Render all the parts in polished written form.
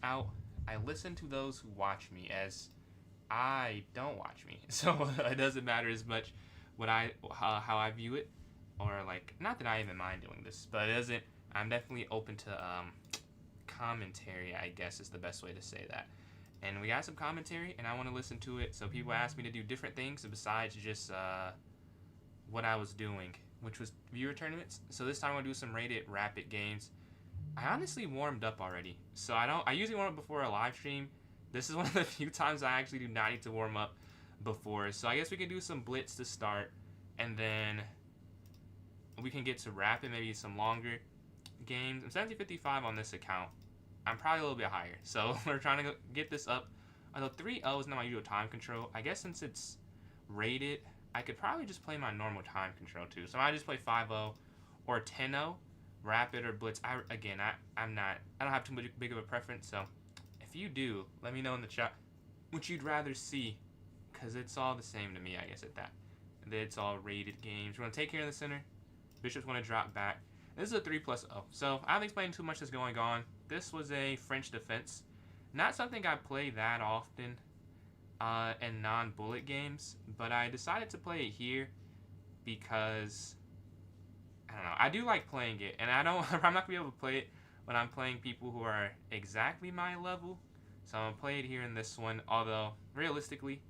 how I listen to those who watch me, as I don't watch me, so it doesn't matter as much what how I view it, or like not that I even mind doing this, but it doesn't. I'm definitely open to commentary, I guess is the best way to say that. And we got some commentary, and I want to listen to it. So people asked me to do different things besides just what I was doing, which was viewer tournaments. So this time I'm gonna do some rated rapid games. I honestly warmed up already, so I usually warm up before a live stream. This is one of the few times I actually do not need to warm up before. So I guess we can do some blitz to start, and then we can get to rapid, maybe some longer games. I'm 70-55 on this account. I'm probably a little bit higher, so we're trying to get this up. Although 3-0 is not my usual time control. I guess since it's rated, I could probably just play my normal time control too. So I just play 5-0 or 10-0, rapid or blitz. I don't have too much big of a preference. So if you do, let me know in the chat what you'd rather see, because it's all the same to me, I guess, at that. It's all rated games. We're gonna take here in the center. Bishop's gonna drop back. This is a 3+0. So I haven't explained too much that's going on. This was a French defense. Not something I play that often in non-bullet games, but I decided to play it here because I don't know. I do like playing it, and I'm not gonna be able to play it when I'm playing people who are exactly my level. So I'm gonna play it here in this one. Although realistically,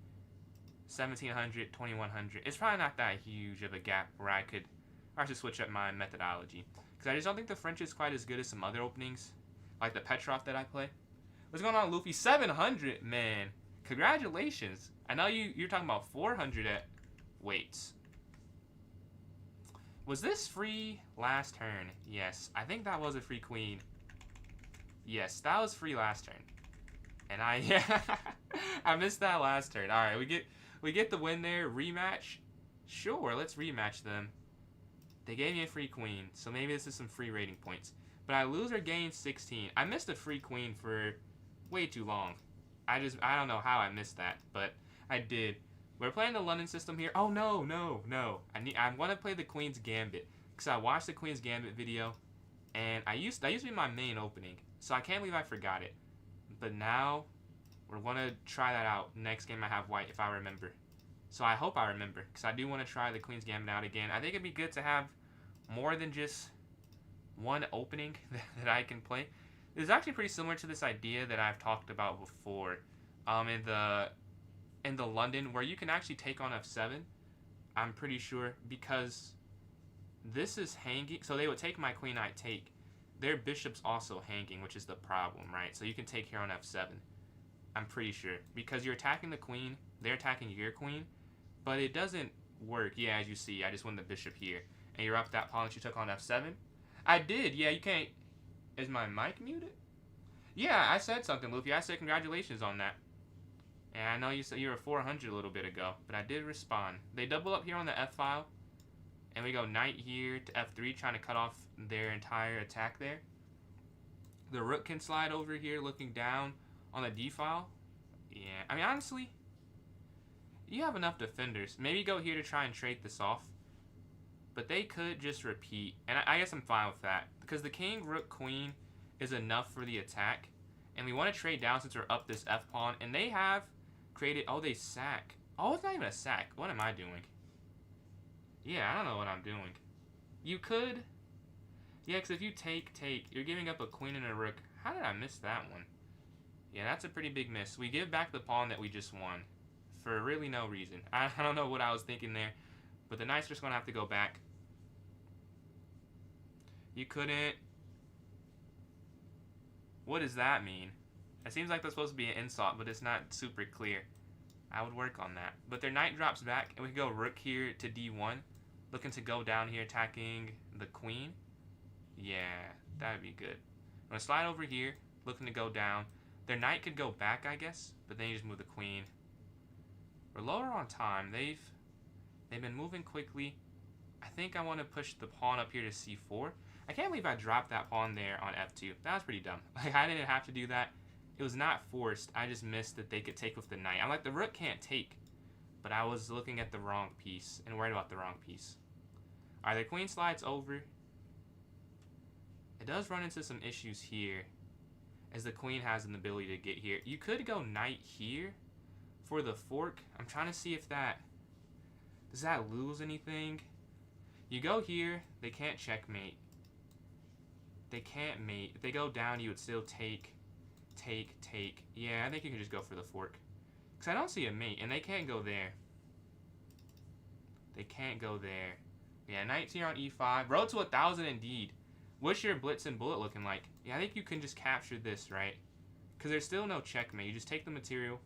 1700, 2100, it's probably not that huge of a gap where I should switch up my methodology, because I just don't think the French is quite as good as some other openings, like the Petrov that I play. What's going on, Luffy? 700, man. Congratulations. I know you're talking about 400 at weights. Was this free last turn? Yes, I think that was a free queen. Yes, that was free last turn. And I missed that last turn. All right, we get the win there. Rematch? Sure, let's rematch them. They gave me a free queen, so maybe this is some free rating points. But I lose or gain 16. I missed a free queen for way too long. I don't know how I missed that, but I did. We're playing the London system here. Oh no. I want to play the Queen's Gambit, because I watched the Queen's Gambit video, and that used to be my main opening. So I can't believe I forgot it. But now we're gonna try that out next game I have white, if I remember. So I hope I remember, because I do want to try the Queen's Gambit out again. I think it'd be good to have more than just one opening that I can play. It's actually pretty similar to this idea that I've talked about before in the London, where you can actually take on f7. I'm pretty sure, because this is hanging, so they would take my queen, I take. Their bishop's also hanging, which is the problem, right? So you can take here on f7. I'm pretty sure, because you're attacking the queen, they're attacking your queen, but it doesn't work. Yeah, as you see, I just won the bishop here, and you're up that pawn that you took on f7. I did. Yeah, you can't. Is my mic muted? Yeah, I said something, Luffy. I said congratulations on that. And I know you said you were 400 a little bit ago, but I did respond. They double up here on the f-file, and we go knight here to f3, trying to cut off their entire attack there. The rook can slide over here looking down on the d-file. Yeah, I mean, honestly, you have enough defenders. Maybe go here to try and trade this off. But they could just repeat, and I guess I'm fine with that, because the king, rook, queen is enough for the attack, and we want to trade down since we're up this f-pawn, and they have created, oh, they sack. Oh, it's not even a sack. What am I doing? Yeah, I don't know what I'm doing. You could, yeah, because if you take, you're giving up a queen and a rook. How did I miss that one? Yeah, that's a pretty big miss. We give back the pawn that we just won for really no reason. I don't know what I was thinking there, but the knight's just going to have to go back. You couldn't. What does that mean? It seems like that's supposed to be an insult, but it's not super clear. I would work on that. But their knight drops back, and we go rook here to d1. Looking to go down here, attacking the queen. Yeah, that would be good. I'm going to slide over here, looking to go down. Their knight could go back, I guess, but then you just move the queen. We're lower on time. They've been moving quickly. I think I want to push the pawn up here to c4. I can't believe I dropped that pawn there on f2. That was pretty dumb. Like, I didn't have to do that. It was not forced. I just missed that they could take with the knight. I'm like, the rook can't take. But I was looking at the wrong piece and worried about the wrong piece. Alright, the queen slides over. It does run into some issues here. as the queen has an ability to get here. You could go knight here for the fork. I'm trying to see if that... Does that lose anything? You go here, they can't checkmate. They can't mate. If they go down, you would still take. Yeah, I think you can just go for the fork. Because I don't see a mate, and they can't go there. They can't go there. Yeah, knight's here on e5. Road to 1,000 indeed. What's your blitz and bullet looking like? Yeah, I think you can just capture this, right? Because there's still no checkmate. You just take the material,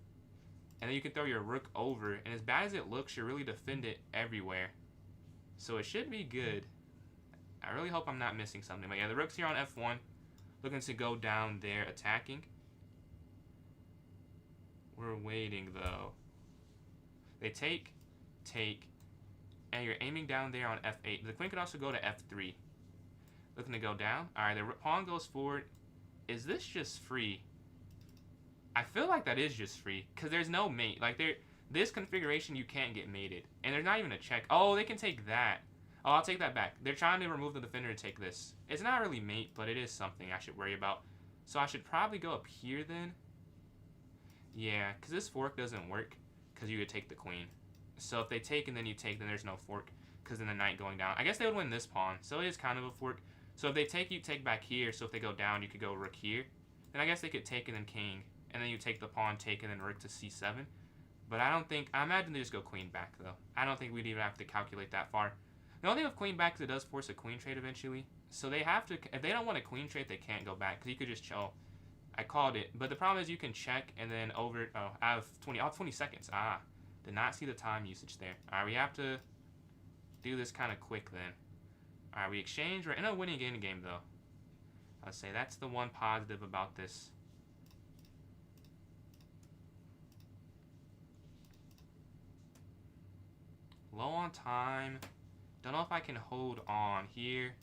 and then you can throw your rook over. And as bad as it looks, you really defend it everywhere. So it should be good. I really hope I'm not missing something. But yeah, the rook's here on f1. Looking to go down there attacking. We're waiting, though. They take, and you're aiming down there on f8. The queen could also go to f3. Looking to go down. Alright, the pawn goes forward. Is this just free? I feel like that is just free, because there's no mate. Like, this configuration, you can't get mated. And there's not even a check. Oh, they can take that. Oh, I'll take that back. They're trying to remove the defender to take this. It's not really mate, but it is something I should worry about. So I should probably go up here then. Yeah, because this fork doesn't work, because you could take the queen. So if they take and then you take, then there's no fork, because then the knight going down. I guess they would win this pawn, so it is kind of a fork. So if they take, you take back here, so if they go down, you could go rook here. Then I guess they could take and then king, and then you take the pawn, take, and then rook to c7. But I don't think, I imagine they just go queen back, though. I don't think we'd even have to calculate that far. The only thing with queen back is it does force a queen trade eventually. So they have to, if they don't want a queen trade, they can't go back, because you could just chill. I called it, but the problem is you can check and then over, oh, I have 20 seconds. Ah, did not see the time usage there. All right, we have to do this kind of quick then. All right, we exchange. We're in a winning game though. I'll say that's the one positive about this. Low on time. Don't know if I can hold on here.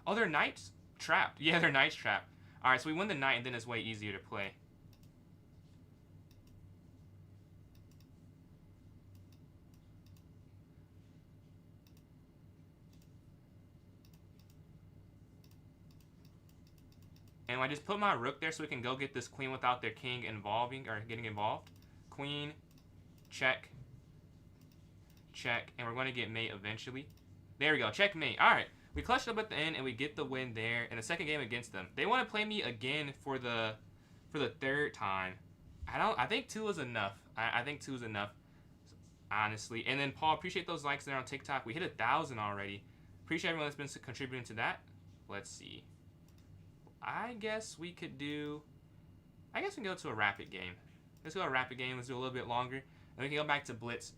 Oh, their knight's trapped. Yeah, their knight's trapped. Alright, so we win the knight, and then it's way easier to play. And I just put my rook there so we can go get this queen without their king involving, or getting involved. Queen, check, check, and we're going to get mate eventually. There we go, checkmate. Alright. We clutched up at the end, and we get the win there in the second game against them. They want to play me again for the third time. I think 2 is enough. I think 2 is enough, honestly. And then, Paul, appreciate those likes there on TikTok. We hit 1,000 already. Appreciate everyone that's been contributing to that. Let's see. I guess we could do... I guess we can go to a rapid game. Let's go to a rapid game. Let's do a little bit longer. And we can go back to Blitz.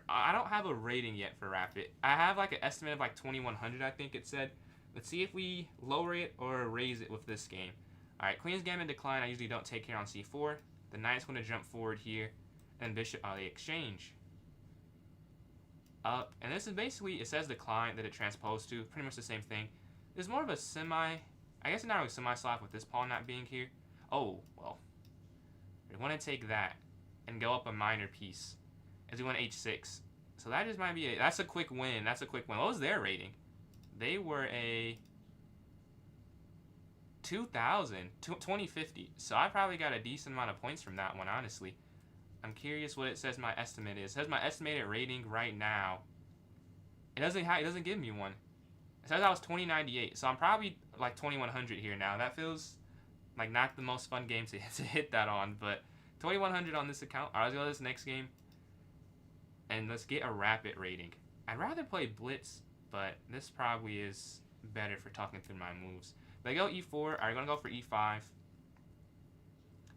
I don't have a rating yet for Rapid. I have like an estimate of like 2,100, I think it said. Let's see if we lower it or raise it with this game. Alright, Queen's Gambit decline. I usually don't take here on c4. The knight's going to jump forward here. And bishop, they exchange. Up. And this is basically, it says decline that it transposed to. Pretty much the same thing. There's more of a semi, I guess it's not really semi-slot with this pawn not being here. Oh, well. We want to take that and go up a minor piece. As we went h6. So that just might be that's a quick win. That's a quick win. What was their rating? They were a 2,000, 2050. So I probably got a decent amount of points from that one, honestly. I'm curious what it says my estimate is. It says my estimated rating right now. It doesn't give me one. It says I was 2098. So I'm probably like 2,100 here now. That feels like not the most fun game to hit that on, but 2,100 on this account. All right, let's go to this next game. And let's get a rapid rating. I'd rather play Blitz, but this probably is better for talking through my moves. They go e4. Alright, we're going to go for e5.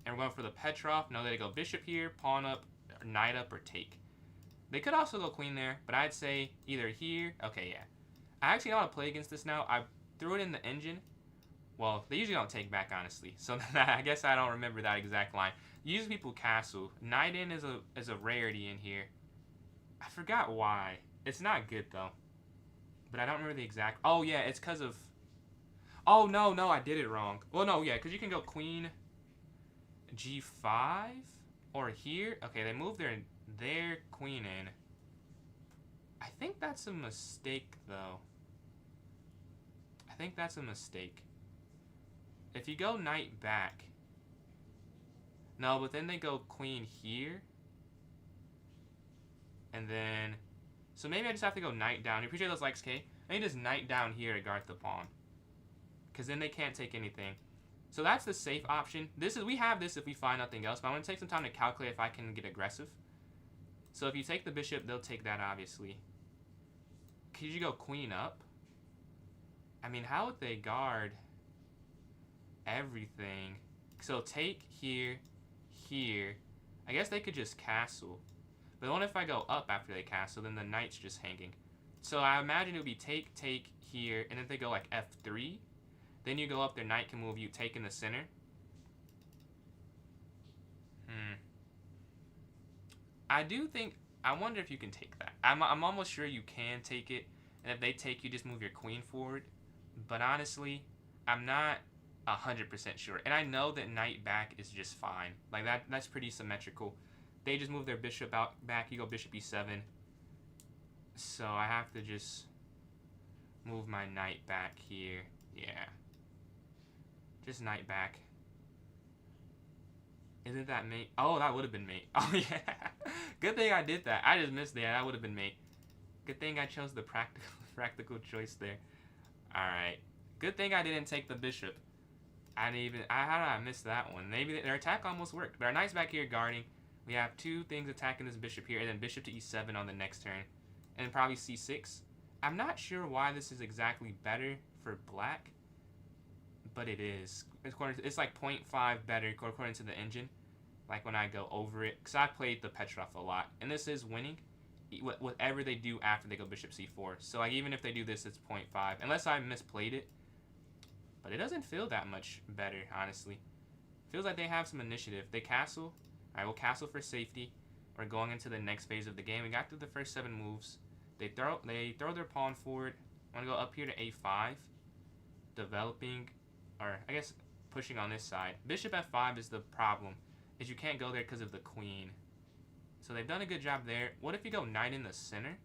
And we're going for the Petrov. No, they go bishop here, pawn up, or knight up, or take. They could also go queen there, but I'd say either here. Okay, yeah. I actually know how to play against this now. I threw it in the engine. Well, they usually don't take back, honestly. So I guess I don't remember that exact line. Usually people castle. Knight in is a rarity in here. I forgot why. It's not good, though. But I don't remember the exact... Oh, yeah, it's because of... Oh, no, I did it wrong. Well, no, yeah, because you can go queen g5 or here. Okay, they moved their queen in. I think that's a mistake, though. I think that's a mistake. If you go knight back... No, but then they go queen here. And then... So maybe I just have to go knight down. I appreciate those likes, K. I need just knight down here to guard the pawn. Because then they can't take anything. So that's the safe option. We have this if we find nothing else. But I'm going to take some time to calculate if I can get aggressive. So if you take the bishop, they'll take that, obviously. Could you go queen up? I mean, how would they guard everything? So take here, here. I guess they could just castle. But what if I go up after they castle? Then the knight's just hanging. So I imagine it would be take, take here. And then they go like f3. Then you go up, their knight can move, you take in the center. I do think, I wonder if you can take that. I'm almost sure you can take it. And if they take, you just move your queen forward. But honestly, I'm not 100% sure. And I know that knight back is just fine. Like that's pretty symmetrical. They just move their bishop out back, you go bishop e7. So I have to just move my knight back here. Yeah. Just knight back. Isn't that mate? Oh, that would have been mate. Oh, yeah. Good thing I did that. I just missed that. That would have been mate. Good thing I chose the practical choice there. Alright. Good thing I didn't take the bishop. How did I miss that one? Maybe their attack almost worked. But our knight's back here guarding. We have two things attacking this bishop here. And then bishop to e7 on the next turn. And then probably c6. I'm not sure why this is exactly better for black. But it is. It's like 0.5 better according to the engine. Like when I go over it. Because I played the Petrov a lot. And this is winning. Whatever they do after they go bishop c4. So like even if they do this, it's 0.5. Unless I misplayed it. But it doesn't feel that much better, honestly. Feels like they have some initiative. They castle. Alright, we'll castle for safety. We're going into the next phase of the game. We got through the first 7 moves. They throw their pawn forward. I want to go up here to a5. Developing, or I guess pushing on this side. Bishop f5 is the problem. Is you can't go there because of the queen. So they've done a good job there. What if you go knight in the center?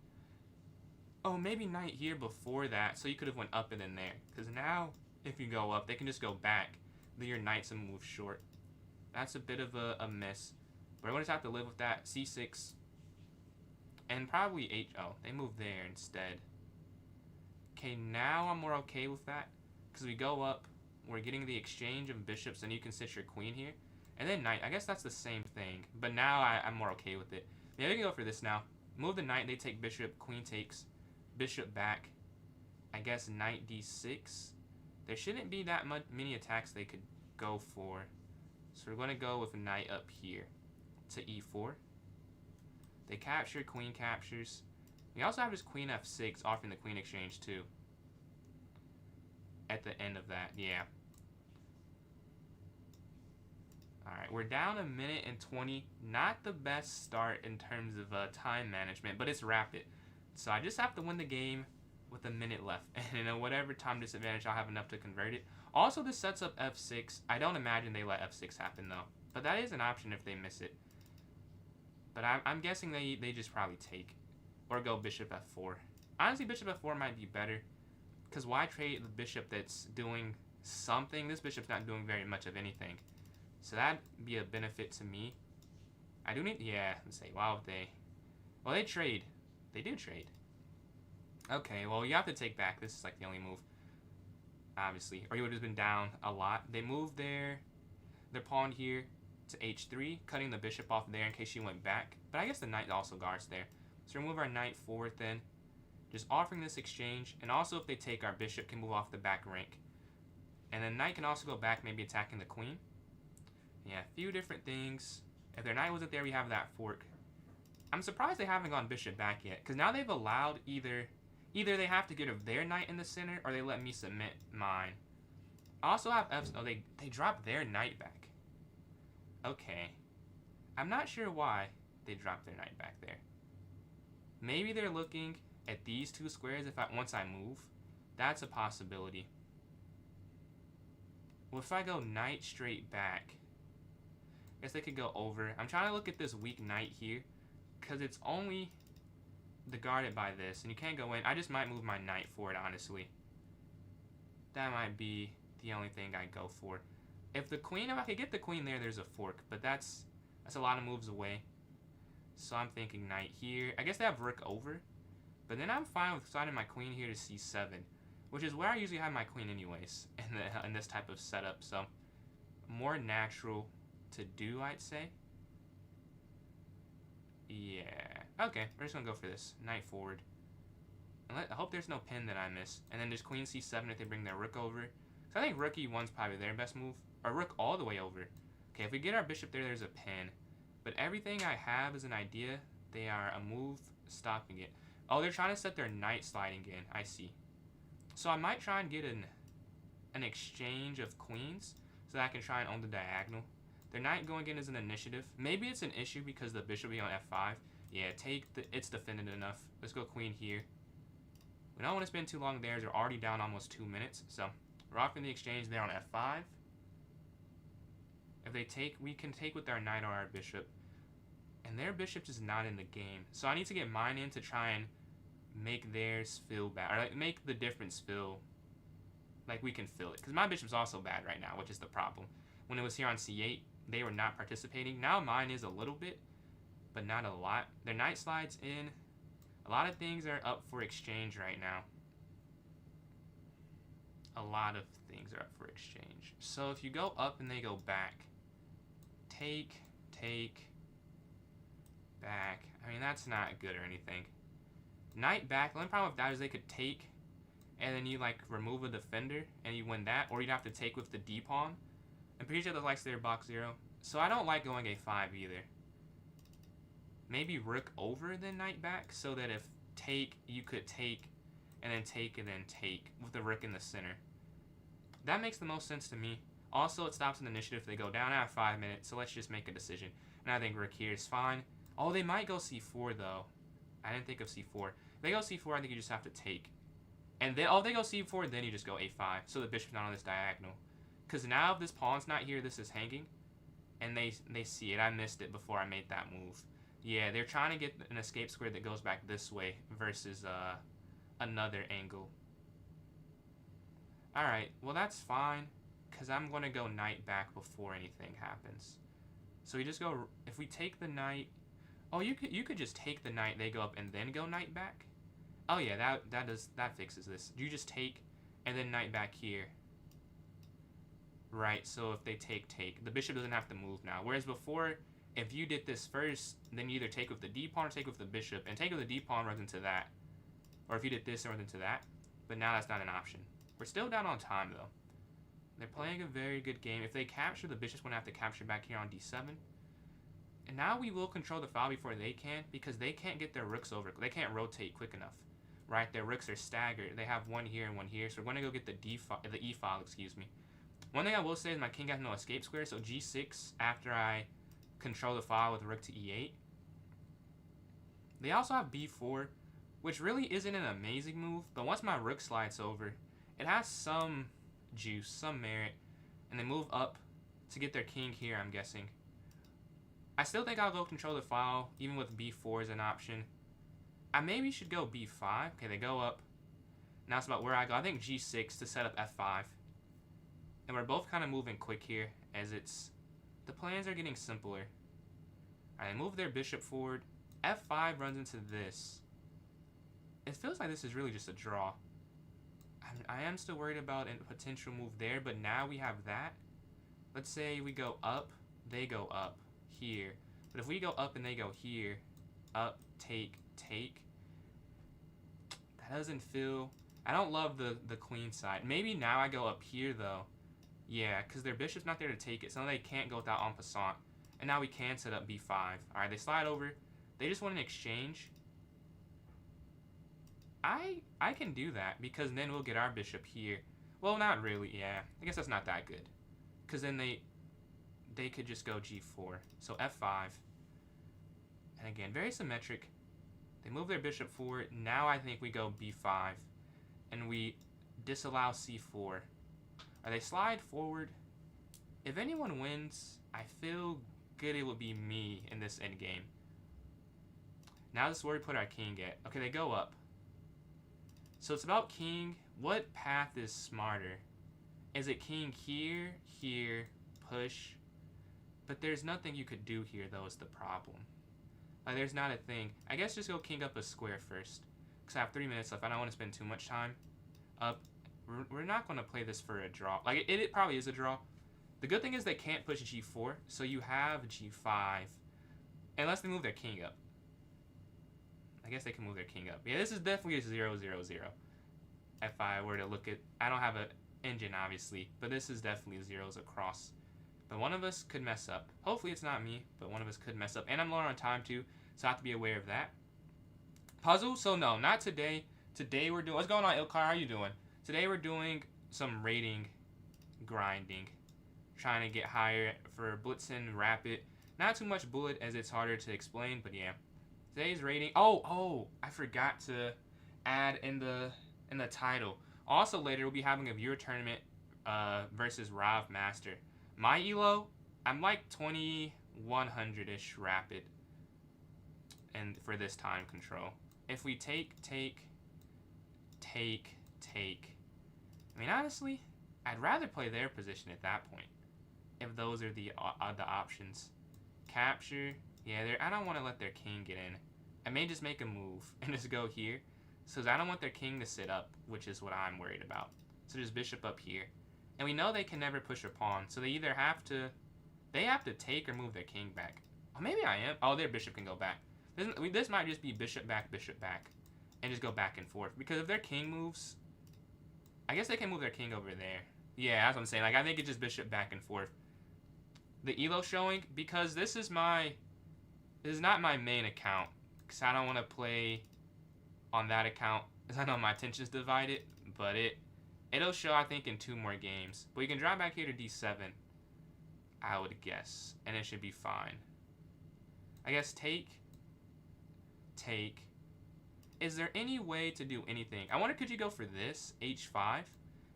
Oh, maybe knight here before that. So you could have went up and then there. Because now, if you go up, they can just go back. Then your knight's a move short. That's a bit of a miss. But we're going to have to live with that. c6. And probably h... Oh, they moved there instead. Okay, now I'm more okay with that. Because we go up. We're getting the exchange of bishops. And you can sit your queen here. And then knight. I guess that's the same thing. But now I'm more okay with it. Yeah, we can go for this now. Move the knight. They take bishop. Queen takes. Bishop back. I guess knight d6. There shouldn't be that many attacks they could go for. So we're going to go with knight up here to e4. They capture. Queen captures. We also have just queen f6 offering the queen exchange too. At the end of that. Yeah. Alright, we're down 1:20. Not the best start in terms of time management, but it's rapid. So I just have to win the game with a minute left. And whatever time disadvantage, I'll have enough to convert it. Also, this sets up f6. I don't imagine they let f6 happen, though. But that is an option if they miss it. But I'm guessing they just probably take. Or go bishop f4. Honestly, bishop f4 might be better. Because why trade the bishop that's doing something? This bishop's not doing very much of anything. So that'd be a benefit to me. I do need... Yeah, let's say, wow, they... Well, they trade. They do trade. Okay, well, you have to take back. This is like the only move. Obviously. Or you would have been down a lot. They moved their pawn here to h3, cutting the bishop off there in case she went back. But I guess the knight also guards there. So remove our knight forward then. Just offering this exchange. And also if they take, our bishop can move off the back rank. And then knight can also go back, maybe attacking the queen. Yeah, a few different things. If their knight wasn't there, we have that fork. I'm surprised they haven't gone bishop back yet. Because now they've allowed either they have to get rid of their knight in the center, or they let me submit mine. I also have F's. Oh, they dropped their knight back. Okay. I'm not sure why they dropped their knight back there. Maybe they're looking at these two squares once I move. That's a possibility. Well, if I go knight straight back, I guess they could go over. I'm trying to look at this weak knight here, because it's only guarded by this, and you can't go in. I just might move my knight forward, honestly. That might be the only thing I go for. If I could get the queen there, there's a fork, but that's a lot of moves away. So I'm thinking knight here. I guess they have rook over, but then I'm fine with sliding my queen here to c7, which is where I usually have my queen anyways in this type of setup. So more natural to do, I'd say. Yeah. Okay, we're just gonna go for this. Knight forward. And I hope there's no pin that I miss. And then there's queen c7 if they bring their rook over. So I think rook e1's probably their best move. Or rook all the way over. Okay, if we get our bishop there, there's a pin. But everything I have is an idea. They are a move stopping it. Oh, they're trying to set their knight sliding in. I see. So I might try and get an exchange of queens so that I can try and own the diagonal. Their knight going in is an initiative. Maybe it's an issue because the bishop will be on f5. Yeah, it's defended enough. Let's go queen here. We don't want to spend too long there. They're already down almost 2 minutes. So we're offering the exchange there on f5. If they take, we can take with our knight or our bishop. And their bishop is not in the game. So I need to get mine in to try and make theirs feel bad. Or like make the difference feel like we can feel it. Because my bishop's also bad right now, which is the problem. When it was here on c8, they were not participating. Now mine is a little bit, but not a lot. Their knight slides in. A lot of things are up for exchange right now. A lot of things are up for exchange. So if you go up and they go back, take, back. I mean, that's not good or anything. Knight back. The only problem with that is they could take, and then you like remove a defender, and you win that, or you'd have to take with the d pawn. I'm pretty sure that likes their box 0. So I don't like going a5 either. Maybe rook over then knight back, so that if take, you could take, and then take, and then take, with the rook in the center. That makes the most sense to me. Also, it stops an initiative if they go down. I have 5 minutes, so let's just make a decision. And I think rook here is fine. Oh, they might go c4, though. I didn't think of c4. If they go c4, I think you just have to take. And then, oh, if they go c4, then you just go a5, so the bishop's not on this diagonal. Because now if this pawn's not here, this is hanging. And they see it. I missed it before I made that move. Yeah, they're trying to get an escape square that goes back this way versus another angle. Alright, well that's fine. Because I'm going to go knight back before anything happens. So we just go, if we take the knight... Oh, you could just take the knight, they go up, and then go knight back? Oh yeah, that fixes this. You just take, and then knight back here. Right, so if they take. The bishop doesn't have to move now. Whereas before, if you did this first, then you either take with the d pawn or take with the bishop. And take with the d pawn runs into that. Or if you did this, it runs into that. But now that's not an option. We're still down on time, though. They're playing a very good game. If they capture, the bishop's going to have to capture back here on d7. And now we will control the file before they can, because they can't get their rooks over. They can't rotate quick enough. Right, their rooks are staggered. They have one here and one here. So we're going to go get the e file, excuse me. One thing I will say is my king has no escape square, so g6 after I control the file with rook to e8. They also have b4, which really isn't an amazing move, but once my rook slides over, it has some juice, some merit, and they move up to get their king here, I'm guessing. I still think I'll go control the file, even with b4 as an option. I maybe should go b5. Okay, they go up. Now it's about where I go. I think g6 to set up f5. And we're both kind of moving quick here, as the plans are getting simpler. Alright, they move their bishop forward. f5 runs into this. It feels like this is really just a draw. I am still worried about a potential move there, but now we have that. Let's say we go up, they go up here. But if we go up and they go here, up, take, that doesn't feel... I don't love the queen side. Maybe now I go up here, though. Yeah, because their bishop's not there to take it, so they can't go without en passant. And now we can set up b5. Alright, they slide over. They just want an exchange. I can do that, because then we'll get our bishop here. Well, not really, yeah. I guess that's not that good. Because then they could just go g4. So f5. And again, very symmetric. They move their bishop forward. Now I think we go b5. And we disallow c4. Or they slide forward. If anyone wins, I feel good it would be me in this endgame. Now this is where we put our king at. Okay, they go up. So it's about king. What path is smarter? Is it king here, here, push? But there's nothing you could do here, though, is the problem. Like, there's not a thing. I guess just go king up a square first. Because I have 3 minutes left. I don't want to spend too much time up. We're not going to play this for a draw. Like, it probably is a draw. The good thing is they can't push g4, so you have g5. Unless they move their king up. I guess they can move their king up. Yeah, this is definitely a 0-0-0. If I were to look at... I don't have an engine, obviously, but this is definitely zeros across. But one of us could mess up. Hopefully it's not me, but one of us could mess up. And I'm lower on time, too, so I have to be aware of that. Puzzle? So, no, not today. Today we're doing... What's going on, Ilkar? How are you doing? Today we're doing some rating grinding. Trying to get higher for Blitzen, Rapid. Not too much bullet, as it's harder to explain, but yeah. Today's rating... Oh, I forgot to add in the title. Also, later, we'll be having a viewer tournament versus Rav Master. My elo, I'm like 2100-ish rapid, and for this time control. If we take, I mean, honestly, I'd rather play their position at that point. If those are the options. Capture, yeah, I don't want to let their king get in. I may just make a move and just go here. So I don't want their king to sit up, which is what I'm worried about. So just bishop up here. And we know they can never push a pawn, so they either have to... They have to take or move their king back. Oh, maybe I am. Oh, their bishop can go back. This might just be bishop back, and just go back and forth. Because if their king moves... I guess they can move their king over there. Yeah, that's what I'm saying. Like, I think it's just bishop back and forth. The elo showing, because this is not my main account. Because I don't want to play on that account. Because I know my attention's divided, but it'll show, I think, in 2 more games. But you can drop back here to d7, I would guess. And it should be fine. I guess take. Is there any way to do anything? I wonder, could you go for this? h5.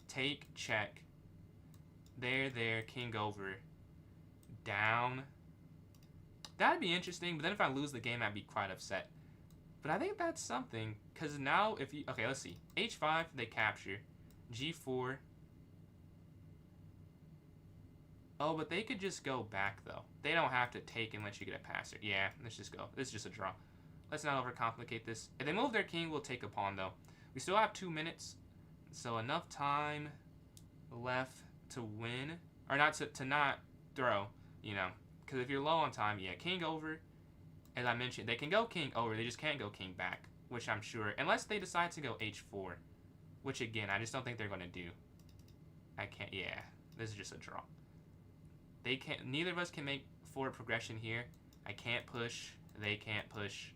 Take, check. There, king over. Down. That'd be interesting, but then if I lose the game, I'd be quite upset. But I think that's something, because now if you... Okay, let's see. h5, they capture. g4. Oh, but they could just go back, though. They don't have to take and let you get a passer. Yeah, let's just go. This is just a draw. Let's not overcomplicate this. If they move their king, we'll take a pawn, though. We still have 2 minutes, so enough time left to win. Or not to not throw, you know. Because if you're low on time, yeah, king over. As I mentioned, they can go king over. They just can't go king back, which I'm sure. Unless they decide to go h4. Which, again, I just don't think they're going to do. I can't... Yeah, this is just a draw. They can't... Neither of us can make forward progression here. I can't push. They can't push.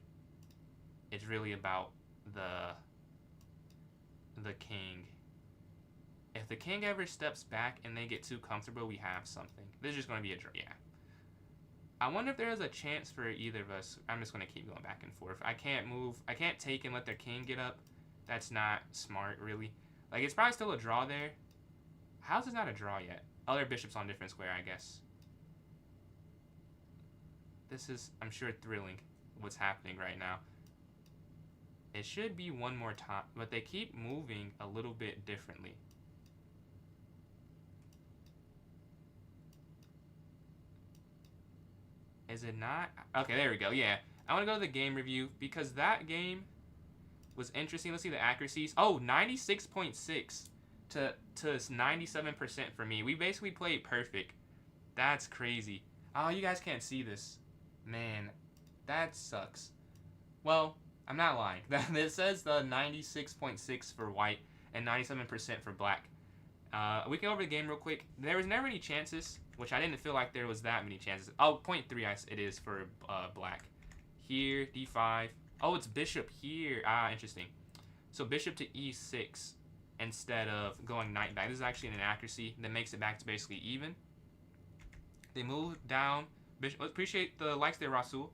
It's really about the king. If the king ever steps back and they get too comfortable, we have something. This is just going to be a draw. Yeah. I wonder if there is a chance for either of us. I'm just going to keep going back and forth. I can't move. I can't take and let their king get up. That's not smart, really. Like, it's probably still a draw there. How's this not a draw yet? Oh, their bishop's on different square, I guess. This is, I'm sure, thrilling what's happening right now. It should be one more time, but they keep moving a little bit differently. Is it not? Okay, there we go. Yeah. I want to go to the game review because that game was interesting. Let's see the accuracies. Oh, 96.6 to 97% for me. We basically played perfect. That's crazy. Oh, you guys can't see this. Man, that sucks. Well, I'm not lying. It says the 96.6 for white and 97% for black. We can go over the game real quick. There was never any chances, which I didn't feel like there was that many chances. Oh, 0.3 it is for black. Here, d5. Oh, it's bishop here. Ah, interesting. So bishop to e6 instead of going knight back. This is actually an inaccuracy that makes it back to basically even. They move down. Bishop, appreciate the likes there, Rasul.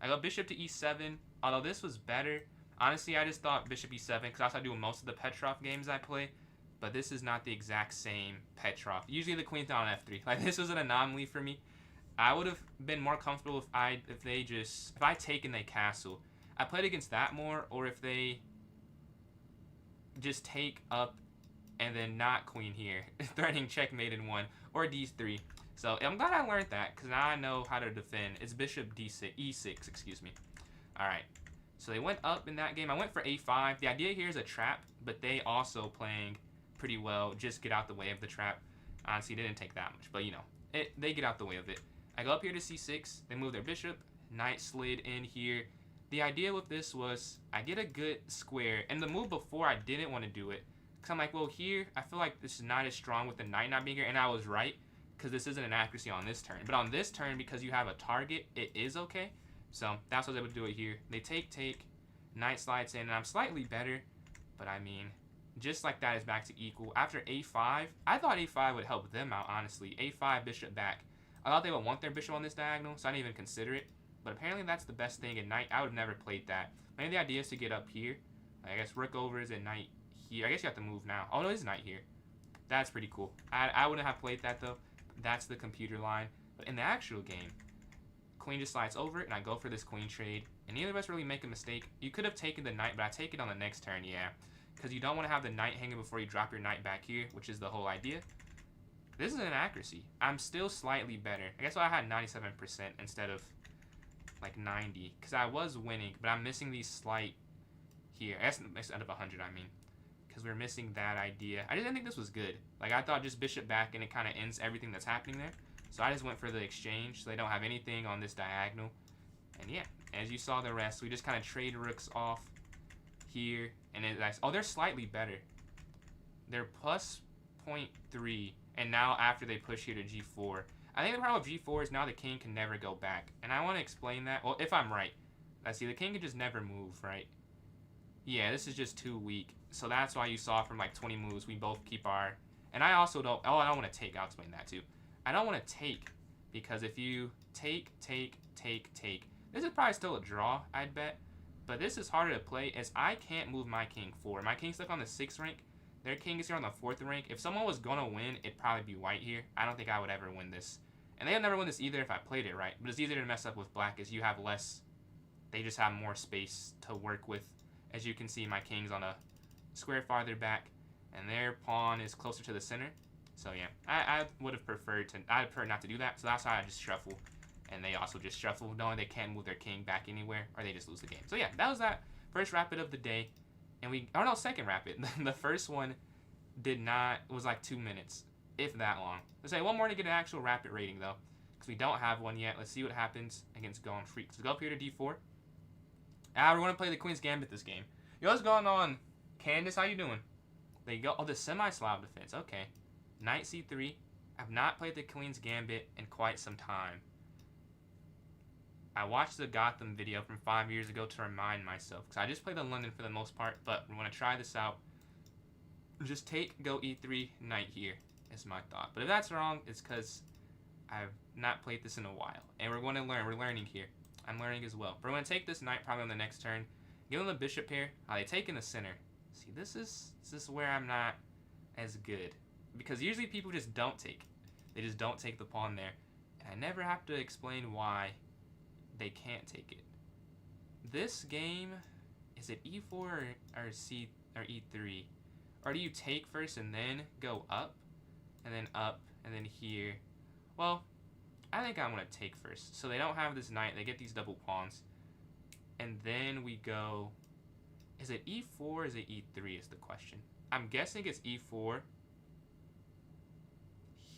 I go bishop to e7. Although this was better. Honestly, I just thought bishop e7 because that's how I do in most of the Petrov games I play. But this is not the exact same Petrov. Usually the queen's down on f3. Like, this was an anomaly for me. I would have been more comfortable if I take and they castle. I played against that more, or if they just take up and then not queen here, threatening checkmate in 1, or d3. So I'm glad I learned that, because now I know how to defend. It's bishop d6, e6, excuse me. All right, so they went up in that game. I went for a5. The idea here is a trap, but they also playing pretty well. Just get out the way of the trap. Honestly, it didn't take that much, but you know, they get out the way of it. I go up here to c6. They move their bishop. Knight slid in here. The idea with this was I get a good square, and the move before I didn't want to do it, because I'm like, well, here I feel like this is not as strong with the knight not being here, and I was right, because this isn't an accuracy on this turn. But on this turn, because you have a target, it is okay. So that's what I was able to do it here. They take, knight slides in, and I'm slightly better, but I mean, just like that is back to equal. After a5, I thought a5 would help them out, honestly. a5, bishop back. I thought they would want their bishop on this diagonal, so I didn't even consider it. But apparently that's the best thing at knight. I would have never played that. Maybe the idea is to get up here. I guess rook over is at knight here. I guess you have to move now. Oh, no, it's knight here. That's pretty cool. I wouldn't have played that, though. That's the computer line. But in the actual game, queen just slides over it, and I go for this queen trade. And neither of us really make a mistake. You could have taken the knight, but I take it on the next turn, yeah. Because you don't want to have the knight hanging before you drop your knight back here, which is the whole idea. This is an accuracy. I'm still slightly better. I guess I had 97% instead of like 90, because I was winning, but I'm missing these slight here. I guess instead of 100, I mean, because we're missing that idea. I didn't think this was good. Like, I thought just bishop back and it kind of ends everything that's happening there. So I just went for the exchange, so they don't have anything on this diagonal. And yeah, as you saw the rest, we just kind of trade rooks off here, and oh, they're slightly better. They're plus 0.3, and now after they push here to g4. I think the problem with g4 is now the king can never go back. And I want to explain that. Well, if I'm right. Let's see, the king can just never move, right? Yeah, this is just too weak. So that's why you saw from like 20 moves, we both keep our... And I also don't... Oh, I don't want to take. I'll explain that too. I don't want to take, because if you take... This is probably still a draw, I'd bet. But this is harder to play, as I can't move my king forward. My king's stuck on the 6th rank. Their king is here on the 4th rank. If someone was going to win, it'd probably be white here. I don't think I would ever win this. And they'll never win this either if I played it right. But it's easier to mess up with black, as you have less... They just have more space to work with. As you can see, my king's on a square farther back, and their pawn is closer to the center. So yeah, I would have preferred to... I'd prefer not to do that, so that's why I just shuffle. And they also just shuffle, knowing they can't move their king back anywhere, or they just lose the game. So yeah, that was that first rapid of the day. And we... Oh no, second rapid. The first one was like 2 minutes, if that long. Let's say one more to get an actual rapid rating, though, because we don't have one yet. Let's see what happens against Gone Freak. So go up here to d4. We're going to play the Queen's Gambit this game. Yo, what's going on? Candace, how you doing? There you go. Oh, the semi-Slav defense. Okay. Knight c3. I've not played the Queen's Gambit in quite some time. I watched the Gotham video from 5 years ago to remind myself, because I just play the London for the most part, but we're going to try this out. Just take, go e3, knight here, is my thought. But if that's wrong, it's because I've not played this in a while. And we're going to learn. We're learning here. I'm learning as well. But we're going to take this knight probably on the next turn. Give them the bishop here. They take in the center. See, this is where I'm not as good. Because usually people just don't take. They just don't take the pawn there. And I never have to explain why they can't take it. This game, is it e4 or e3? Or do you take first and then go up? And then up, and then here. Well, I think I want to take first. So they don't have this knight. They get these double pawns. And then we go... Is it e4 or is it e3 is the question. I'm guessing it's e4.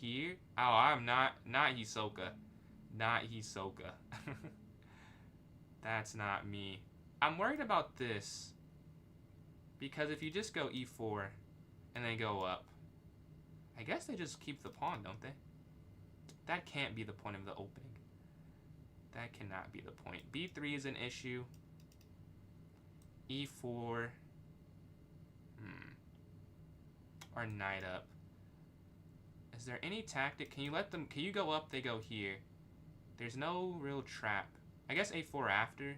Here? Oh, I'm not Hisoka. Not Hisoka. That's not me. I'm worried about this. Because if you just go e4 and then go up, I guess they just keep the pawn, don't they? That can't be the point of the opening. That cannot be the point. b3 is an issue. e4. Or knight up. Is there any tactic? Can you let them... Can you go up? They go here. There's no real trap. I guess a4 after.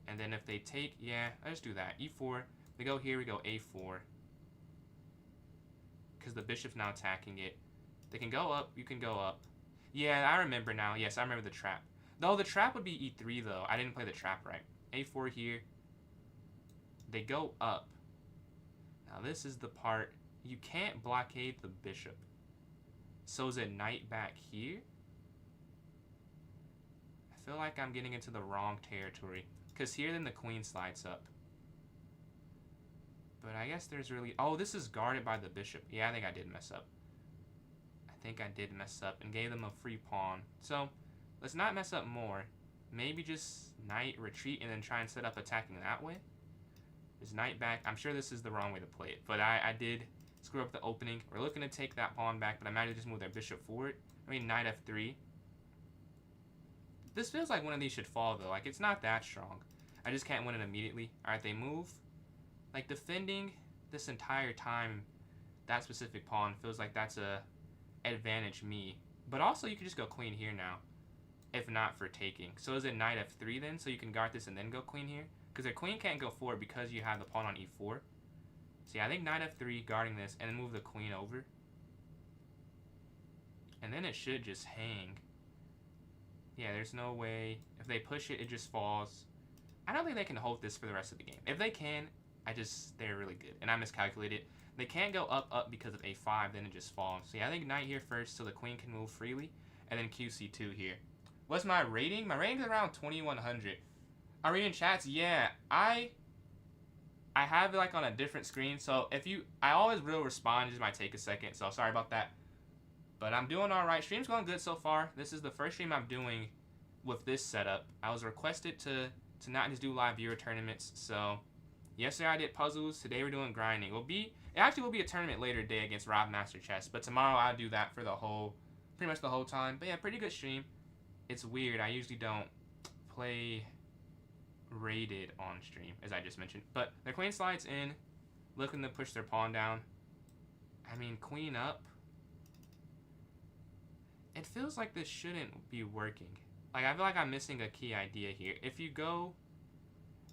And then if they take... Yeah, let's do that. e4. We go here. We go a4. Because the bishop's now attacking it. They can go up. You can go up. Yeah, I remember now. Yes, I remember the trap. No, the trap would be e3, though. I didn't play the trap right. a4 here. They go up. Now, this is the part you can't blockade the bishop. So is it knight back here? I feel like I'm getting into the wrong territory. Because here then the queen slides up. But I guess there's really... Oh, this is guarded by the bishop. Yeah, I think I did mess up. I think I did mess up and gave them a free pawn. So, let's not mess up more. Maybe just knight retreat and then try and set up attacking that way. There's knight back. I'm sure this is the wrong way to play it. But I did screw up the opening. We're looking to take that pawn back, but I might have just moved their bishop forward. I mean, knight f3. This feels like one of these should fall, though. Like, it's not that strong. I just can't win it immediately. Alright, they move. Like, defending this entire time, that specific pawn feels like that's a advantage me. But also, you can just go queen here now, if not for taking. So is it knight f3 then? So you can guard this and then go queen here? Because their queen can't go forward because you have the pawn on e4. So yeah, I think knight f3, guarding this, and then move the queen over. And then it should just hang. Yeah, there's no way. If they push it, it just falls. I don't think they can hold this for the rest of the game. If they can, they're really good. And I miscalculated. They can't go up because of a5, then it just falls. So yeah, I think knight here first so the queen can move freely. And then qc2 here. What's my rating? My rating is around 2100. Are we in chats? Yeah, I have it like on a different screen. So I always will respond. It just might take a second. So sorry about that. But I'm doing all right. Stream's going good so far. This is the first stream I'm doing with this setup. I was requested to not just do live viewer tournaments. So yesterday I did puzzles. Today we're doing grinding. It actually will be a tournament later today against Rob Master Chess. But tomorrow I'll do that for pretty much the whole time. But yeah, pretty good stream. It's weird. I usually don't play rated on stream, as I just mentioned. But their queen slides in, looking to push their pawn down. I mean, queen up. It feels like this shouldn't be working. Like, I feel like I'm missing a key idea here. If you go,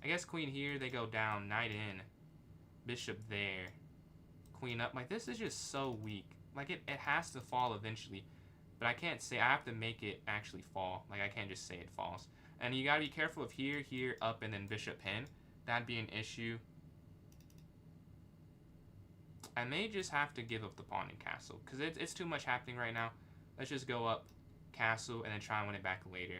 I guess queen here, they go down, knight in, bishop there, queen up. Like, this is just so weak. Like, it has to fall eventually. But I can't say, I have to make it actually fall. Like, I can't just say it falls. And you gotta be careful of here, here, up, and then bishop pin. That'd be an issue. I may just have to give up the pawn and castle, because it's too much happening right now. Let's just go up, castle, and then try and win it back later.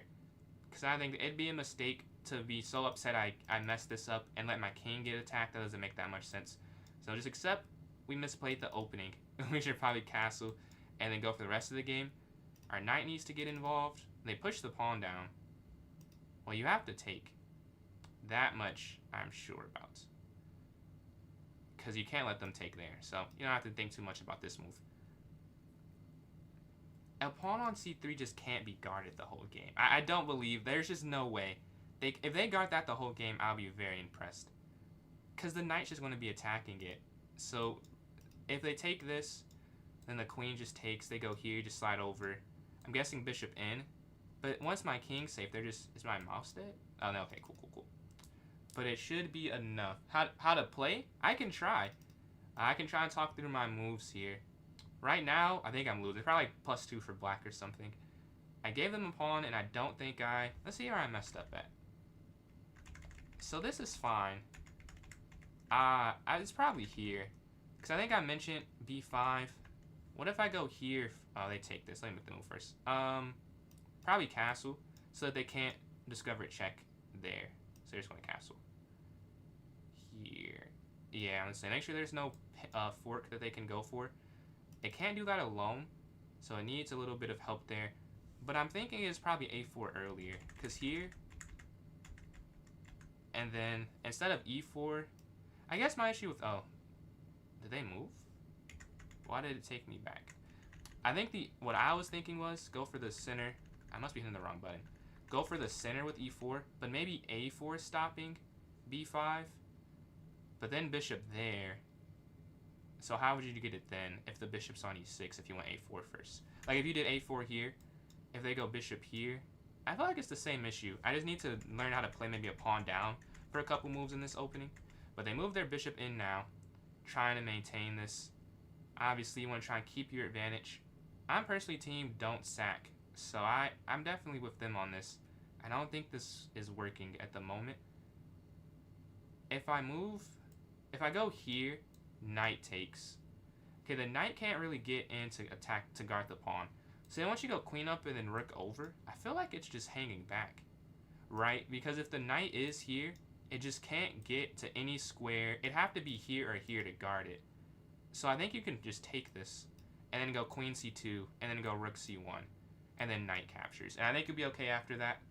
Because I think it'd be a mistake to be so upset I messed this up and let my king get attacked. That doesn't make that much sense. So just accept we misplayed the opening. We should probably castle and then go for the rest of the game. Our knight needs to get involved. They push the pawn down. Well, you have to take. That much I'm sure about. Because you can't let them take there. So you don't have to think too much about this move. A pawn on c3 just can't be guarded the whole game. I don't believe. There's just no way. If they guard that the whole game, I'll be very impressed. Because the knight's just going to be attacking it. So if they take this, then the queen just takes. They go here, just slide over. I'm guessing bishop in. But once my king's safe, they're just... Is my mouse dead? Oh, no. Okay, cool. But it should be enough. How to play? I can try. I can try and talk through my moves here. Right now, I think I'm losing. Probably like +2 for black or something. I gave them a pawn, and I don't think let's see where I messed up at. So this is fine. It's probably here. Because I think I mentioned b5. What if I go here? Oh, they take this. Let me make the move first. Probably castle, so that they can't discover a check there. So they're just going to castle. Here. Yeah, I'm going to say, make sure there's no fork that they can go for. It can't do that alone, so it needs a little bit of help there. But I'm thinking it's probably a4 earlier, because here, and then instead of e4, I guess my issue with, oh, did they move? Why did it take me back? I think what I was thinking was go for the center. I must be hitting the wrong button. Go for the center with e4, but maybe a4 is stopping b5, but then bishop there. So how would you get it then if the bishop's on e6 if you went a4 first? Like if you did a4 here, if they go bishop here, I feel like it's the same issue. I just need to learn how to play maybe a pawn down for a couple moves in this opening. But they move their bishop in now, trying to maintain this. Obviously, you want to try and keep your advantage. I'm personally team don't sack, so I'm definitely with them on this. I don't think this is working at the moment. If I go here, knight takes. Okay, the knight can't really get in to attack to guard the pawn. So then once you go queen up and then rook over, I feel like it's just hanging back, right? Because if the knight is here, it just can't get to any square. It'd have to be here or here to guard it. So I think you can just take this and then go queen c2 and then go rook c1 and then knight captures. And I think it'll be okay after that.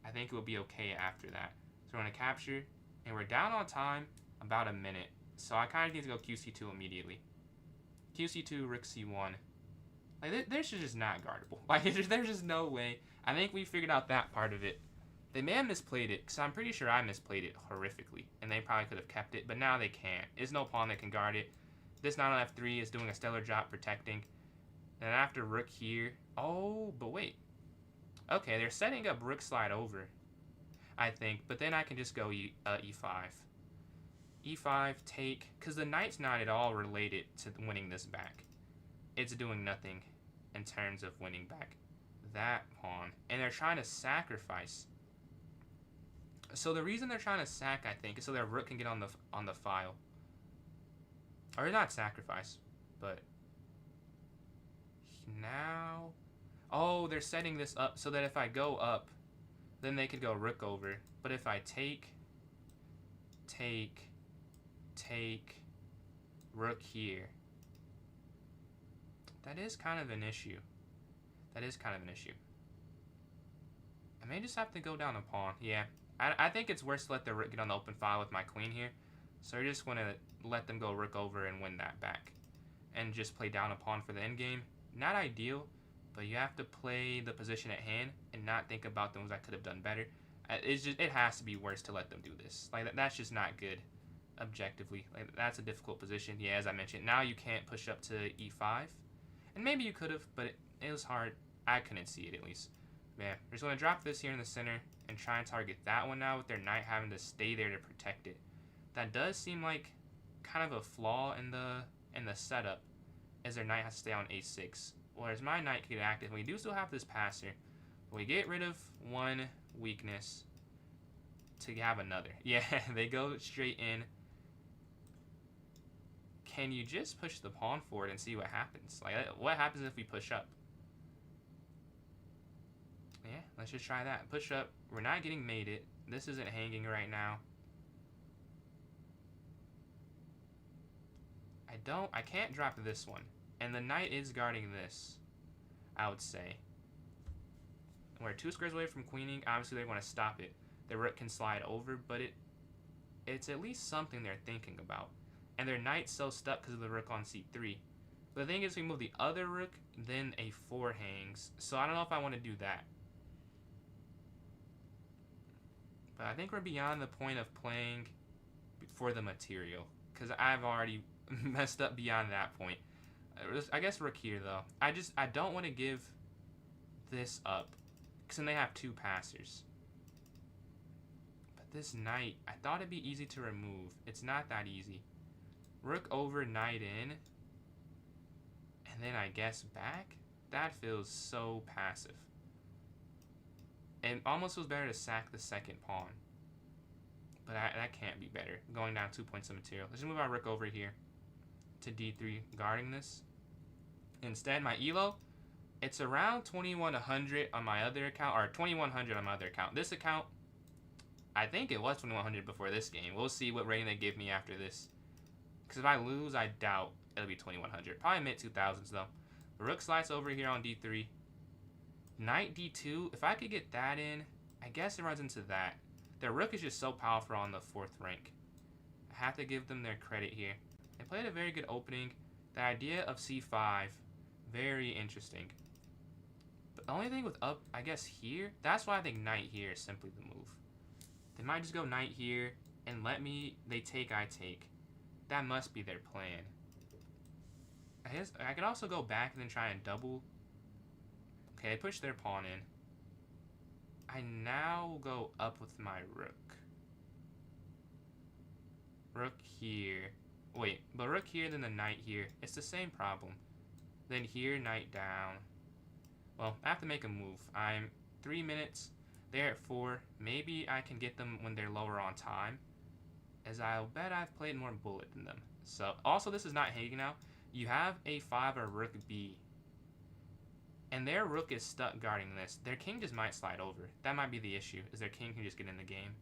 I think it will be okay after that. So we're going to capture, and we're down on time about a minute. So I kind of need to go qc2 immediately. qc2, rook c1. Like, this is just not guardable. Like, there's just no way. I think we figured out that part of it. They may have misplayed it, because I'm pretty sure I misplayed it horrifically, and they probably could have kept it, but now they can't. There's no pawn that can guard it. This knight on f3 is doing a stellar job protecting. And after rook here, oh, but wait. Okay, they're setting up rook slide over, I think, but then I can just go e5. e5, take, because the knight's not at all related to winning this back. It's doing nothing in terms of winning back that pawn. And they're trying to sacrifice. So the reason they're trying to sack, I think, is so their rook can get on the file. Or not sacrifice, but now... Oh, they're setting this up so that if I go up, then they could go rook over. But if I take, rook here, that is kind of an issue. That is kind of an issue. I may just have to go down a pawn. Yeah, I think it's worse to let the rook get on the open file with my queen here. So I just want to let them go rook over and win that back. And just play down a pawn for the endgame. Not ideal, but you have to play the position at hand and not think about the ones I could have done better. It has to be worse to let them do this. Like, that's just not good, objectively. Like, that's a difficult position. Yeah, as I mentioned, now you can't push up to e5. And maybe you could have, but it was hard. I couldn't see it, at least. Man, we're just going to drop this here in the center and try and target that one now with their knight having to stay there to protect it. That does seem like kind of a flaw in the setup, as their knight has to stay on a6. Whereas my knight can get active. We do still have this passer. We get rid of one weakness to have another. Yeah, they go straight in. Can you just push the pawn forward and see what happens? Like, what happens if we push up? Yeah, let's just try that. Push up. We're not getting mated. This isn't hanging right now. I can't drop this one. And the knight is guarding this, I would say. We're 2 squares away from queening. Obviously, they want to stop it. The rook can slide over, but it's at least something they're thinking about. And their knight's so stuck because of the rook on c3. But the thing is, we move the other rook, then a4 hangs. So I don't know if I want to do that. But I think we're beyond the point of playing for the material, because I've already messed up beyond that point. I guess rook here, though. I don't want to give this up, because then they have 2 passers. But this knight, I thought it'd be easy to remove. It's not that easy. Rook over, knight in, and then I guess back? That feels so passive. It almost feels better to sack the second pawn. But that can't be better. Going down 2 points of material. Let's just move our rook over here to d3, guarding this. Instead, my elo, it's around 2100 on my other account, or 2100 on my other account. This account, I think it was 2100 before this game. We'll see what rating they give me after this. Because if I lose, I doubt it'll be 2100. Probably mid-2000s, though. Rook slides over here on d3. Knight d2, if I could get that in, I guess it runs into that. Their rook is just so powerful on the 4th rank. I have to give them their credit here. They played a very good opening. The idea of c5, very interesting. But the only thing with up, I guess here, that's why I think knight here is simply the move. They might just go knight here and let me, they take, I take. That must be their plan. I could also go back and then try and double. Okay, they push their pawn in. I now go up with my rook. Rook here. Wait, but rook here, then the knight here. It's the same problem. Then here, knight down. Well, I have to make a move. I'm 3 minutes. They're at 4. Maybe I can get them when they're lower on time. as I'll bet I've played more bullet than them. So, also, this is not Hague now. You have a5 or rook b, and their rook is stuck guarding this. Their king just might slide over. That might be the issue, is their king can just get in the game.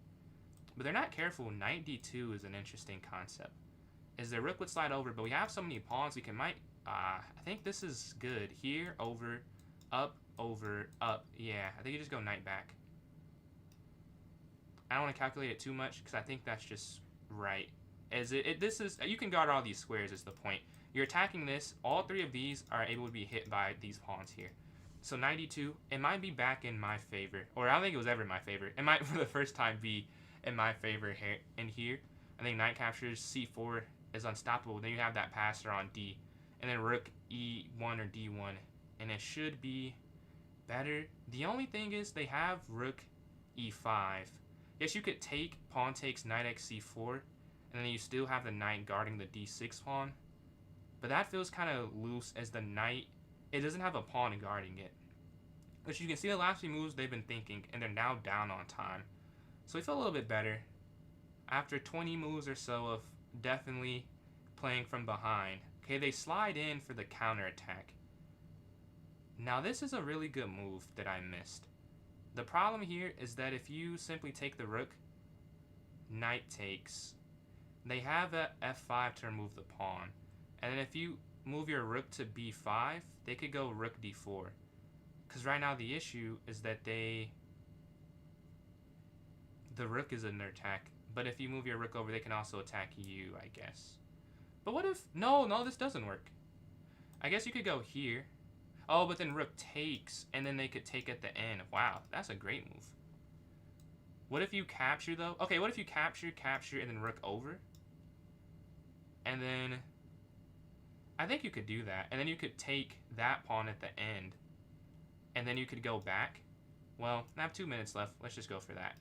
But they're not careful. Knight d2 is an interesting concept. Is their rook would slide over, but we have so many pawns we can might... I think this is good. Here, over, up, yeah, I think you just go knight back. I don't want to calculate it too much because I think that's just right. As this is, you can guard all these squares is the point. You're attacking this. All three of these are able to be hit by these pawns here. So 92, it might be back in my favor. Or I don't think it was ever in my favor. It might for the first time be in my favor here. In here, I think knight captures, c4 is unstoppable. Then you have that passer on d. And then rook e1 or d1. And it should be better. The only thing is they have rook e5. Yes, you could take pawn takes knight x c4, and then you still have the knight guarding the d6 pawn. But that feels kind of loose as the knight, it doesn't have a pawn guarding it. Which you can see the last few moves they've been thinking, and they're now down on time. So we feel a little bit better. After 20 moves or so of definitely playing from behind. Okay, they slide in for the counterattack. Now this is a really good move that I missed. The problem here is that if you simply take the rook, knight takes, they have a f5 to remove the pawn. And then if you move your rook to b5, they could go rook d4. Because right now the issue is that the rook is under attack. But if you move your rook over, they can also attack you, I guess. But what if... No, this doesn't work. I guess you could go here. Oh, but then rook takes, and then they could take at the end. Wow, that's a great move. What if you capture, though? Okay, what if you capture, and then rook over? And then... I think you could do that. And then you could take that pawn at the end. And then you could go back. Well, I have 2 minutes left. Let's just go for that.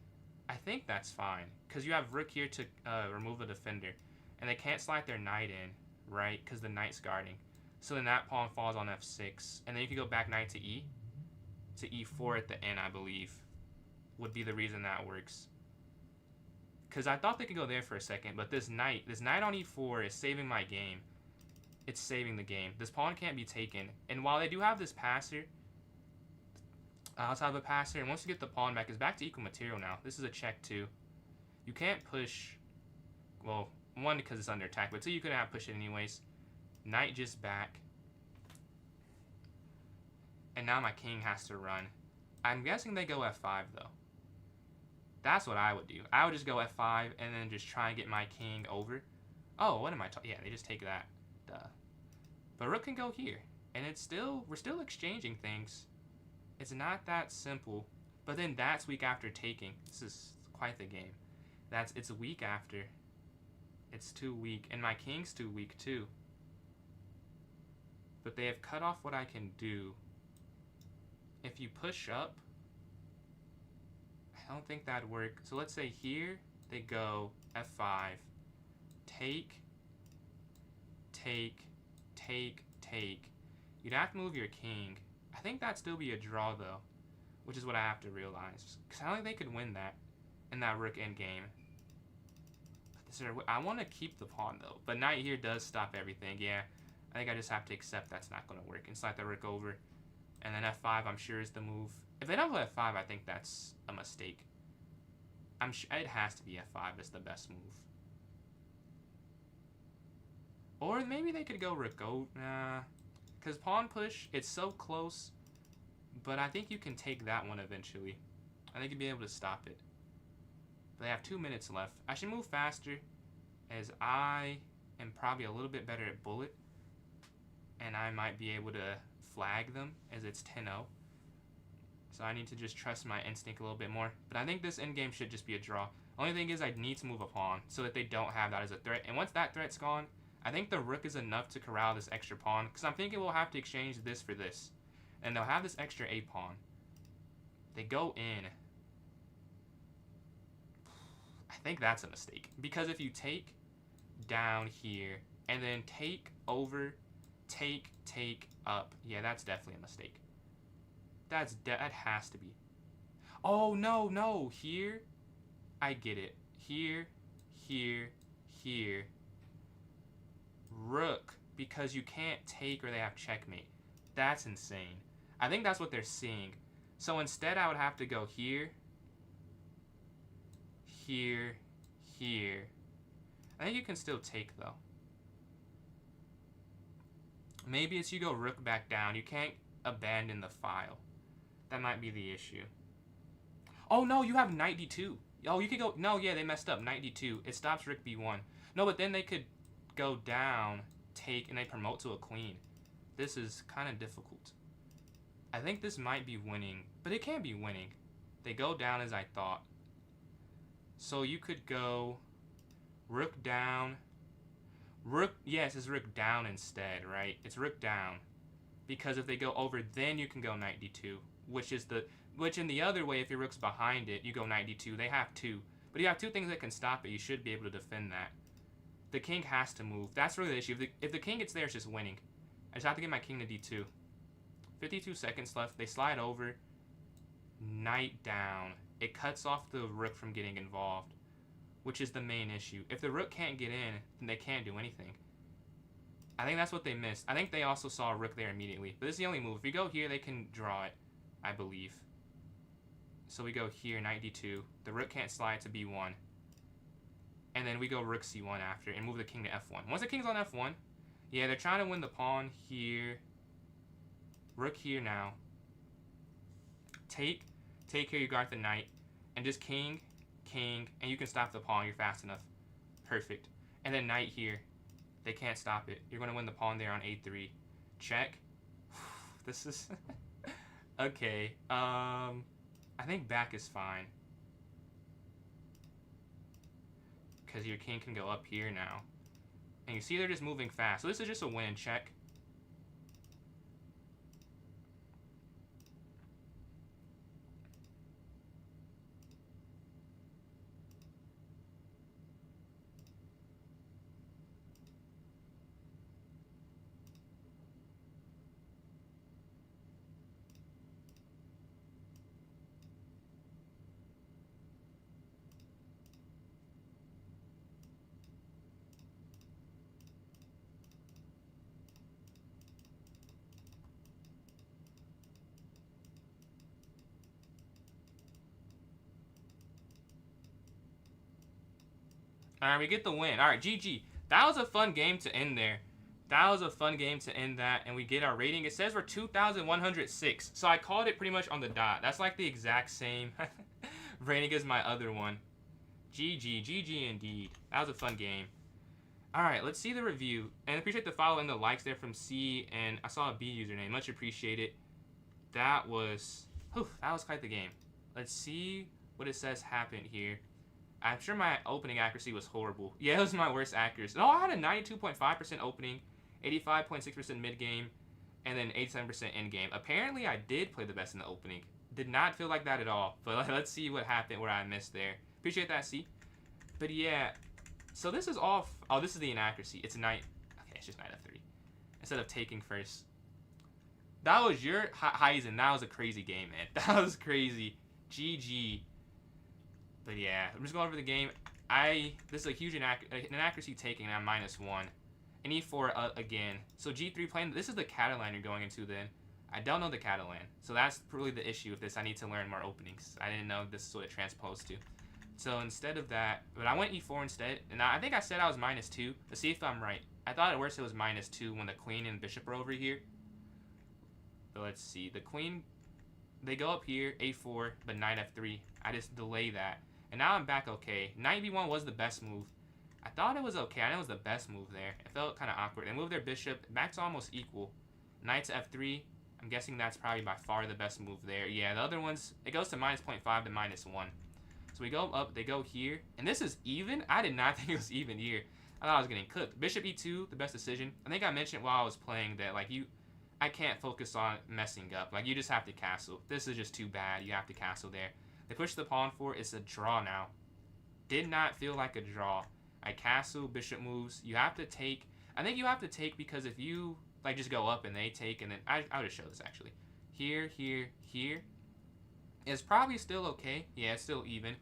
I think that's fine. Because you have rook here to remove a defender. And they can't slide their knight in, right? Because the knight's guarding. So then that pawn falls on f6. And then you can go back knight to e. To e4 at the end, I believe. Would be the reason that works. Because I thought they could go there for a second. But this knight on e4 is saving my game. It's saving the game. This pawn can't be taken. And while they do have this passer, I also have a passer. And once you get the pawn back, it's back to equal material now. This is a check too. You can't push. Well, one, because it's under attack. But two, you couldn't have push it anyways. Knight just back. And now my king has to run. I'm guessing they go f5 though. That's what I would do. I would just go f5 and then just try and get my king over. Oh, what am I talking? Yeah, they just take that. Duh. But rook can go here. And it's still, we're still exchanging things. It's not that simple. But then that's weak after taking. This is quite the game. It's a week after. It's too weak. And my king's too weak too. But they have cut off what I can do. If you push up, I don't think that'd work. So let's say here, they go f5. Take. You'd have to move your king. I think that'd still be a draw though, which is what I have to realize. Because I don't think they could win that in that rook endgame. I want to keep the pawn though, but knight here does stop everything. Yeah, I think I just have to accept that's not going to work and slide the rook over. And then f5 I'm sure is the move. If they don't go f5, I think that's a mistake. I'm sure it has to be f5 is the best move. Or maybe they could go rook over. Nah. Because pawn push, it's so close. But I think you can take that one eventually. I think you'd be able to stop it. But they have 2 minutes left. I should move faster as I am probably a little bit better at bullet. And I might be able to flag them as it's 10-0. So I need to just trust my instinct a little bit more. But I think this endgame should just be a draw. Only thing is I need to move a pawn so that they don't have that as a threat. And once that threat's gone, I think the rook is enough to corral this extra pawn. Because I'm thinking we'll have to exchange this for this. And they'll have this extra a pawn. They go in. I think that's a mistake. Because if you take down here and then take over, take up. Yeah, that's definitely a mistake. That has to be. Oh, no. Here. I get it. Here. here, here. Rook, because you can't take or they have checkmate. That's insane. I think that's what they're seeing. So instead I would have to go here, here, here. I think you can still take though. Maybe it's you go rook back down. You can't abandon the file. That might be the issue. Oh no, you have knight d2. Oh, you could go, no, yeah, they messed up, knight d2. It stops rook b1. No, but then they could go down, take, and they promote to a queen. This is kind of difficult. I think this might be winning, but it can't be winning. They go down as I thought. So you could go rook down. Rook, yes, it's rook down instead, right? It's rook down. Because if they go over, then you can go knight d2, which in the other way, if your rook's behind it, you go knight d2. They have two. But you have two things that can stop it. You should be able to defend that. The king has to move. That's really the issue. If the king gets there, it's just winning. I just have to get my king to d2. 52 seconds left. They slide over. Knight down. It cuts off the rook from getting involved, which is the main issue. If the rook can't get in, then they can't do anything. I think that's what they missed. I think they also saw a rook there immediately. But this is the only move. If you go here, they can draw it, I believe. So we go here, knight d2. The rook can't slide to b1. And then we go rook c1 after and move the king to f1. Once the king's on f1, yeah, they're trying to win the pawn here. Rook here now. Take here, you guard the knight. And just king, king, and you can stop the pawn. You're fast enough. Perfect. And then knight here. They can't stop it. You're going to win the pawn there on a3. Check. This is... okay. I think back is fine. Because your king can go up here now. And you see they're just moving fast. So this is just a win. Check. Alright, we get the win. Alright, GG. That was a fun game to end there. That was a fun game to end that, and we get our rating. It says we're 2,106, so I called it pretty much on the dot. That's like the exact same rating as my other one. GG, GG indeed. That was a fun game. Alright, let's see the review. And appreciate the follow and the likes there from C, and I saw a B username. Much appreciated. That was quite the game. Let's see what it says happened here. I'm sure my opening accuracy was horrible. Yeah, it was my worst accuracy. No, I had a 92.5% opening, 85.6% mid-game, and then 87% end-game. Apparently, I did play the best in the opening. Did not feel like that at all. But let's see what happened where I missed there. Appreciate that, C. But yeah, so this is off. Oh, this is the inaccuracy. It's knight. Okay, it's just knight f3 instead of taking first. That was your Heisen. That was a crazy game, man. That was crazy. GG. But yeah, I'm just going over the game. This is a huge inaccuracy taking, and I'm -1. And e4 again. So g3 playing. This is the Catalan you're going into then. I don't know the Catalan. So that's really the issue with this. I need to learn more openings. I didn't know this is what it transposed to. So instead of that, but I went e4 instead. And I think I said I was -2. Let's see if I'm right. I thought at worst it was -2 when the queen and bishop are over here. But let's see. The queen, they go up here, a4, but knight f3. I just delay that. And now I'm back okay. Knight b1 was the best move. I thought it was okay. I know it was the best move there. It felt kind of awkward. They moved their bishop back to almost equal. Knight to f3. I'm guessing that's probably by far the best move there. Yeah, the other ones, it goes to -0.5 to -1. So we go up, they go here. And this is even? I did not think it was even here. I thought I was getting cooked. Bishop e2, the best decision. I think I mentioned while I was playing that, like, I can't focus on messing up. Like, you just have to castle. This is just too bad. You have to castle there. They push the pawn forward. It's a draw now. Did not feel like a draw. I castle, bishop moves. You have to take. I think you have to take because if you, like, just go up and they take, and then I'll just show this actually. Here, here, here. It's probably still okay. Yeah, it's still even.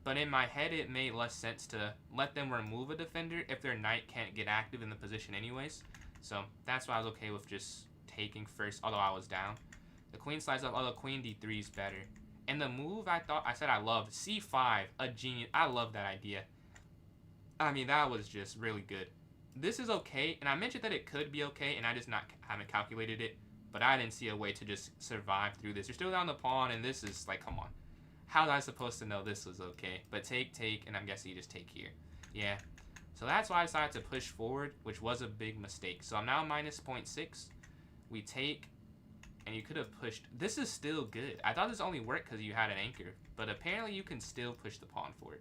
But in my head, it made less sense to let them remove a defender if their knight can't get active in the position anyways. So that's why I was okay with just taking first, although I was down. The queen slides up, although queen d3 is better. And the move I said I loved, c5, a genius. I love that idea. I mean, that was just really good. This is okay, and I mentioned that it could be okay, and I just haven't calculated it. But I didn't see a way to just survive through this. You're still down the pawn, and this is like, come on. How was I supposed to know this was okay? But take, and I'm guessing you just take here. Yeah. So that's why I decided to push forward, which was a big mistake. So I'm now minus 0.6. We take, and you could have pushed. This is still good. I thought this only worked because you had an anchor, but apparently you can still push the pawn forward.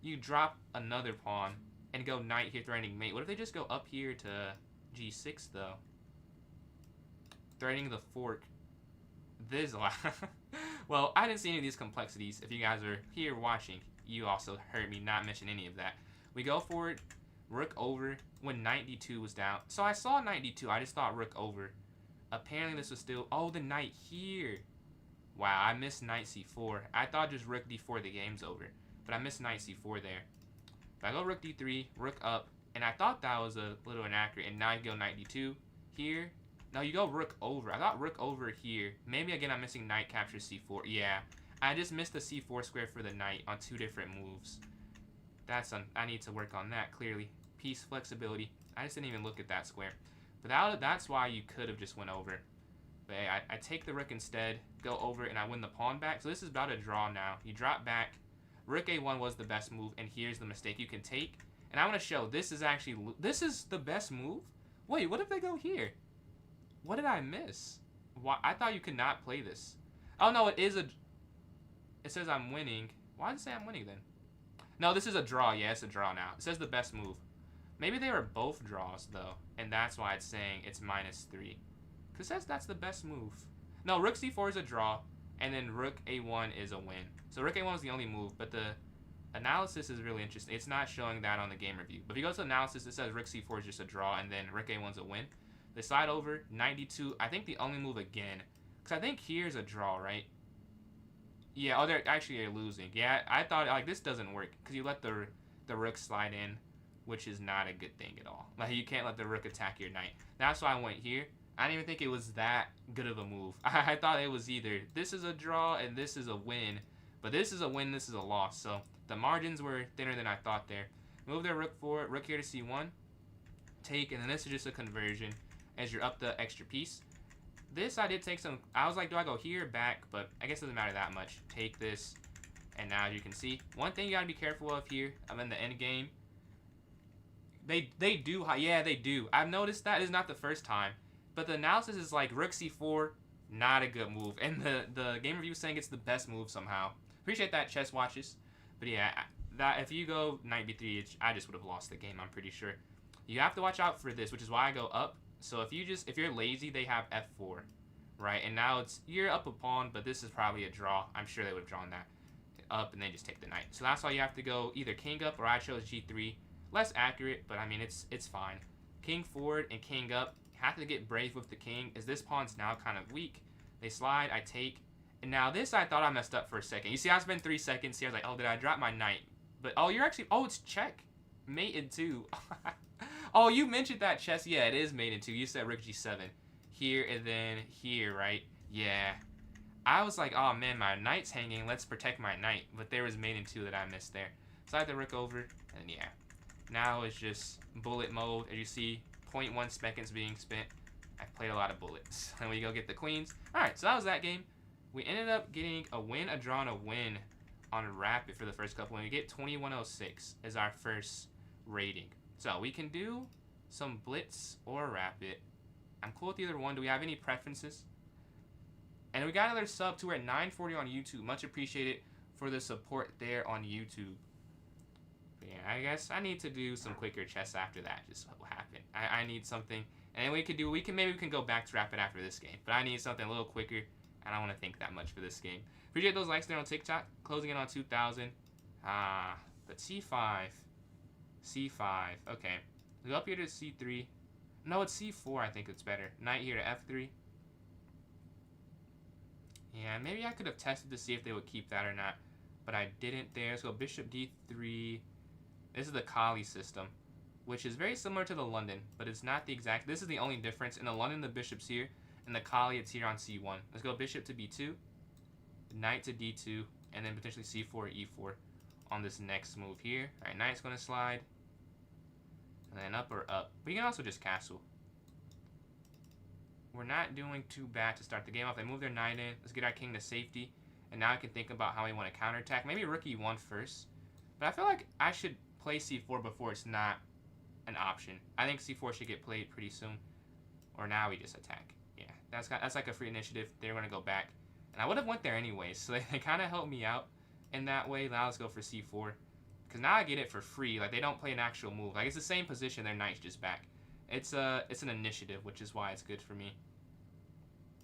You drop another pawn and go knight here threatening mate. What if they just go up here to g6 though? Threatening the fork. This well, I didn't see any of these complexities. If you guys are here watching, you also heard me not mention any of that. We go forward, rook over when knight d2 was down. So I saw knight d2. I just thought rook over. Apparently this was still, oh, the knight here. Wow, I missed knight c4. I thought just rook d4, the game's over. But I missed knight c4 there. But I go rook d3, rook up, and I thought that was a little inaccurate. And now I go knight d2 here. No, you go rook over. I got rook over here. Maybe again I'm missing knight captures c4. Yeah, I just missed the c4 square for the knight on 2 different moves. I need to work on that, clearly. Piece flexibility. I just didn't even look at that square. But that's why you could have just went over. But hey, I take the rook instead, go over, and I win the pawn back. So this is about a draw now. You drop back. Rook a1 was the best move, and here's the mistake you can take. And I want to show this is the best move? Wait, what if they go here? What did I miss? Why? I thought you could not play this. Oh, no, it says I'm winning. Why does it say I'm winning then? No, this is a draw. Yeah, it's a draw now. It says the best move. Maybe they were both draws, though, and that's why it's saying it's -3. Because it says that's the best move. No, rook c4 is a draw, and then rook a1 is a win. So rook a1 is the only move, but the analysis is really interesting. It's not showing that on the game review. But if you go to analysis, it says rook c4 is just a draw, and then rook a1 is a win. They slide over, 92. I think the only move again. Because I think here's a draw, right? Yeah, oh, they're losing. Yeah, I thought, like, this doesn't work. Because you let the rook slide in, which is not a good thing at all. Like, you can't let the rook attack your knight. That's why I went here. I didn't even think it was that good of a move. I thought it was either this is a draw and this is a win. But this is a win, this is a loss. So the margins were thinner than I thought there. Move their rook forward, rook here to c1. Take, and then this is just a conversion as you're up the extra piece. This I did take some, I was like, do I go here, back? But I guess it doesn't matter that much. Take this, and now as you can see, one thing you gotta be careful of here, I'm in the end game. They do, yeah, they do. I've noticed that is not the first time. But the analysis is like rook c4, not a good move. And the game review is saying it's the best move somehow. Appreciate that, Chess Watches. But yeah, that if you go knight b3, I just would have lost the game, I'm pretty sure. You have to watch out for this, which is why I go up. So if you're lazy, they have f4, right? And now you're up a pawn, but this is probably a draw. I'm sure they would have drawn that up and then just take the knight. So that's why you have to go either king up, or I chose g3. Less accurate, but I mean it's fine. King forward and king up. Have to get brave with the king, as this pawn's now kind of weak. They slide, I take, and now this I thought I messed up for a second. You see, I spent 3 seconds here. I was like, oh, did I drop my knight? But oh, it's check, mate in 2. Oh, you mentioned that, Chess. Yeah, it is mate in 2. You said rook g7 here and then here, right? Yeah. I was like, oh man, my knight's hanging. Let's protect my knight. But there was mate in 2 that I missed there. Slide the rook over, and yeah. Now it's just bullet mode. As you see, 0.1 seconds being spent. I played a lot of bullets. And we go get the queens. Alright, so that was that game. We ended up getting a win, a draw, and a win on Rapid for the first couple. And we get 2106 as our first rating. So we can do some Blitz or Rapid. I'm cool with either one. Do we have any preferences? And we got another sub too. We're at 940 on YouTube. Much appreciated for the support there on YouTube. But yeah, I guess I need to do some quicker chess after that. Just what happened. I need something. And maybe we can go back to Rapid after this game. But I need something a little quicker. I don't want to think that much for this game. Appreciate those likes there on TikTok. Closing in on 2,000. But c5. c5. Okay. We go up here to c3. No, it's c4. I think it's better. Knight here to f3. Yeah, maybe I could have tested to see if they would keep that or not. but I didn't there. Let's go bishop d3. This is the Kali system, which is very similar to the London, but it's not the exact. This is the only difference. In the London, the bishop's here. In the Kali, it's here on c1. Let's go bishop to b2, knight to d2, and then potentially c4 or e4 on this next move here. All right, knight's going to slide, and then up or up. But you can also just castle. We're not doing too bad to start the game off. They move their knight in. Let's get our king to safety. And now I can think about how we want to counterattack. Maybe rook e1 first. But I feel like I should play c4 before it's not an option. I think c4 should get played pretty soon. Or now we just attack. Yeah, that's like a free initiative. They're going to go back. And I would have went there anyways. So they kind of helped me out in that way. Now let's go for c4. Because now I get it for free. Like, they don't play an actual move. Like, it's the same position. Their knight's just back. It's an initiative, which is why it's good for me.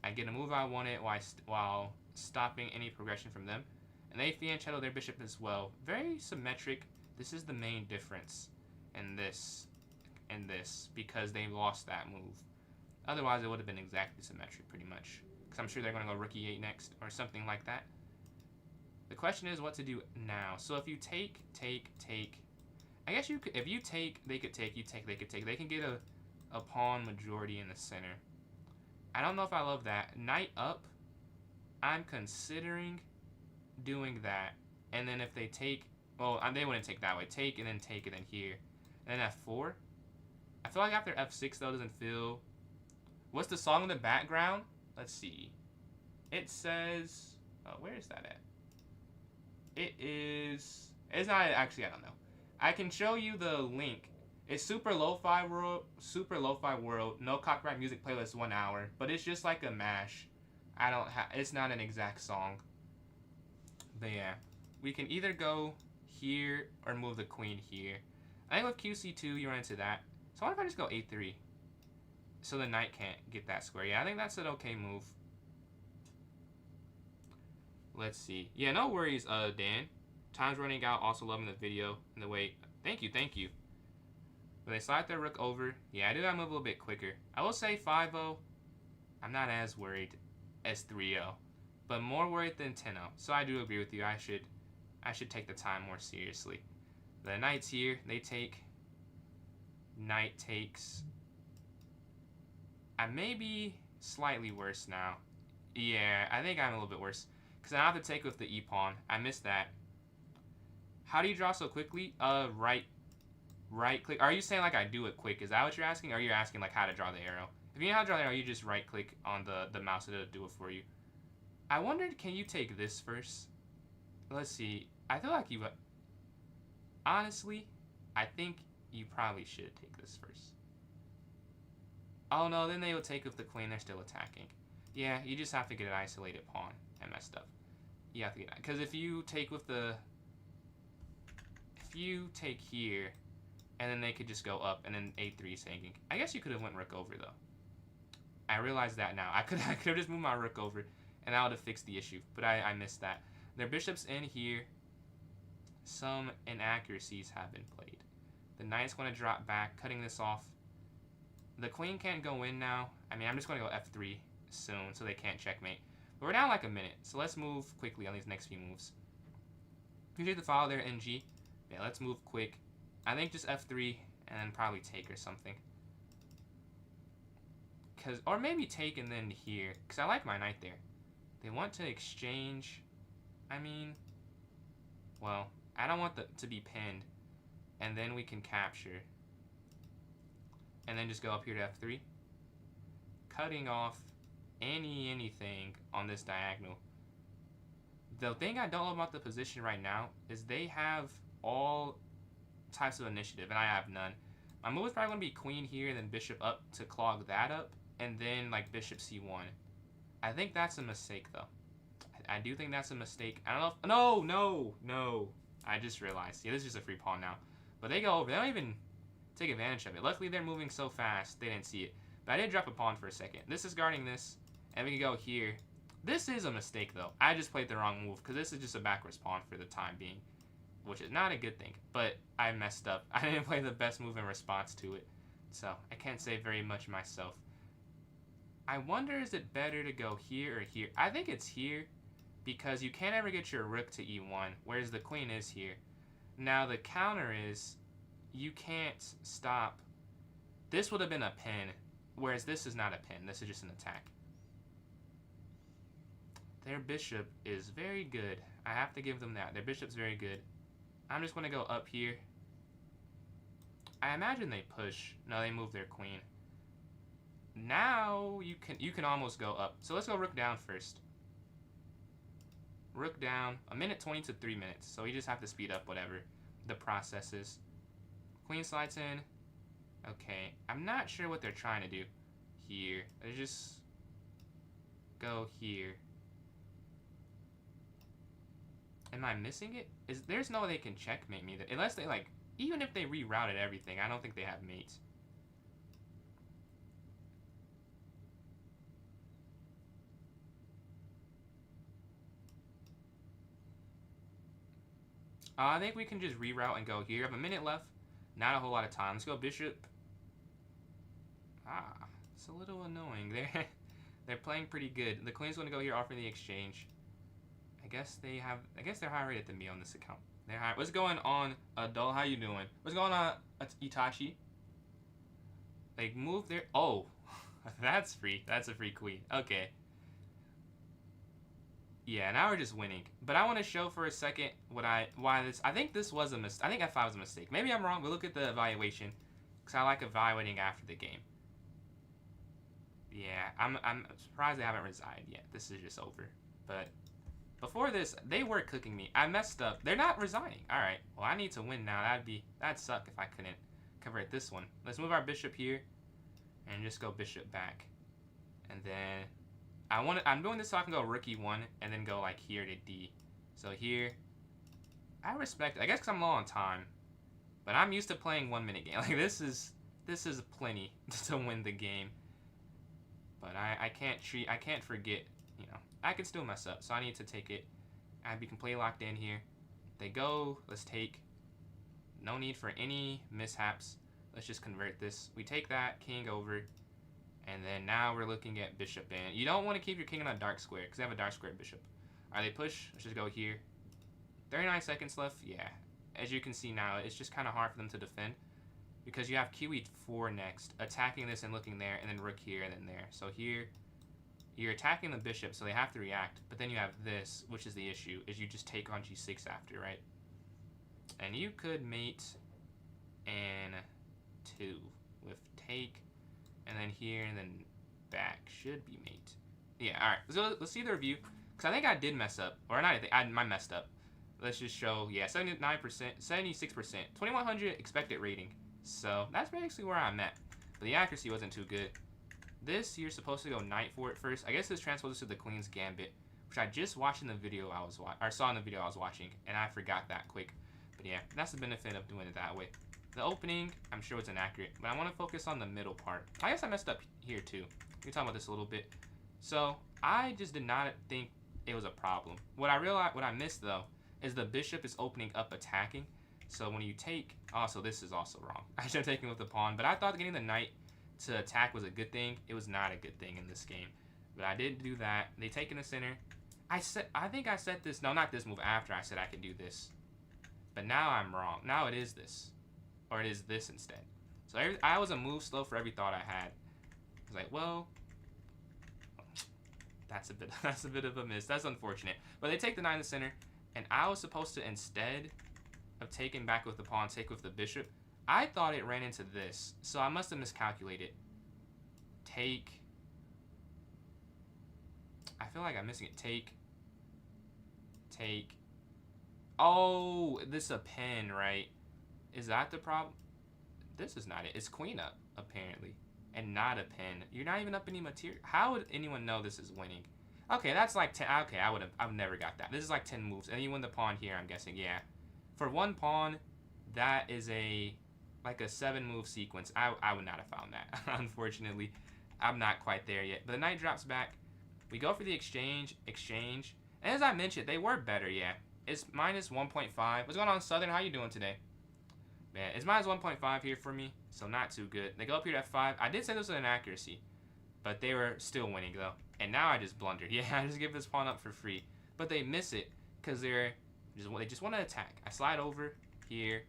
I get a move I wanted while stopping any progression from them. And they fianchetto their bishop as well. Very symmetric. This is the main difference in this and this, because they lost that move. Otherwise, it would have been exactly symmetric pretty much. Because I'm sure they're going to go rook e8 next or something like that. The question is what to do now. So if you take. I guess you could, if you take, they could take, you take, they could take. They can get a pawn majority in the center. I don't know if I love that. Knight up, I'm considering doing that. And then if they take, well, they wouldn't take that way. Take and then here. And then f4. I feel like after f6 though doesn't feel. What's the song in the background? Let's see. It says, oh, where is that at? It is, it's not actually, I don't know. I can show you the link. It's Super Lo-Fi World, no copyright music playlist 1 hour, but it's just like a mash. It's not an exact song. But yeah, we can either go here or move the queen here. I think with QC2 you run into that. So what if I just go a3? So the knight can't get that square. Yeah, I think that's an okay move. Let's see. Yeah, no worries, Dan. Time's running out. Also loving the video and the way. Thank you. When they slide their rook over, yeah, I do that move a little bit quicker. I will say 5-0. I'm not as worried as 3-0, but more worried than 10-0. So I do agree with you. I should take the time more seriously. The knight's here. They take. Knight takes. I may be slightly worse now. Yeah, I think I'm a little bit worse. Because I have to take with the e-pawn. I missed that. How do you draw so quickly? Right click. Are you saying like I do it quick? Is that what you're asking? Or are you asking like how to draw the arrow? If you know how to draw the arrow, you just right click on the mouse and it'll do it for you. I wondered, can you take this first? Let's see. I feel like you... Honestly, I think you probably should take this first. Oh no, then they will take with the queen. They're still attacking. Yeah, you just have to get an isolated pawn. I messed up. You have to get that. Because if you take with the... If you take here, and then they could just go up, and then a3 is hanging. I guess you could have went rook over, though. I realize that now. I could have just moved my rook over, and that would have fixed the issue. But I missed that. Their bishop's in here. Some inaccuracies have been played. The knight's going to drop back, cutting this off. The queen can't go in now. I mean, I'm just going to go f3 soon, so they can't checkmate. But we're down like a minute, so let's move quickly on these next few moves. Appreciate the follow there, NG. Yeah, let's move quick. I think just f3 and then probably take or something. Or maybe take and then here, because I like my knight there. They want to exchange. I mean, well, I don't want to be pinned. And then we can capture. And then just go up here to f3. Cutting off anything on this diagonal. The thing I don't love about the position right now is they have all types of initiative and I have none. My move is probably going to be queen here, then bishop up to clog that up, and then like bishop c1. I think that's a mistake though. I do think that's a mistake. I don't know if, no. I just realized. Yeah, this is just a free pawn now. But they go over. They don't even take advantage of it. Luckily, they're moving so fast, they didn't see it. But I did drop a pawn for a second. This is guarding this, and we can go here. This is a mistake, though. I just played the wrong move, because this is just a backwards pawn for the time being, which is not a good thing. But I messed up. I didn't play the best move in response to it, so I can't say very much myself. I wonder, is it better to go here or here? I think it's here, because you can't ever get your rook to e1, whereas the queen is here. Now the counter is you can't stop. This would have been a pin, whereas this is not a pin. This is just an attack. Their bishop is very good. I have to give them that. Their bishop's very good. I'm just going to go up here. I imagine they push. No, they move their queen. Now you can almost go up. So let's go rook down first. Rook down. 1:20 to 3 minutes. So you just have to speed up whatever the process is. Queen slides in. Okay. I'm not sure what they're trying to do here. They just go here. Am I missing it? There's no way they can checkmate me. Unless they, like, even if they rerouted everything, I don't think they have mates. I think we can just reroute and go here. I have a minute left. Not a whole lot of time. Let's go bishop. It's a little annoying. They're playing pretty good. The queen's going to go here, offering the exchange. I guess they're higher rated than me on this account. They're high. What's going on, Adol? How you doing? What's going on, Itachi? Like, move there. Oh, that's free. That's a free queen. Okay. Yeah, now we're just winning. But I want to show for a second why this. I think this was a mistake. I think F5 was a mistake. Maybe I'm wrong, but look at the evaluation, because I like evaluating after the game. Yeah, I'm surprised they haven't resigned yet. This is just over. But before this, they were cooking me. I messed up. They're not resigning. All right. Well, I need to win now. That'd suck if I couldn't convert this one. Let's move our bishop here, and just go bishop back, and then I'm doing this so I can go rook e1 and then go like here to d. So here, I respect it. I guess because I'm low on time, but I'm used to playing 1 minute game. Like this is plenty to win the game. But I can't forget. You know, I can still mess up, so I need to take it. I'd be completely locked in here. They go. Let's take. No need for any mishaps. Let's just convert this. We take that king over. And then now we're looking at bishop in. You don't want to keep your king on a dark square because they have a dark square bishop. Alright, they push. Let's just go here. 39 seconds left. Yeah. As you can see now, it's just kind of hard for them to defend because you have QE4 next, attacking this and looking there, and then rook here and then there. So here, you're attacking the bishop, so they have to react. But then you have this, which is the issue, is you just take on g6 after, right? And you could mate and 2 with take. And then here, and then back should be mate. Yeah, all right. So let's see the review. Because I think I did mess up. Or not, I messed up. Let's just show, yeah, 79%, 76%, 2100 expected rating. So that's basically where I'm at. But the accuracy wasn't too good. This, you're supposed to go knight for it first. I guess this transposes to the Queen's Gambit, which I just watched in the video saw in the video I was watching, and I forgot that quick. But yeah, that's the benefit of doing it that way. The opening, I'm sure it's inaccurate, but I want to focus on the middle part. I guess I messed up here too. We can talk about this a little bit. So I just did not think it was a problem. What I missed though, is the bishop is opening up attacking. So when you take, also this is also wrong. I should have taken with the pawn, but I thought getting the knight to attack was a good thing. It was not a good thing in this game, but I did do that. They take in the center. I think I said this, no, not this move after I said I could do this, but now I'm wrong. Now it is this. Or it is this instead. So I was a move slow for every thought I had. I was like, well, that's a bit of a miss. That's unfortunate. But they take the knight in the center, and I was supposed to, instead of taking back with the pawn, take with the bishop. I thought it ran into this, so I must have miscalculated. Take. I feel like I'm missing it. Take. Oh, this is a pin, right? Is that the problem? This is not it. It's queen up, apparently. And not a pin. You're not even up any material. How would anyone know this is winning? Okay, that's like 10. Okay, I've never got that. This is like 10 moves. And you win the pawn here, I'm guessing. Yeah. For one pawn, that is like a 7 move sequence. I would not have found that. Unfortunately, I'm not quite there yet. But the knight drops back. We go for the exchange. And as I mentioned, they were better, yeah. It's minus 1.5. What's going on, Southern? How you doing today? Man, it's minus 1.5 here for me, so not too good. They go up here to f5. I did say this was an accuracy, but they were still winning, though. And now I just blundered. Yeah, I just give this pawn up for free. but they miss it because they just want to attack. I slide over here,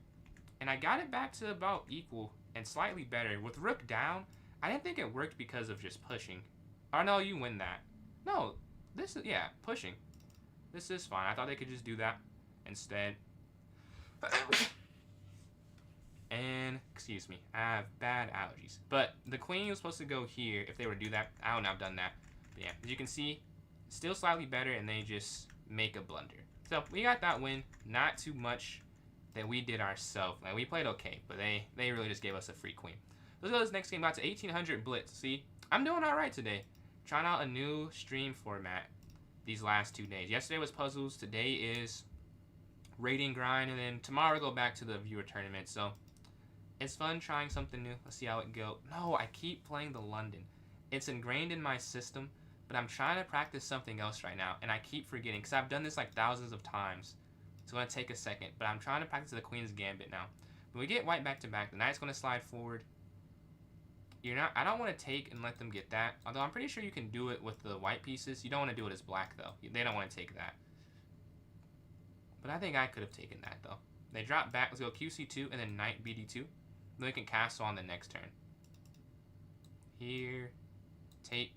and I got it back to about equal and slightly better. With rook down, I didn't think it worked because of just pushing. Oh no, you win that. No, this is, yeah, pushing. This is fine. I thought they could just do that instead. And, excuse me, I have bad allergies. But the queen was supposed to go here if they were to do that. I wouldn't have done that. But yeah, as you can see, still slightly better, and they just make a blunder. So we got that win. Not too much that we did ourselves. Like, we played okay, but they really just gave us a free queen. Let's go to this next game. Got to 1800 Blitz. See, I'm doing all right today. Trying out a new stream format these last 2 days. Yesterday was puzzles. Today is rating grind, and then tomorrow we'll go back to the viewer tournament. So it's fun trying something new. Let's see how it goes. No, I keep playing the London. It's ingrained in my system, but I'm trying to practice something else right now, and I keep forgetting because I've done this like thousands of times. It's going to take a second, but I'm trying to practice the Queen's Gambit now. When we get white back to back, the knight's going to slide forward. I don't want to take and let them get that, although I'm pretty sure you can do it with the white pieces. You don't want to do it as black, though. They don't want to take that. But I think I could have taken that, though. They drop back. Let's go QC2 and then knight BD2. Then we can castle on the next turn. Here. Take.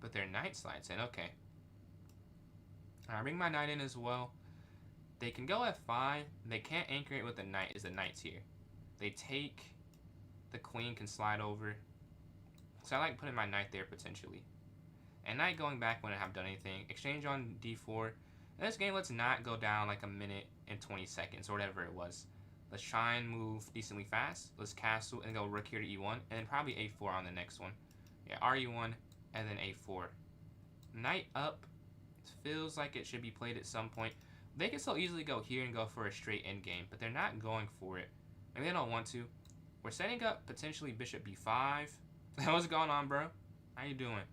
But their knight slides in. Okay. I bring my knight in as well. They can go F5. They can't anchor it with the knight, as the knight's here. They take. The queen can slide over. So I like putting my knight there potentially. And knight going back when I have done anything. Exchange on D4. In this game, let's not go down like a minute and 20 seconds or whatever it was. Let's try and move decently fast. Let's castle and go rook here to E1. And then probably A4 on the next one. Yeah, RE1 and then A4. Knight up. Feels like it should be played at some point. They can so easily go here and go for a straight endgame, but they're not going for it. Maybe they don't want to. We're setting up potentially bishop b5. What's going on, bro? How you doing?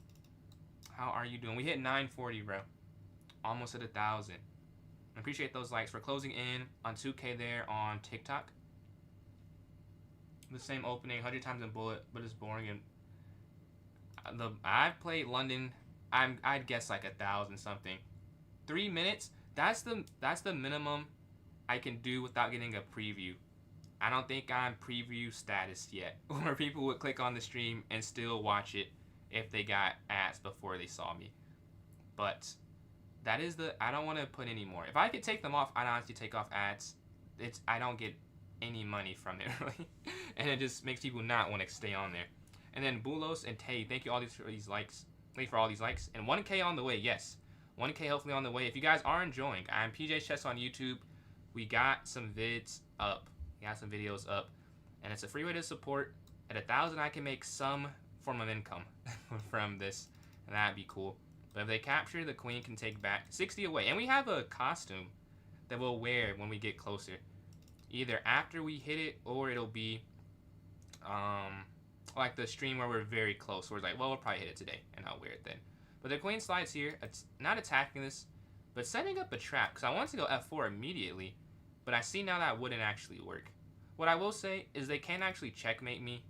How are you doing? We hit 940, bro. Almost at 1,000. I appreciate those likes. We're closing in on 2K there on TikTok. The same opening, 100 times in bullet, but it's boring. And I've played London. I'd guess like 1,000 something. 3 minutes. That's the minimum I can do without getting a preview. I don't think I'm preview status yet, where people would click on the stream and still watch it if they got ads before they saw me. But that is I don't want to put any more. If I could take them off, I'd honestly take off ads. I don't get any money from it, really. And it just makes people not want to stay on there. And then Bulos and Tay, thank you all for these likes. Thank you for all these likes. And 1K on the way, yes. 1K hopefully on the way. If you guys are enjoying, I'm PJ Chess on YouTube. We got some vids up. Got some videos up, and it's a free way to support. At 1,000 I can make some form of income from this, and that'd be cool. But if they capture, the queen can take back 60 away, and we have a costume that we'll wear when we get closer, either after we hit it or it'll be like the stream where we're very close, where it's like, well, we'll probably hit it today and I'll wear it then. But the queen slides here. It's not attacking this, but setting up a trap, because I want to go F4 immediately. But I see now that wouldn't actually work. What I will say is they can't actually checkmate me.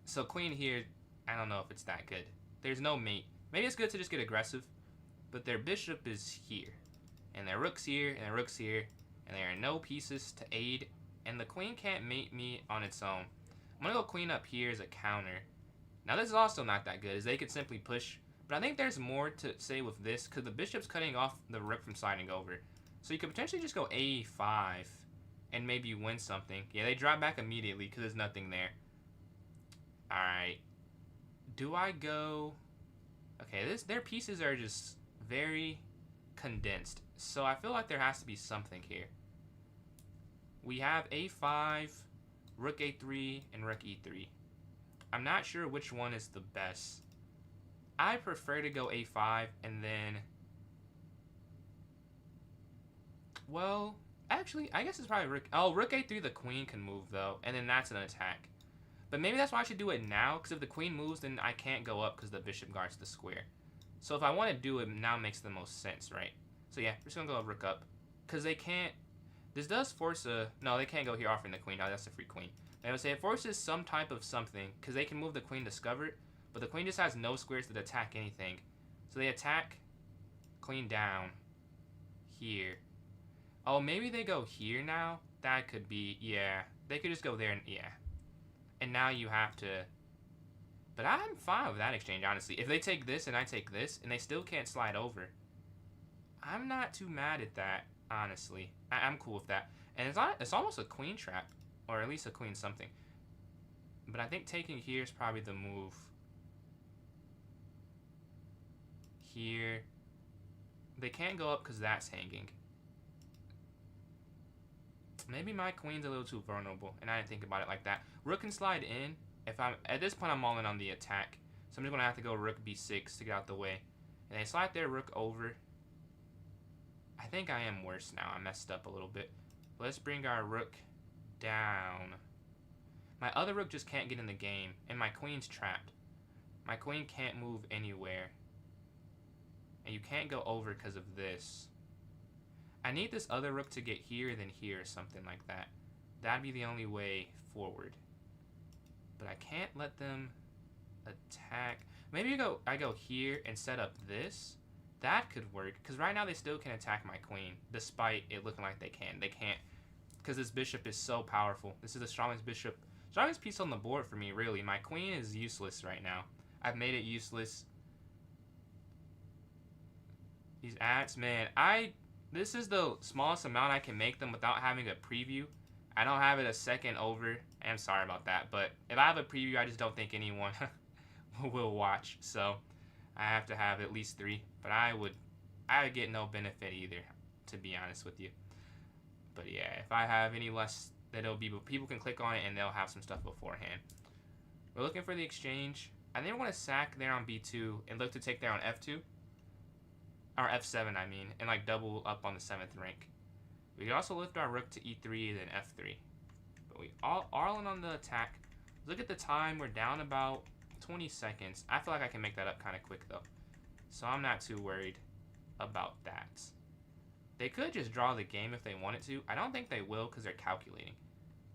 So queen here, I don't know if it's that good. There's no mate. Maybe it's good to just get aggressive. But their bishop is here. And their rook's here, and their rook's here. And there are no pieces to aid. And the queen can't mate me on its own. I'm going to go queen up here as a counter. Now this is also not that good, as they could simply push. But I think there's more to say with this, because the bishop's cutting off the rook from sliding over. So you could potentially just go A5 and maybe win something. Yeah, they drop back immediately because there's nothing there. Alright. Do I go... Okay, their pieces are just very condensed. So I feel like there has to be something here. We have A5, Rook A3, and Rook E3. I'm not sure which one is the best. I prefer to go A5 and then... Well, actually, I guess it's probably Rook... Oh, Rook A3, the queen can move, though. And then that's an attack. But maybe that's why I should do it now, because if the queen moves, then I can't go up because the bishop guards the square. So if I want to do it, now makes the most sense, right? So yeah, we're just going to go Rook up. Because they can't... This does force a... No, they can't go here offering the queen. No, that's a free queen. I would say it forces some type of something, because they can move the queen to discover it, but the queen just has no squares that attack anything. So they attack, queen down, here. Oh, maybe they go here now? That could be, yeah. They could just go there and, yeah. And now you have to... But I'm fine with that exchange, honestly. If they take this and I take this, and they still can't slide over, I'm not too mad at that, honestly. I'm cool with that. And it's almost a queen trap, or at least a queen something. But I think taking here is probably the move. Here. They can't go up because that's hanging. Maybe my queen's a little too vulnerable, and I didn't think about it like that. Rook can slide in. If I'm at this point, I'm all in on the attack, so I'm just gonna have to go rook b6 to get out the way. And they slide their rook over. I think I am worse now. I messed up a little bit. Let's bring our rook down. My other rook just can't get in the game, and my queen's trapped. My queen can't move anywhere. And you can't go over because of this. I need this other rook to get here, then here, or something like that. That'd be the only way forward. But I can't let them attack. Maybe I go here and set up this. That could work, because right now they still can attack my queen, despite it looking like they can. They can't, because this bishop is so powerful. This is the strongest bishop, strongest piece on the board for me, really. My queen is useless right now. I've made it useless. These ads, man, this is the smallest amount I can make them without having a preview. I don't have it a second over. I'm sorry about that, but if I have a preview, I just don't think anyone will watch. So I have to have at least 3, but I would get no benefit either, to be honest with you. But yeah, if I have any less, then it'll be, people can click on it and they'll have some stuff beforehand. We're looking for the exchange. I think we're going to sack there on b2 and look to take there on f2. Or f7, I mean, and like double up on the 7th rank. We can also lift our rook to e3 and then f3. But we all in on the attack. Look at the time, we're down about 20 seconds. I feel like I can make that up kind of quick though. So I'm not too worried about that. They could just draw the game if they wanted to. I don't think they will because they're calculating.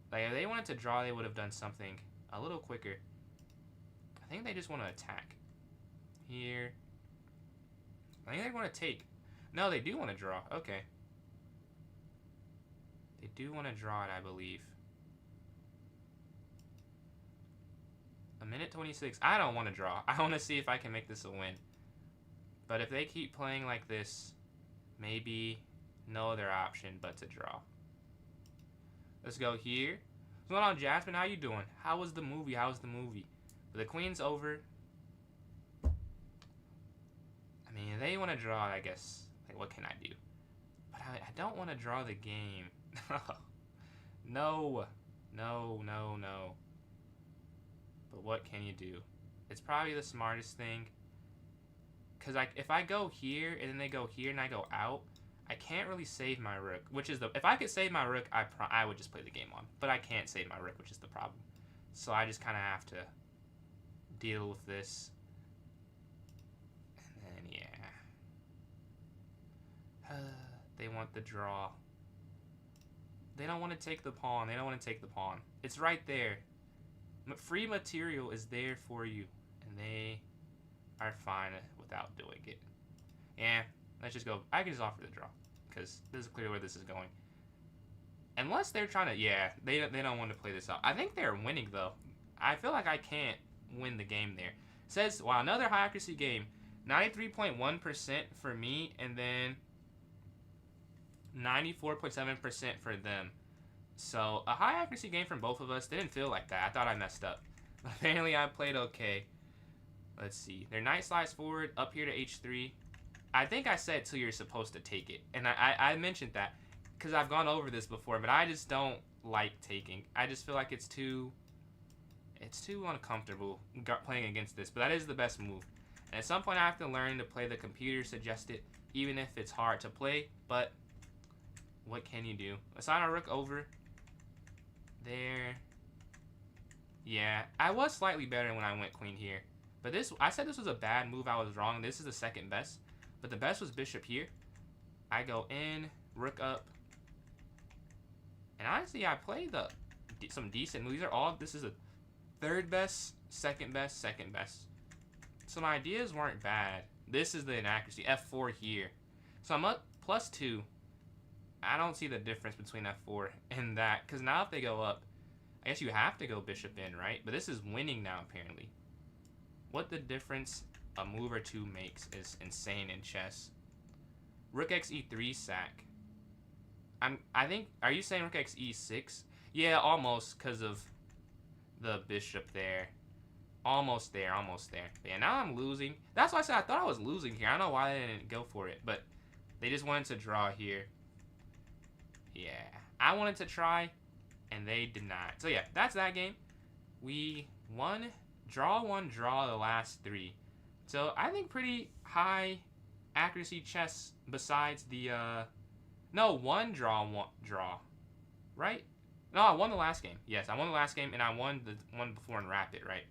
Like if they wanted to draw, they would have done something a little quicker. I think they just want to attack. Here. I think they want to take. No, they do want to draw. Okay. They do want to draw it, I believe. A minute 26. I don't want to draw. I want to see if I can make this a win. But if they keep playing like this, maybe no other option but to draw. Let's go here. What's going on, Jasmine? How you doing? How was the movie? How was the movie? The queen's over. I mean, they want to draw, I guess. Like, what can I do? But I don't want to draw the game. No. No, no, no. But what can you do? It's probably the smartest thing. Because if I go here, and then they go here, and I go out, I can't really save my rook. Which is the... If I could save my rook, I would just play the game on. But I can't save my rook, which is the problem. So I just kind of have to deal with this. They want the draw. They don't want to take the pawn. They don't want to take the pawn. It's right there. Free material is there for you. And they are fine without doing it. Yeah, let's just go. I can just offer the draw. Because this is clear where this is going. Unless they're trying to... Yeah, they don't want to play this out. I think they're winning, though. I feel like I can't win the game there. It says, wow, another high accuracy game. 93.1% for me. And then... 94.7% for them. So, a high accuracy game from both of us. Didn't feel like that. I thought I messed up. Apparently, I played okay. Let's see. Their knight slides forward, up here to h3. I think I said till you're supposed to take it. And I mentioned that because I've gone over this before, but I just don't like taking. I just feel like it's too uncomfortable playing against this. But that is the best move. And at some point, I have to learn to play the computer suggested, even if it's hard to play. But... what can you do? Assign our rook over. There. Yeah, I was slightly better when I went queen here. But this, I said this was a bad move. I was wrong. This is the second best. But the best was bishop here. I go in, rook up. And honestly, I play some decent moves. This is the third best, second best, second best. So my ideas weren't bad. This is the inaccuracy. F4 here. So I'm up +2. I don't see the difference between f4 and that, because now if they go up, I guess you have to go bishop in, right? But this is winning now, apparently. What the difference a move or two makes is insane in chess. Rook x e3 sack. I think, are you saying rook x e6? Yeah, almost, because of the bishop there. Almost there, almost there. But yeah, now I'm losing. That's why I said I thought I was losing here. I don't know why they didn't go for it, but they just wanted to draw here. Yeah, I wanted to try, and they did not. So yeah, that's that game. We won, draw the last 3. So I think pretty high accuracy chess besides the, no, one draw, right? No, I won the last game. Yes, I won the last game, and I won the one before in Rapid, right?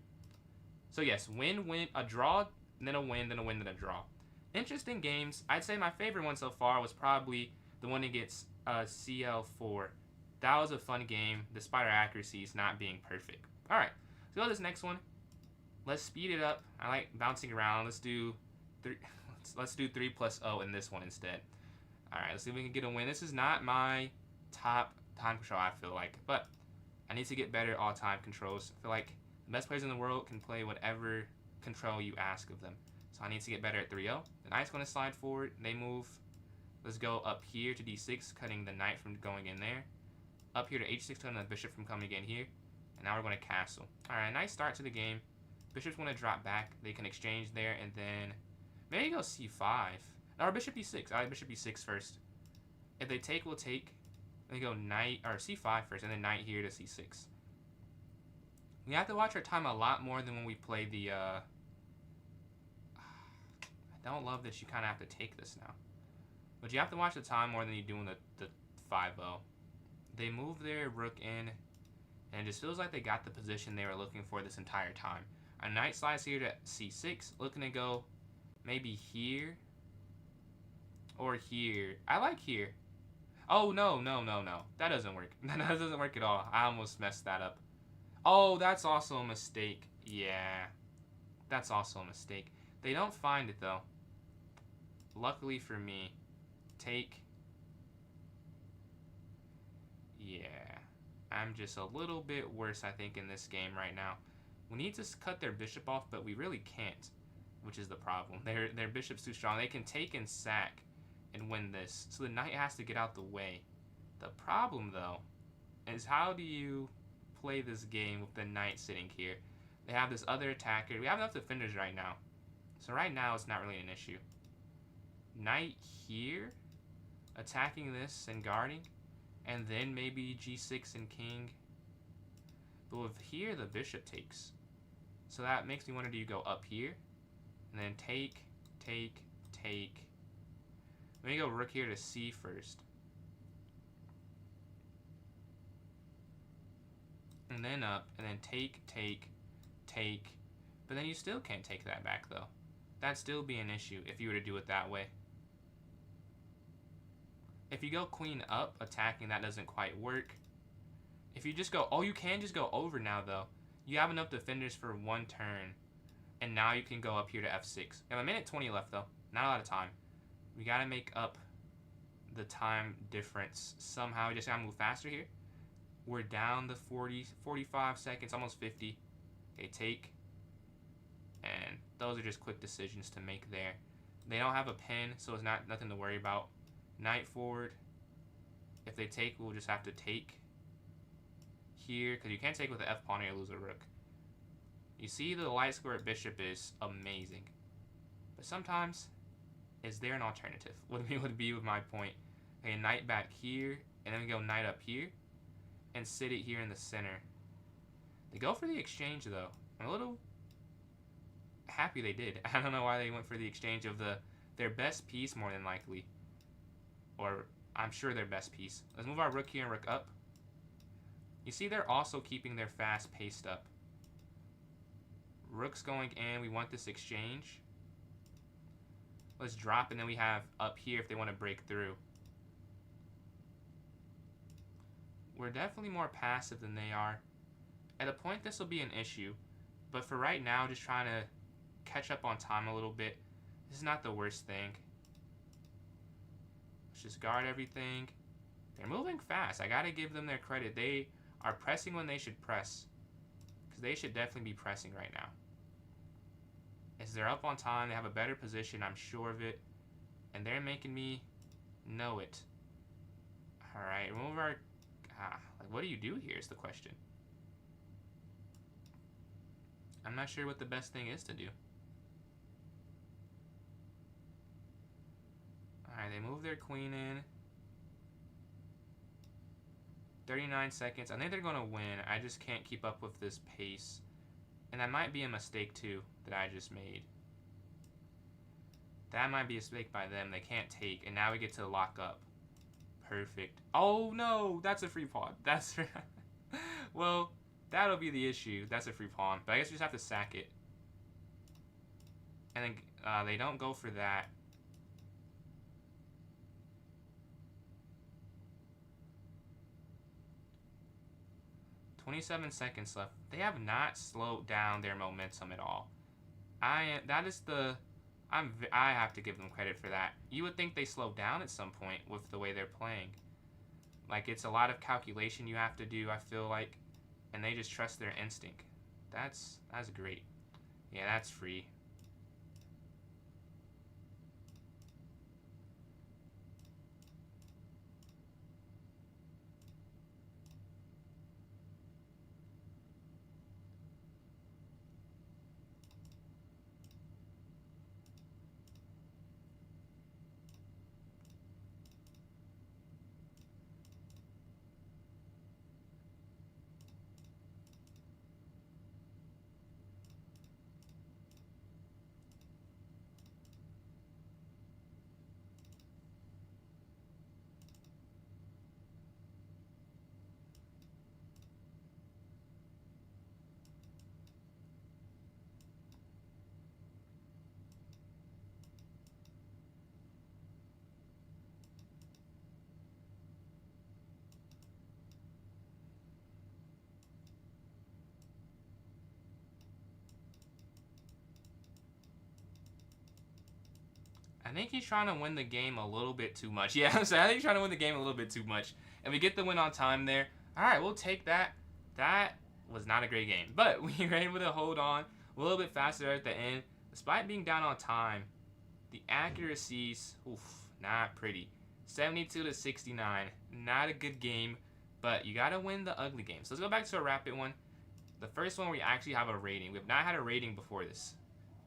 So yes, win, a draw, then a win, then a win, then a draw. Interesting games. I'd say my favorite one so far was probably the one against CL4. That was a fun game, despite our accuracies not being perfect. All right, let's go to this next one. Let's speed it up. I like bouncing around. Let's do 3. Let's do 3 plus 0 in this one instead. All right, let's see if we can get a win. This is not my top time control, I feel like, but I need to get better at all time controls. I feel like the best players in the world can play whatever control you ask of them. So I need to get better at 3-0. The knight's going to slide forward. They move. Let's go up here to d6, cutting the knight from going in there. Up here to h6, cutting the bishop from coming in here. And now we're going to castle. All right, nice start to the game. Bishop's going to drop back. They can exchange there, and then maybe go c5. Or bishop e6. I like bishop e6 first. If they take, we'll take. They go knight, or c5 first, and then knight here to c6. We have to watch our time a lot more than when we play the, I don't love that you kind of have to take this now. But you have to watch the time more than you do in the 5-0. They move their rook in, and it just feels like they got the position they were looking for this entire time. A knight slides here to c6, looking to go maybe here or here. I like here. Oh, no. That doesn't work. That doesn't work at all. I almost messed that up. Oh, that's also a mistake. Yeah, that's also a mistake. They don't find it, though. Luckily for me. Take. Yeah, I'm just a little bit worse, I think, in this game right now. We need to cut their bishop off, but we really can't, which is the problem. Their bishop's too strong. They can take and sack and win this. So the knight has to get out the way. The problem, though, is how do you play this game with the knight sitting here? They have this other attacker. We have enough defenders right now. So right now, it's not really an issue. Knight here, attacking this and guarding. And then maybe g6 and king. But with here, the bishop takes. So that makes me wonder, do you go up here? And then take. Let me go rook here to c first. And then up, and then take. But then you still can't take that back, though. That'd still be an issue if you were to do it that way. If you go queen up, attacking, that doesn't quite work. If you just go, oh, you can just go over now, though. You have enough defenders for one turn. And now you can go up here to f6. We have a minute 20 left, though. Not a lot of time. We got to make up the time difference somehow. We just got to move faster here. We're down to 45 seconds, almost 50. Okay, take. And those are just quick decisions to make there. They don't have a pin, so it's nothing to worry about. Knight forward. If they take, we'll just have to take here, because you can't take with the f-pawn or you lose a rook. You see the light square bishop is amazing. But sometimes, is there an alternative? Would be with my point. Okay, knight back here, and then we go knight up here, and sit it here in the center. They go for the exchange, though. I'm a little happy they did. I don't know why they went for the exchange of their best piece, more than likely. Or, I'm sure their best piece. Let's move our rook here and rook up. You see they're also keeping their fast pace up. Rook's going in. We want this exchange. Let's drop, and then we have up here if they want to break through. We're definitely more passive than they are. At a point, this will be an issue. But for right now, just trying to catch up on time a little bit. This is not the worst thing. Let's just guard everything. They're moving fast. I gotta give them their credit. They are pressing when they should press. Because they should definitely be pressing right now. As they're up on time, they have a better position, I'm sure of it. And they're making me know it. Alright, remove our... like, what do you do here is the question. I'm not sure what the best thing is to do. Alright, they move their queen in. 39 seconds. I think they're going to win. I just can't keep up with this pace. And that might be a mistake, too, that I just made. That might be a mistake by them. They can't take. And now we get to lock up. Perfect. Oh, no! That's a free pawn. That's... well, that'll be the issue. That's a free pawn. But I guess we just have to sack it. And then they don't go for that. "27 seconds left. They have not slowed down their momentum at all. I have to give them credit for that. You would think they slowed down at some point with the way they're playing. Like, it's a lot of calculation you have to do, I feel like, and they just trust their instinct. That's great. Yeah, that's free. I think he's trying to win the game a little bit too much. Yeah, I think he's trying to win the game a little bit too much. And we get the win on time there. Alright, we'll take that. That was not a great game. But we were able to hold on a little bit faster at the end. Despite being down on time, the accuracies, not pretty. 72 to 69. Not a good game, but you gotta win the ugly games. So let's go back to a rapid one. The first one we actually have a rating. We have not had a rating before this.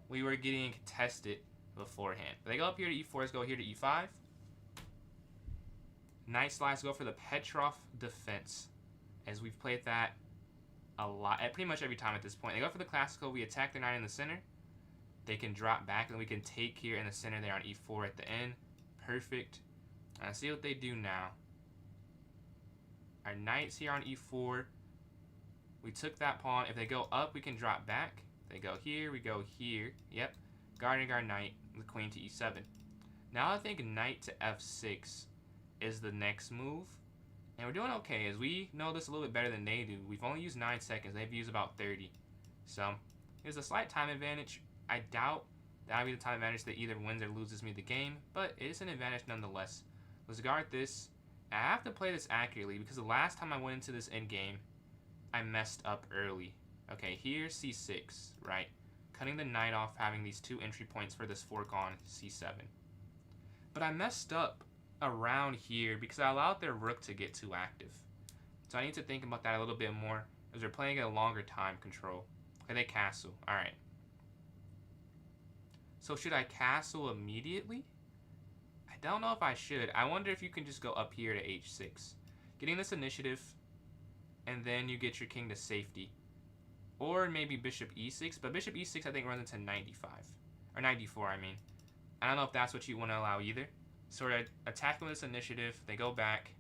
We were getting tested beforehand. But they go up here to e4, let's go here to e5. Knight slides, go for the Petrov defense, as we've played that a lot, at pretty much every time at this point. They go for the classical, we attack the knight in the center. They can drop back, and we can take here in the center there on e4 at the end. Perfect. Let's see what they do now. Our knight's here on e4. We took that pawn. If they go up, we can drop back. They go here, we go here. Yep. Guarding our knight, the queen to e7. Now I think knight to f6 is the next move. And we're doing okay, as we know this a little bit better than they do. We've only used 9 seconds. They've used about 30. So, there's a slight time advantage. I doubt that'll be the time advantage that either wins or loses me the game, but it is an advantage nonetheless. Let's guard this. I have to play this accurately, because the last time I went into this endgame, I messed up early. Okay, here's c6, right? Cutting the knight off, having these 2 entry points for this fork on c7. But I messed up around here because I allowed their rook to get too active. So I need to think about that a little bit more, as they're playing at a longer time control. Okay, they castle. Alright. So should I castle immediately? I don't know if I should. I wonder if you can just go up here to h6. Getting this initiative, and then you get your king to safety. Or maybe bishop e6, but bishop e6 I think runs into 95. Or 94, I mean. I don't know if that's what you want to allow either. So we're attacking with this initiative. They go back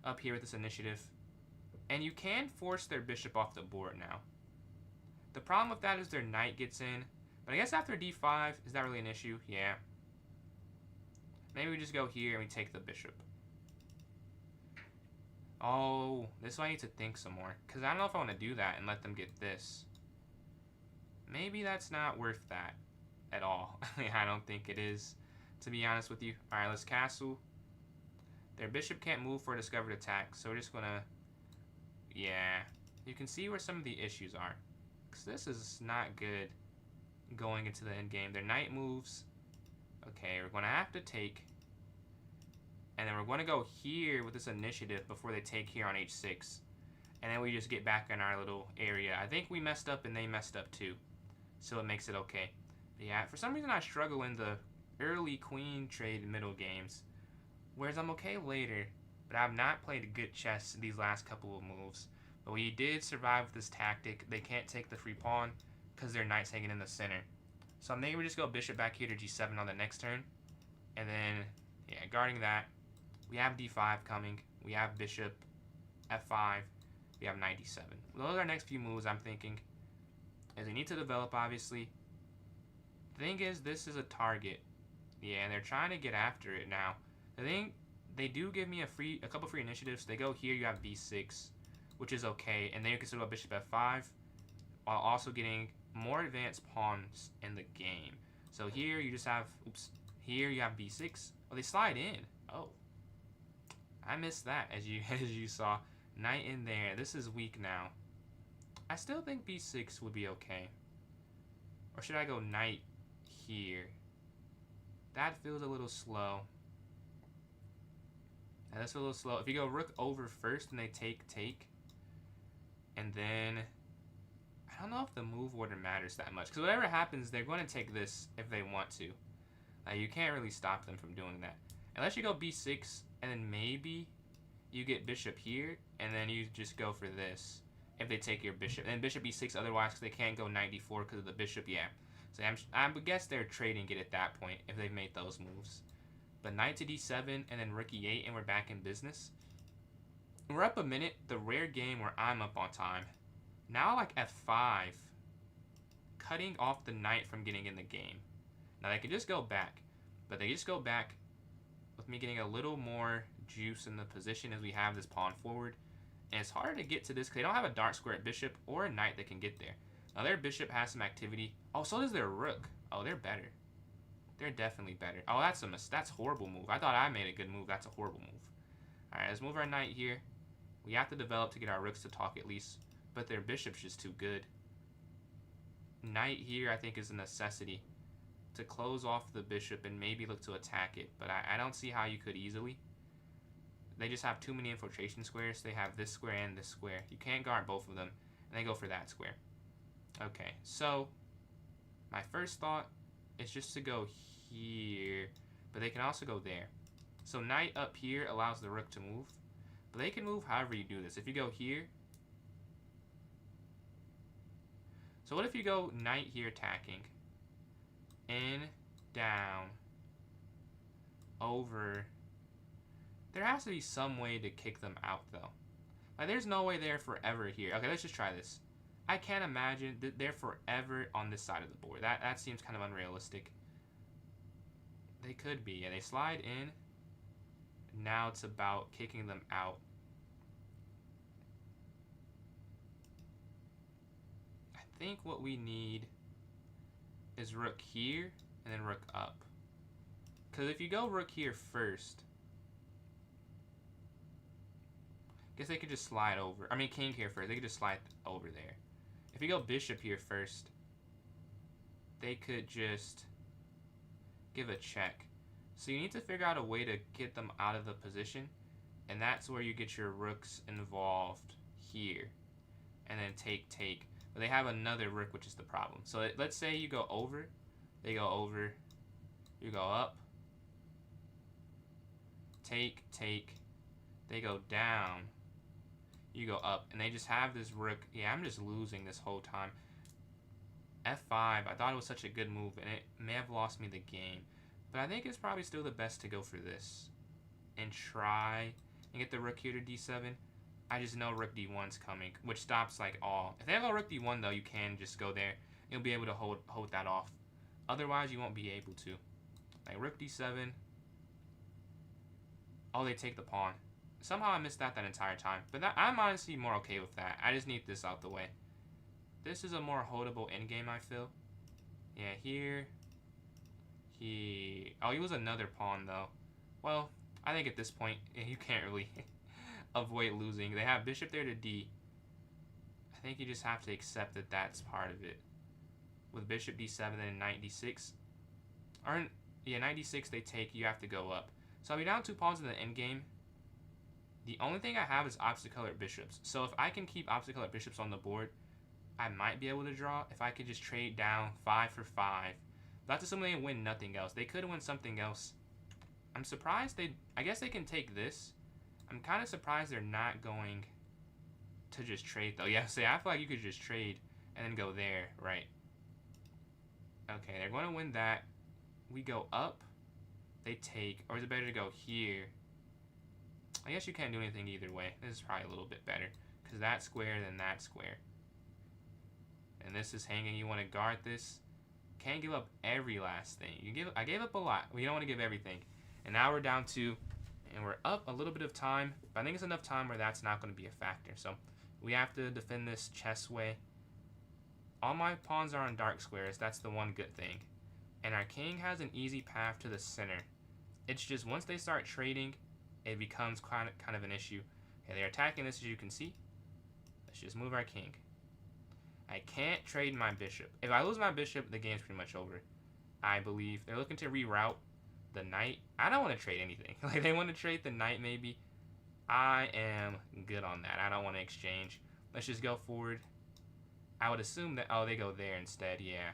up here with this initiative. And you can force their bishop off the board now. The problem with that is their knight gets in. But I guess after d5, is that really an issue? Yeah. Maybe we just go here and we take the bishop. Oh, this is why I need to think some more. Because I don't know if I want to do that and let them get this. Maybe that's not worth that at all. I don't think it is, to be honest with you. Alright, let's castle. Their bishop can't move for a discovered attack, so we're just gonna... Yeah. You can see where some of the issues are. Because this is not good going into the end game. Their knight moves. Okay, we're gonna have to take... And then we're gonna go here with this initiative before they take here on h6. And then we just get back in our little area. I think we messed up and they messed up too. So it makes it okay. But yeah, for some reason I struggle in the early queen trade middle games. Whereas I'm okay later. But I've not played good chess these last couple of moves. But we did survive with this tactic. They can't take the free pawn because their knight's hanging in the center. So I'm thinking we just go bishop back here to g7 on the next turn. And then, yeah, guarding that. We have d5 coming. We have bishop f5. We have knight d7. Those are our next few moves I'm thinking. As we need to develop, obviously. The thing is, this is a target. Yeah, and they're trying to get after it now. The thing, they do give me a couple free initiatives. They go here, you have b6, which is okay. And then you can still go bishop f5, while also getting more advanced pawns in the game. So here you just have, here you have b6. Oh, they slide in. Oh. I missed that, as you saw. Knight in there. This is weak now. I still think b6 would be okay. Or should I go knight here? That feels a little slow. Yeah, that's a little slow. If you go rook over first and they take, and then... I don't know if the move order matters that much. Because whatever happens, they're going to take this if they want to. You can't really stop them from doing that. Unless you go b6, and then maybe you get bishop here, and then you just go for this if they take your bishop. And then bishop e6 otherwise, because they can't go knight d4 because of the bishop, yeah. So I guess they're trading it at that point if they've made those moves. But knight to d7, and then rook e8, and we're back in business. We're up a minute, the rare game where I'm up on time. Now like f5, cutting off the knight from getting in the game. Now they could just go back, but they just go back with me getting a little more juice in the position as we have this pawn forward. And it's harder to get to this because they don't have a dark square bishop or a knight that can get there. Now their bishop has some activity. Oh, so does their rook. Oh, they're better. They're definitely better. Oh, that's a horrible move. I thought I made a good move. That's a horrible move. Alright, let's move our knight here. We have to develop to get our rooks to talk at least. But their bishop's just too good. Knight here I think is a necessity to close off the bishop and maybe look to attack it. But I don't see how you could easily. They just have too many infiltration squares. They have this square and this square. You can't guard both of them. And they go for that square. Okay, so my first thought is just to go here. But they can also go there. So knight up here allows the rook to move. But they can move however you do this. If you go here. So what if you go knight here attacking? In, down, over. There has to be some way to kick them out, though. Like, there's no way they're forever here. Okay, let's just try this. I can't imagine that they're forever on this side of the board. That seems kind of unrealistic. They could be. Yeah, they slide in. Now it's about kicking them out. I think what we need is rook here and then rook up. Because if you go rook here first, I guess they could just slide over. I mean, king here first. They could just slide over there. If you go bishop here first, they could just give a check. So you need to figure out a way to get them out of the position. And that's where you get your rooks involved here. And then take. But they have another rook, which is the problem. So let's say you go over. They go over. You go up. Take. They go down. You go up. And they just have this rook. Yeah, I'm just losing this whole time. F5. I thought it was such a good move. And it may have lost me the game. But I think it's probably still the best to go for this. And try and get the rook here to d7. I just know rook d1's coming, which stops like all. If they have a rook d1 though, you can just go there. You'll be able to hold that off. Otherwise, you won't be able to. Like rook d7. Oh, they take the pawn. Somehow I missed that entire time. But I'm honestly more okay with that. I just need this out the way. This is a more holdable endgame, I feel. Yeah, here. Oh, he was another pawn though. Well, I think at this point, you can't really avoid losing. They have bishop there to d. I think you just have to accept that that's part of it. With bishop d7 and knight d6. Or, yeah, knight d6 they take, you have to go up. So I'll be down 2 pawns in the endgame. The only thing I have is opposite colored bishops. So if I can keep opposite colored bishops on the board, I might be able to draw. If I could just trade down 5 for 5. That's assuming they win nothing else. They could win something else. I'm surprised I guess they can take this. I'm kind of surprised they're not going to just trade though. Yeah, see, I feel like you could just trade and then go there, right? Okay, they're going to win that. We go up. They take, or is it better to go here? I guess you can't do anything either way. This is probably a little bit better because that square, then that square. And this is hanging. You want to guard this. Can't give up every last thing. I gave up a lot. We don't want to give everything. And now we're down 2, and we're up a little bit of time. But I think it's enough time where that's not going to be a factor. So we have to defend this chess way. All my pawns are on dark squares. That's the one good thing. And our king has an easy path to the center. It's just once they start trading, it becomes kind of an issue. Okay, they're attacking this, as you can see. Let's just move our king. I can't trade my bishop. If I lose my bishop, the game's pretty much over. I believe. They're looking to reroute the knight. I don't want to trade anything. Like, they want to trade the knight, maybe. I am good on that. I don't want to exchange. Let's just go forward. I would assume that... Oh, they go there instead. Yeah.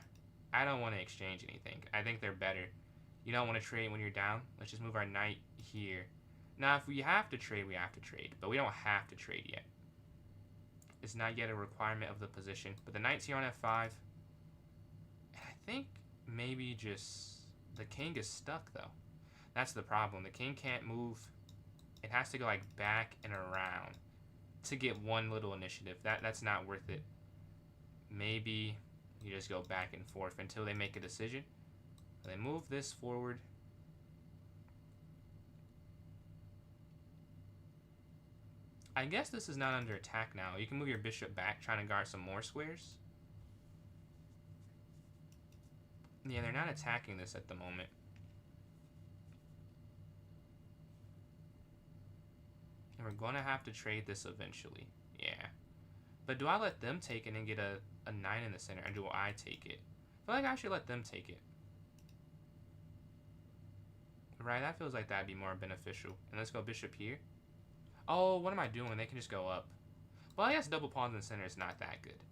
I don't want to exchange anything. I think they're better. You don't want to trade when you're down. Let's just move our knight here. Now, if we have to trade, we have to trade. But we don't have to trade yet. It's not yet a requirement of the position. But the knight's here on f5. And I think maybe just... The king is stuck, though. That's the problem. The king can't move. It has to go, like, back and around to get one little initiative. That's not worth it. Maybe you just go back and forth until they make a decision. They move this forward. I guess this is not under attack now. You can move your bishop back, trying to guard some more squares. Yeah, they're not attacking this at the moment. And we're going to have to trade this eventually. Yeah. But do I let them take it and get a 9 in the center, or do I take it? I feel like I should let them take it. Right, that feels like that'd be more beneficial. And let's go bishop here. Oh, what am I doing? They can just go up. Well, I guess double pawns in the center is not that good.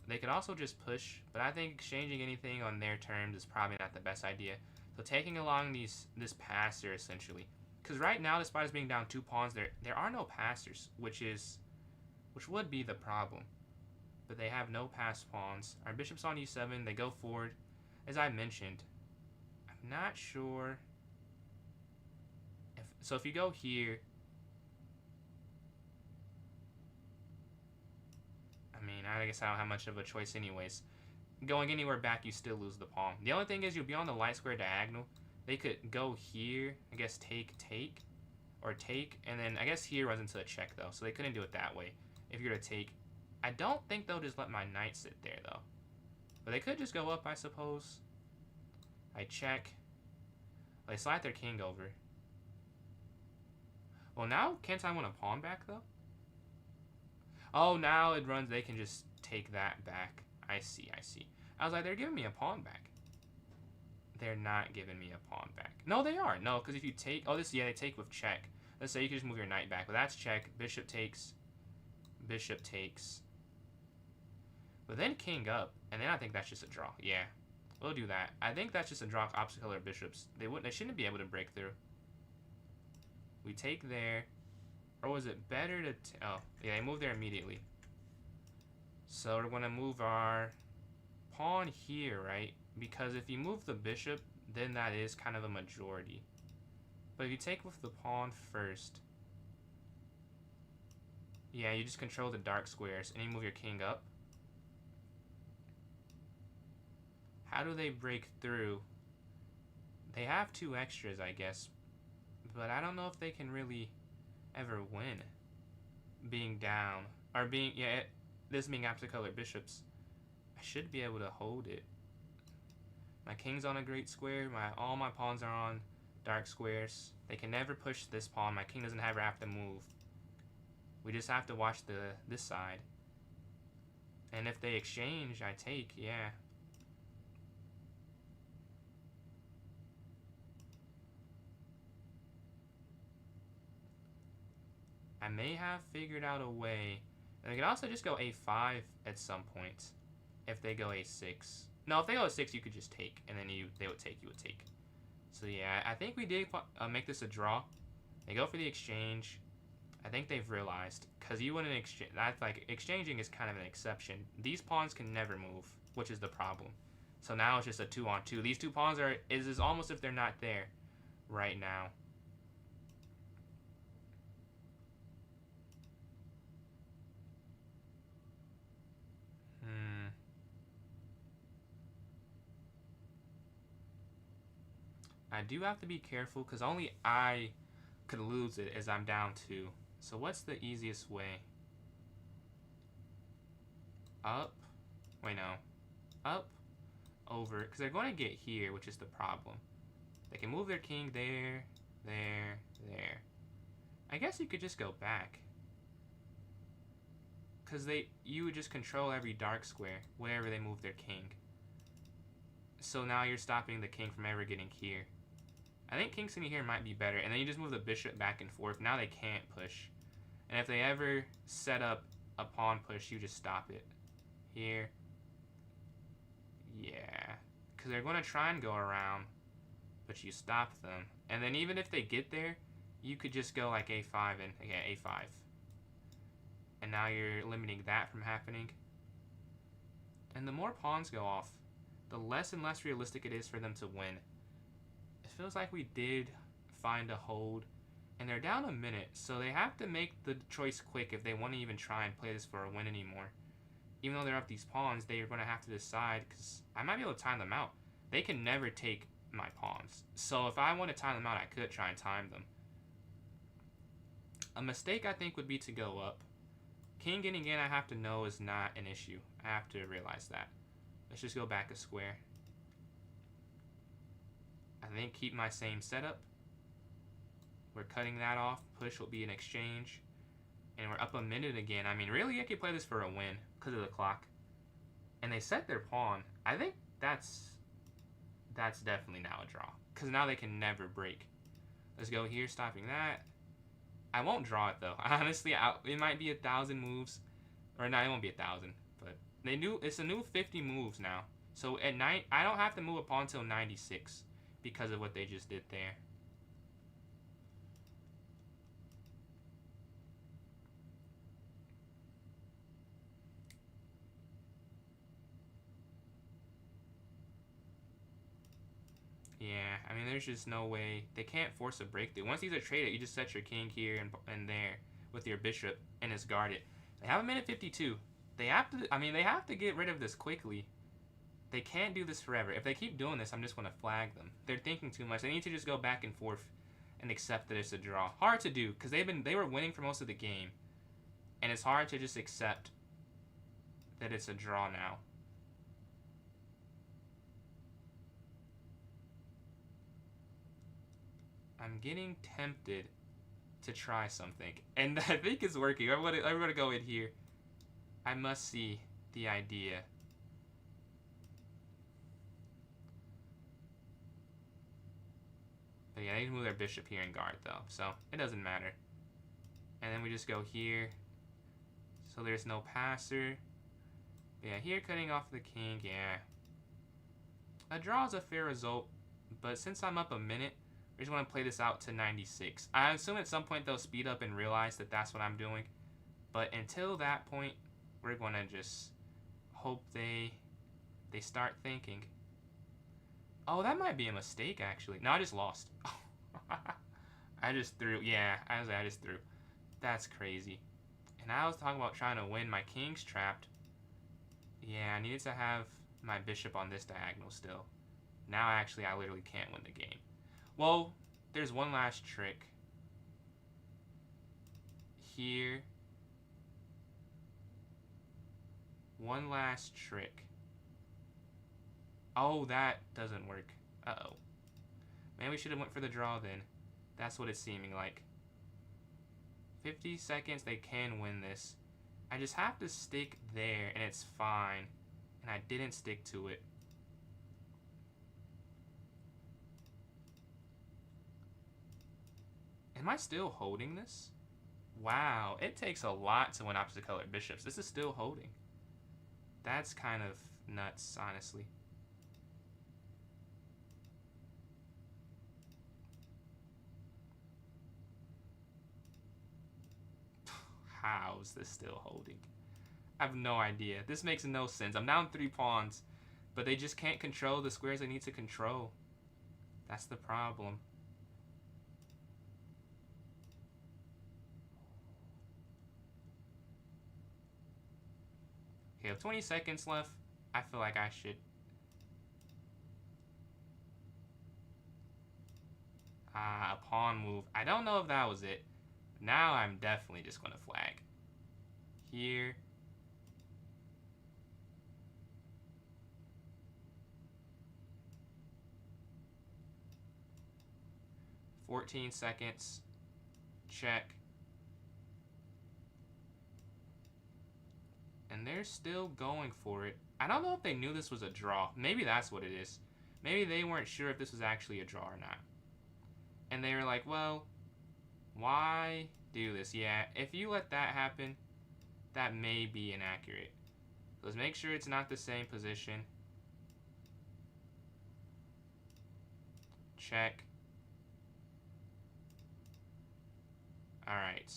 They could also just push, but I think exchanging anything on their terms is probably not the best idea. So taking along this passer, essentially. Because right now, despite us being down 2 pawns, there are no passers, which would be the problem. But they have no passed pawns. Our bishop's on e7. They go forward. As I mentioned, I'm not sure. So if you go here, I mean, I guess I don't have much of a choice anyways. Going anywhere back, you still lose the pawn. The only thing is you'll be on the light square diagonal. They could go here, I guess take, or take, and then I guess here runs into a check though, so they couldn't do it that way. If you're to take, I don't think they'll just let my knight sit there though. But they could just go up, I suppose. I check. They slide their king over. Well, now can't I win a pawn back though? Oh, now it runs. They can just take that back. I see. I was like, they're giving me a pawn back. They're not giving me a pawn back. No, they are. No, because if you take... Oh, yeah, they take with check. Let's say you can just move your knight back. But that's check. Bishop takes. Bishop takes. But then king up. And then I think that's just a draw. Yeah. We'll do that. I think that's just a draw of opposite color bishops. They shouldn't be able to break through. We take there. Or was it better to... Oh, yeah, they move there immediately. So we're going to move our pawn here, right? Because if you move the bishop, then that is kind of a majority. But if you take with the pawn first... Yeah, you just control the dark squares, and you move your king up. How do they break through? They have 2 extras, I guess. But I don't know if they can really ever win. Being down. Or being... Yeah, this being opposite color bishops. I should be able to hold it. My king's on a great square. All my pawns are on dark squares. They can never push this pawn. My king doesn't ever have to move. We just have to watch this side. And if they exchange, I take, yeah. I may have figured out a way. And they could also just go a5 at some point. If they go a6. No, if they go a6, you could just take. And then they would take, you would take. So yeah, I think we did make this a draw. They go for the exchange. I think they've realized. Because you wouldn't exchange. That's like, exchanging is kind of an exception. These pawns can never move, which is the problem. So now it's just a 2-on-2. These two pawns are, is almost if they're not there right now. I do have to be careful because only I could lose it as I'm down 2. So what's the easiest way? Up? Wait, no. Up, over, because they're going to get here, which is the problem. They can move their king there, there, there. I guess you could just go back. Because you would just control every dark square wherever they move their king. So now you're stopping the king from ever getting here. I think king sitting here might be better. And then you just move the bishop back and forth. Now they can't push. And if they ever set up a pawn push, you just stop it. Here. Yeah. Because they're going to try and go around. But you stop them. And then even if they get there, you could just go like a5 and, yeah, a5. And now you're limiting that from happening. And the more pawns go off, the less and less realistic it is for them to win. It feels like we did find a hold. And they're down a minute, so they have to make the choice quick if they want to even try and play this for a win anymore. Even though they're up these pawns, they're going to have to decide, because I might be able to time them out. They can never take my pawns. So if I want to time them out, I could try and time them. A mistake, I think, would be to go up. King getting in, I have to know, is not an issue. I have to realize that. Let's just go back a square. I think keep my same setup. We're cutting that off. Push will be an exchange. And we're up a minute again. I mean, really, I could play this for a win because of the clock. And they set their pawn. I think that's definitely now a draw. Because now they can never break. Let's go here, stopping that. I won't draw it, though. Honestly, it might be 1,000 moves. Or no, it won't be 1,000. But it's a new 50 moves now. So at night, I don't have to move a pawn until 96 because of what they just did there. Yeah, I mean, there's just no way. They can't force a breakthrough. Once these are traded, you just set your king here and there with your bishop, and it's guarded. They have a minute 52. They have to, I mean, they have to get rid of this quickly. They can't do this forever. If they keep doing this, I'm just going to flag them. They're thinking too much. They need to just go back and forth and accept that it's a draw. Hard to do, because they were winning for most of the game. And it's hard to just accept that it's a draw now. I'm getting tempted to try something. And I think it's working. I'm gonna go in here. I must see the idea. But yeah, they can move their bishop here and guard though. So it doesn't matter. And then we just go here. So there's no passer. But yeah, here cutting off the king, yeah. A draw is a fair result. But since I'm up a minute, I just want to play this out to 96. I assume at some point they'll speed up and realize that that's what I'm doing. But until that point, we're going to just hope they start thinking. Oh, that might be a mistake, actually. No, I just lost. I just threw. Yeah, I just threw. That's crazy. And I was talking about trying to win. My king's trapped. Yeah, I needed to have my bishop on this diagonal still. Now, actually, I literally can't win the game. Well, there's one last trick. Here. One last trick. Oh, that doesn't work. Uh-oh. Man, we should have went for the draw then. That's what it's seeming like. 50 seconds, they can win this. I just have to stick there, and it's fine. And I didn't stick to it. Am I still holding this? Wow, it takes a lot to win opposite colored bishops. This is still holding. That's kind of nuts, honestly. How is this still holding? I have no idea. This makes no sense. I'm down 3 pawns, but they just can't control the squares they need to control. That's the problem. Okay, with 20 seconds left, I feel like I should... a pawn move. I don't know if that was it. Now I'm definitely just going to flag. Here. "14 seconds. Check. And they're still going for it. I don't know if they knew this was a draw. Maybe that's what it is. Maybe they weren't sure if this was actually a draw or not. And they were like, well, why do this? Yeah, if you let that happen, that may be inaccurate. Let's make sure it's not the same position. Check. Alright.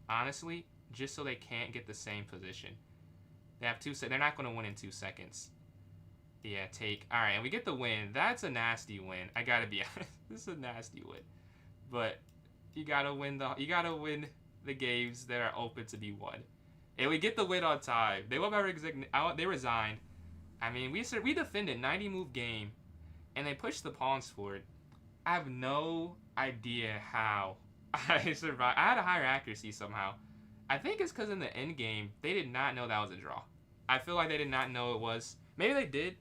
Honestly, just so they can't get the same position. They have 2 seconds. They're not going to win in 2 seconds. Yeah, take. Alright, and we get the win. That's a nasty win. I gotta be honest. This is a nasty win. But you gotta win the games that are open to be won. And we get the win on time. They resigned. I mean, we defended 90 move game, and they pushed the pawns forward. I have no idea how I survived. I had a higher accuracy somehow. I think it's because in the end game, they did not know that was a draw. I feel like they did not know it was. Maybe they did,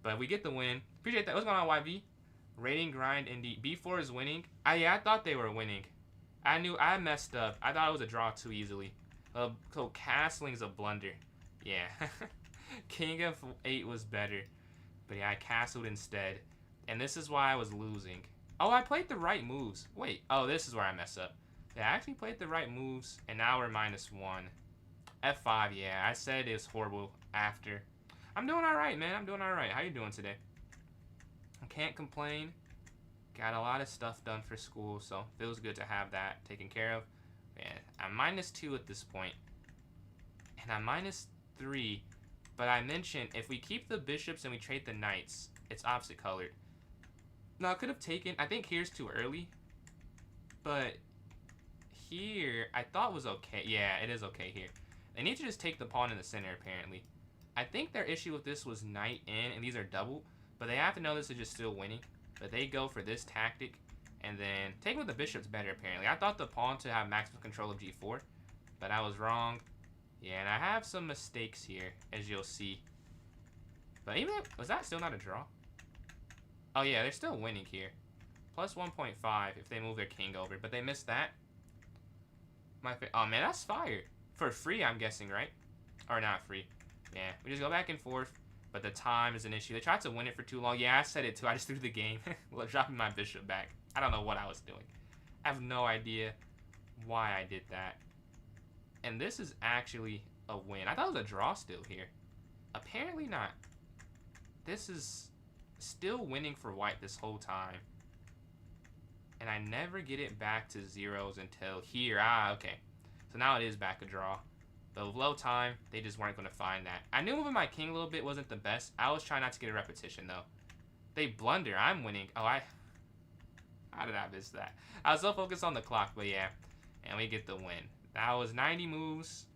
but we get the win. Appreciate that. What's going on, YV? Rating, grind, indie. B4 is winning. I thought they were winning. I messed up. I thought it was a draw too easily. So castling's a blunder. Yeah. King F8 was better. But yeah, I castled instead. And this is why I was losing. Oh, I played the right moves. Wait. Oh, this is where I messed up. Yeah, I actually played the right moves, and now we're -1. F5, yeah. I said it was horrible after. I'm doing alright, man. I'm doing alright. How you doing today? I can't complain. Got a lot of stuff done for school, so feels good to have that taken care of. Man, I'm -2 at this point. And I'm -3. But I mentioned, if we keep the bishops and we trade the knights, it's opposite colored. Now, I could have taken... I think here's too early. But here, I thought was okay. Yeah, it is okay here. They need to just take the pawn in the center, apparently. I think their issue with this was knight in, and these are double. But they have to know this is just still winning. But they go for this tactic. And then taking with the bishop's better, apparently. I thought the pawn to have maximum control of g4. But I was wrong. Yeah, and I have some mistakes here, as you'll see. But even if, was that still not a draw? Oh yeah, they're still winning here. Plus 1.5 if they move their king over. But they missed that. Oh man, that's fire. For free, I'm guessing, right? Or not free. Yeah, we just go back and forth. But the time is an issue. They tried to win it for too long. Yeah, I said it too. I just threw the game. Dropping my bishop back. I don't know what I was doing. I have no idea why I did that. And this is actually a win. I thought it was a draw still here. Apparently not. This is still winning for white this whole time. And I never get it back to zeros until here. Ah, okay. So now it is back a draw. But with low time, they just weren't going to find that. I knew moving my king a little bit wasn't the best. I was trying not to get a repetition, though. They blunder. I'm winning. Oh, how did I miss that? I was so focused on the clock, but yeah. And we get the win. That was 90 moves.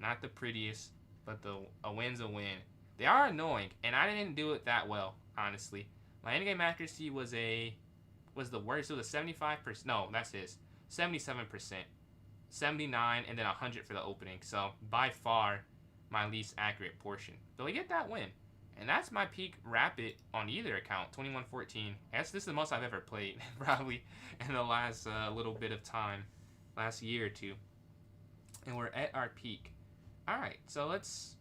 Not the prettiest, but a win's a win. They are annoying, and I didn't do it that well, honestly. My endgame accuracy was the worst. It was a 75%. No, that's his. 77%. 79, and then 100 for the opening. So, by far, my least accurate portion. But we get that win. And that's my peak rapid on either account, 2114. This is the most I've ever played, probably in the last little bit of time, last year or two. And we're at our peak. Alright, so let's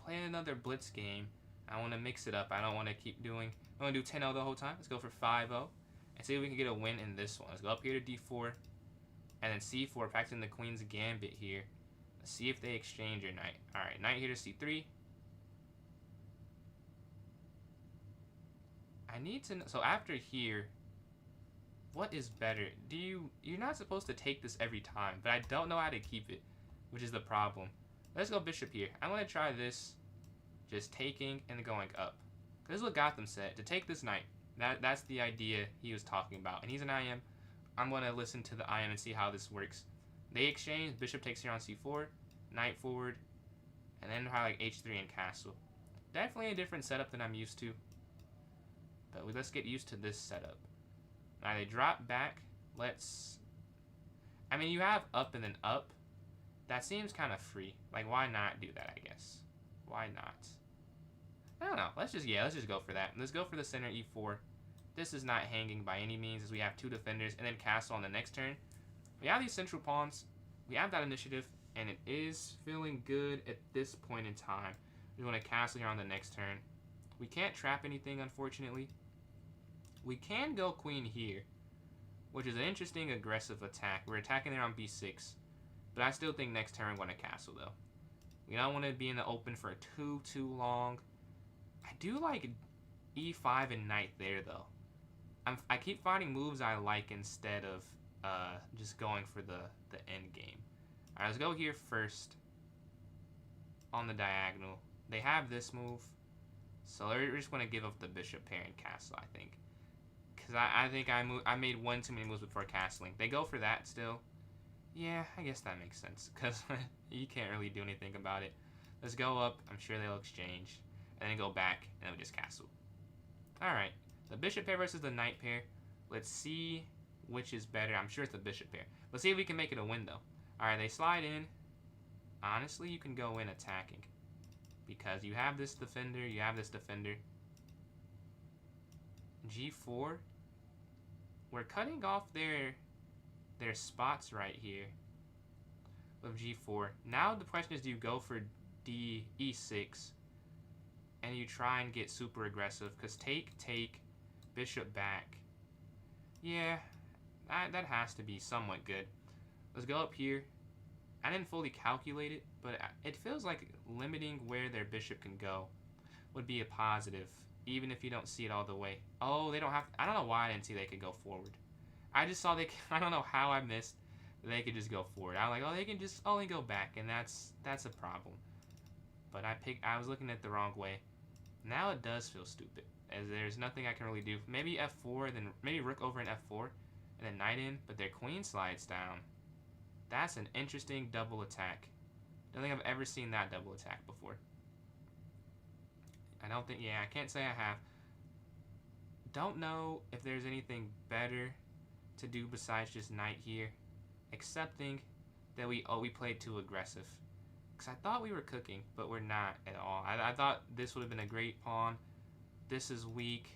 play another blitz game. I want to mix it up. I don't want to keep doing, I want to do 10-0 the whole time. Let's go for 5-0 and see if we can get a win in this one. Let's go up here to d4 and then c4, practicing the queen's gambit here. Let's see if they exchange your knight. Alright, knight here to c3. I need to know, so after here, what is better? You're not supposed to take this every time, but I don't know how to keep it, which is the problem. Let's go bishop here. I'm going to try this, just taking and going up. This is what Gotham said, to take this knight. That's the idea he was talking about. And he's an IM. I'm going to listen to the IM and see how this works. They exchange, bishop takes here on c4, knight forward, and then probably like h3 and castle. Definitely a different setup than I'm used to. But let's get used to this setup. Now they drop back. I mean, you have up and then up. That seems kind of free. Like, why not do that, I guess? Why not? I don't know. Let's just go for that. Let's go for the center e4. This is not hanging by any means, as we have two defenders and then castle on the next turn. We have these central pawns. We have that initiative, and it is feeling good at this point in time. We want to castle here on the next turn. We can't trap anything, unfortunately. We can go queen here, which is an interesting aggressive attack. We're attacking there on b6, but I still think next turn we're going to castle, though. We don't want to be in the open for too long. I do like e5 and knight there, though. I keep finding moves I like instead of just going for the end game. Alright, let's go here first on the diagonal. They have this move, so they're just going to give up the bishop pair and castle, I think. Because I think I made one too many moves before castling. They go for that still. Yeah, I guess that makes sense, because you can't really do anything about it. Let's go up. I'm sure they'll exchange. And then go back, and we just castle. Alright, the bishop pair versus the knight pair. Let's see which is better. I'm sure it's the bishop pair. Let's see if we can make it a win, though. Alright, they slide in. Honestly, you can go in attacking, because you have this defender, you have this defender. g4. We're cutting off their spots right here with g4. Now the question is, do you go for e6 and you try and get super aggressive? Because take, bishop back. Yeah, that has to be somewhat good. Let's go up here. I didn't fully calculate it, but it feels like limiting where their bishop can go would be a positive, even if you don't see it all the way. Oh, they don't have to, I don't know why I didn't see they could go forward. I just saw I don't know how I missed they could just go forward. I'm like, oh, they can just only go back, and that's a problem. But I was looking at it the wrong way. Now it does feel stupid, as there's nothing I can really do. Maybe f4, then maybe rook over in f4, and then knight in, but their queen slides down. That's an interesting double attack. Don't think I've ever seen that double attack before. I don't think, yeah, I can't say I have. Don't know if there's anything better to do besides just knight here, accepting that we played too aggressive. Because I thought we were cooking, but we're not at all. I thought this would have been a great pawn. This is weak.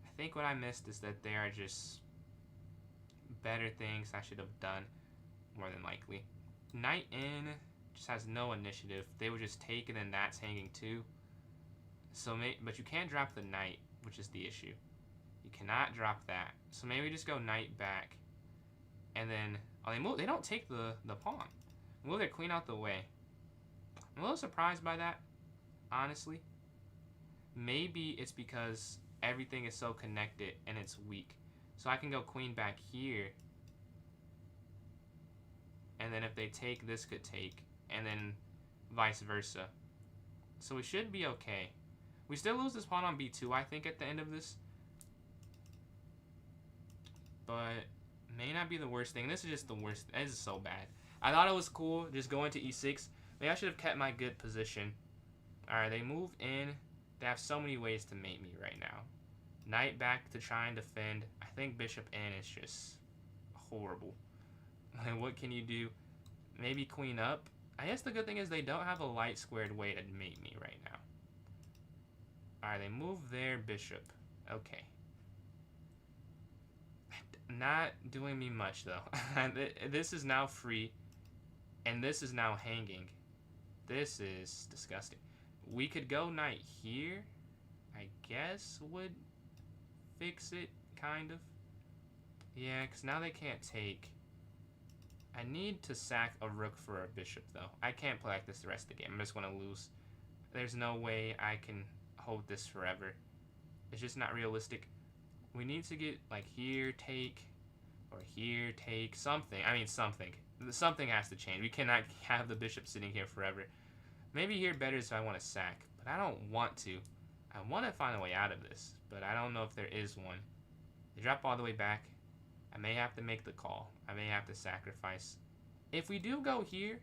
I think what I missed is that there are just better things I should have done, more than likely. Knight in just has no initiative. They would just take, and then that's hanging too. So, but you can't drop the knight, which is the issue. You cannot drop that. So maybe just go knight back, and then they don't take the pawn. Move their queen out the way. I'm a little surprised by that, honestly. Maybe it's because everything is so connected and it's weak. So I can go queen back here, and then if they take, this could take, and then vice versa. So we should be okay. We still lose this pawn on b2, I think, at the end of this. But may not be the worst thing. This is just the worst. This is so bad. I thought it was cool just going to e6. Maybe I should have kept my good position. Alright, they move in. They have so many ways to mate me right now. Knight back to try and defend. I think bishop in is just horrible. Like, what can you do? Maybe queen up. I guess the good thing is they don't have a light squared way to mate me right now. Alright, they moved their bishop. Okay. Not doing me much, though. This is now free, and this is now hanging. This is disgusting. We could go knight here, I guess would fix it, kind of. Yeah, because now they can't take. I need to sack a rook for a bishop, though. I can't play like this the rest of the game. I'm just going to lose. There's no way I can hold this forever. It's just not realistic. We need to get, like, here, take, or here, take, something. I mean, something. Something has to change. We cannot have the bishop sitting here forever. Maybe here better if I want to sack, but I don't want to. I want to find a way out of this, but I don't know if there is one. They drop all the way back. I may have to make the call. I may have to sacrifice. If we do go here,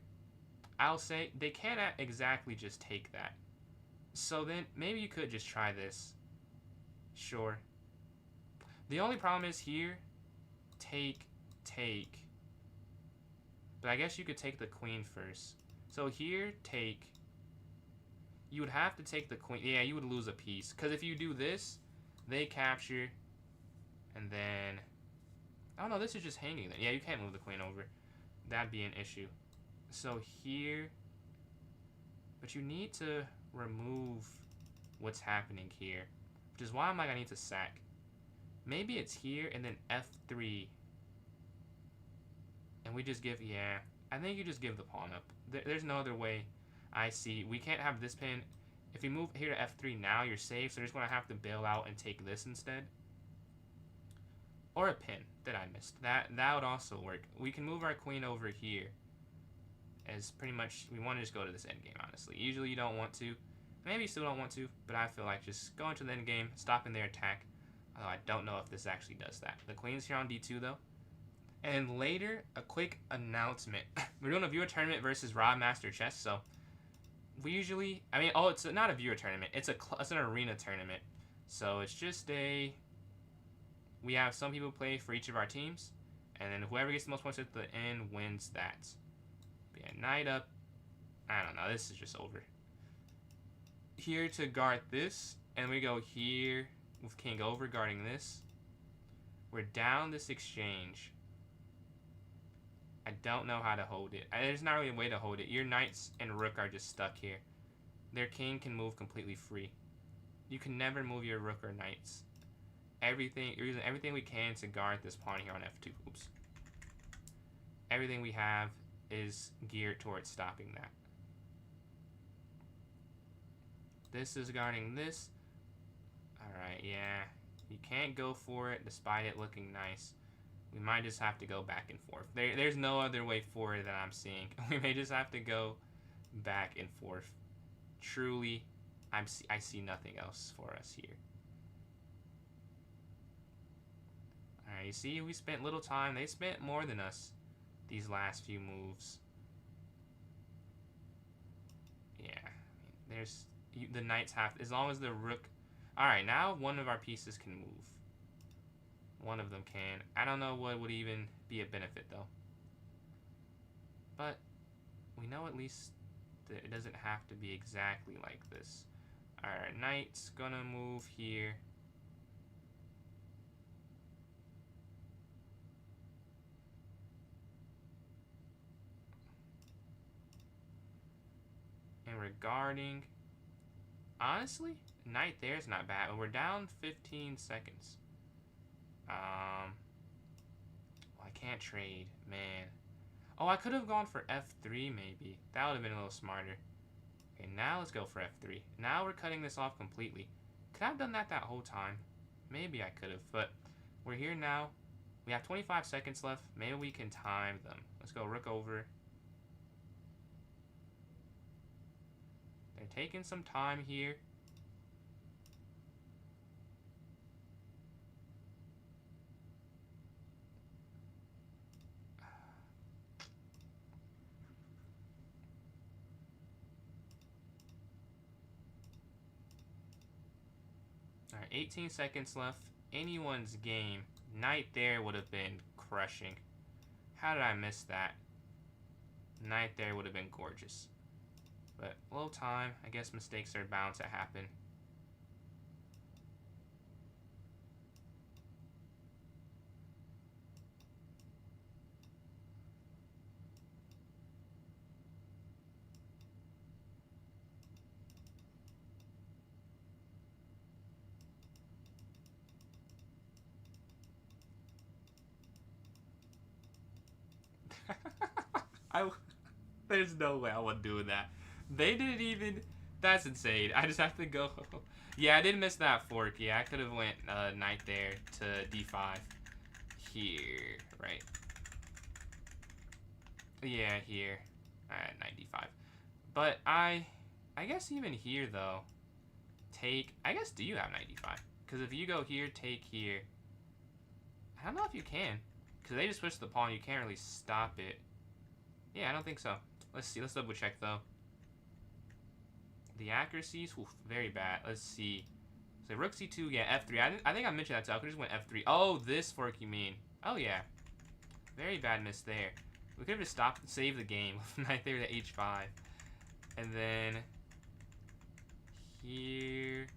I'll say they can't exactly just take that. So then maybe you could just try this. Sure. The only problem is here, take. But I guess you could take the queen first. So here, take. You would have to take the queen. Yeah, you would lose a piece. Because if you do this, they capture. And then... Oh, no, this is just hanging then. Yeah, you can't move the queen over. That'd be an issue. So here... But you need to remove what's happening here. Which is why I'm like, I need to sack. Maybe it's here and then F3. And we just give... Yeah, I think you just give the pawn up. There's no other way I see. We can't have this pin. If you move here to F3 now, you're safe. So you're just going to have to bail out and take this instead. Or a pin that I missed. That would also work. We can move our queen over here. As pretty much, we want to just go to this endgame, honestly. Usually you don't want to. Maybe you still don't want to. But I feel like just going to the endgame, stopping their attack. Although I don't know if this actually does that. The queen's here on D2 though. And later, a quick announcement. We're doing a viewer tournament versus Rob Master Chess. So we usually, I mean, oh, it's not a viewer tournament. It's an arena tournament. So it's just a... We have some people play for each of our teams, and then whoever gets the most points at the end wins that. But yeah, knight up. I don't know. This is just over. Here to guard this, and we go here with king over guarding this. We're down this exchange. I don't know how to hold it. There's not really a way to hold it. Your knights and rook are just stuck here. Their king can move completely free. You can never move your rook or knights. Everything, you're using everything we can to guard this pawn here on F2. Oops. Everything we have is geared towards stopping that. This is guarding this. Alright, yeah. You can't go for it despite it looking nice. We might just have to go back and forth. There's no other way forward that I'm seeing. We may just have to go back and forth. Truly, I see nothing else for us here. Alright, you see, we spent little time. They spent more than us these last few moves. Yeah, I mean, the knights have, as long as the rook... Alright, now one of our pieces can move. One of them can. I don't know what would even be a benefit, though. But we know at least that it doesn't have to be exactly like this. Alright, knight's gonna move here. And regarding... Honestly, knight there is not bad. We're down 15 seconds. Well, I can't trade, man. Oh, I could have gone for F3 maybe. That would have been a little smarter. Okay, now let's go for F3. Now we're cutting this off completely. Could I have done that whole time? Maybe I could have, but we're here now. We have 25 seconds left. Maybe we can time them. Let's go rook over. They're taking some time here. Alright, 18 seconds left. Anyone's game. Knight there would have been crushing. How did I miss that? Knight there would have been gorgeous. But a little time. I guess mistakes are bound to happen. I, there's no way I would do that. They didn't even. That's insane. I just have to go. Yeah, I did miss that fork. Yeah, I could have went knight there to d5. Here, right? Yeah, here. Alright, knight d5. But I guess even here though, take. I guess do you have knight d5? Because if you go here, take here. I don't know if you can. Because they just switched the pawn. You can't really stop it. Yeah, I don't think so. Let's see. Let's double check though. The accuracies, very bad. Let's see. So rook c2, yeah, f3. I think I mentioned that too. I could just went f3. Oh, this fork you mean? Oh yeah, very bad miss there. We could have just stopped and saved the game with knight there to h5, and then here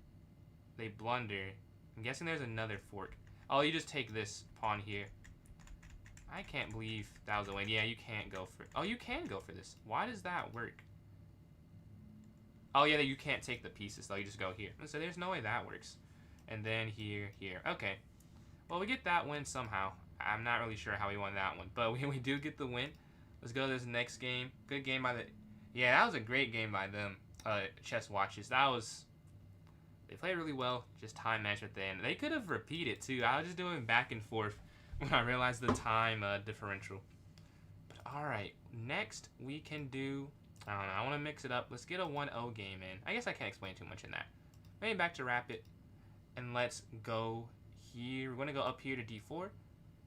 they blunder. I'm guessing there's another fork. Oh, you just take this pawn here. I can't believe that was a win. Yeah, you can't go for. Oh, you can go for this. Why does that work? Oh, yeah, you can't take the pieces, though. You just go here. So there's no way that works. And then here, here. Okay. Well, we get that win somehow. I'm not really sure how we won that one. But we do get the win. Let's go to this next game. Good game by the... Yeah, that was a great game by them. Chess Watches. That was... They played really well. Just time match at the end. They could have repeated, too. I was just doing back and forth when I realized the time differential. But, alright. Next, we can do... I don't know. I want to mix it up. Let's get a 1-0 game in. I guess I can't explain too much in that. Maybe back to Rapid. And let's go here. We're going to go up here to d4.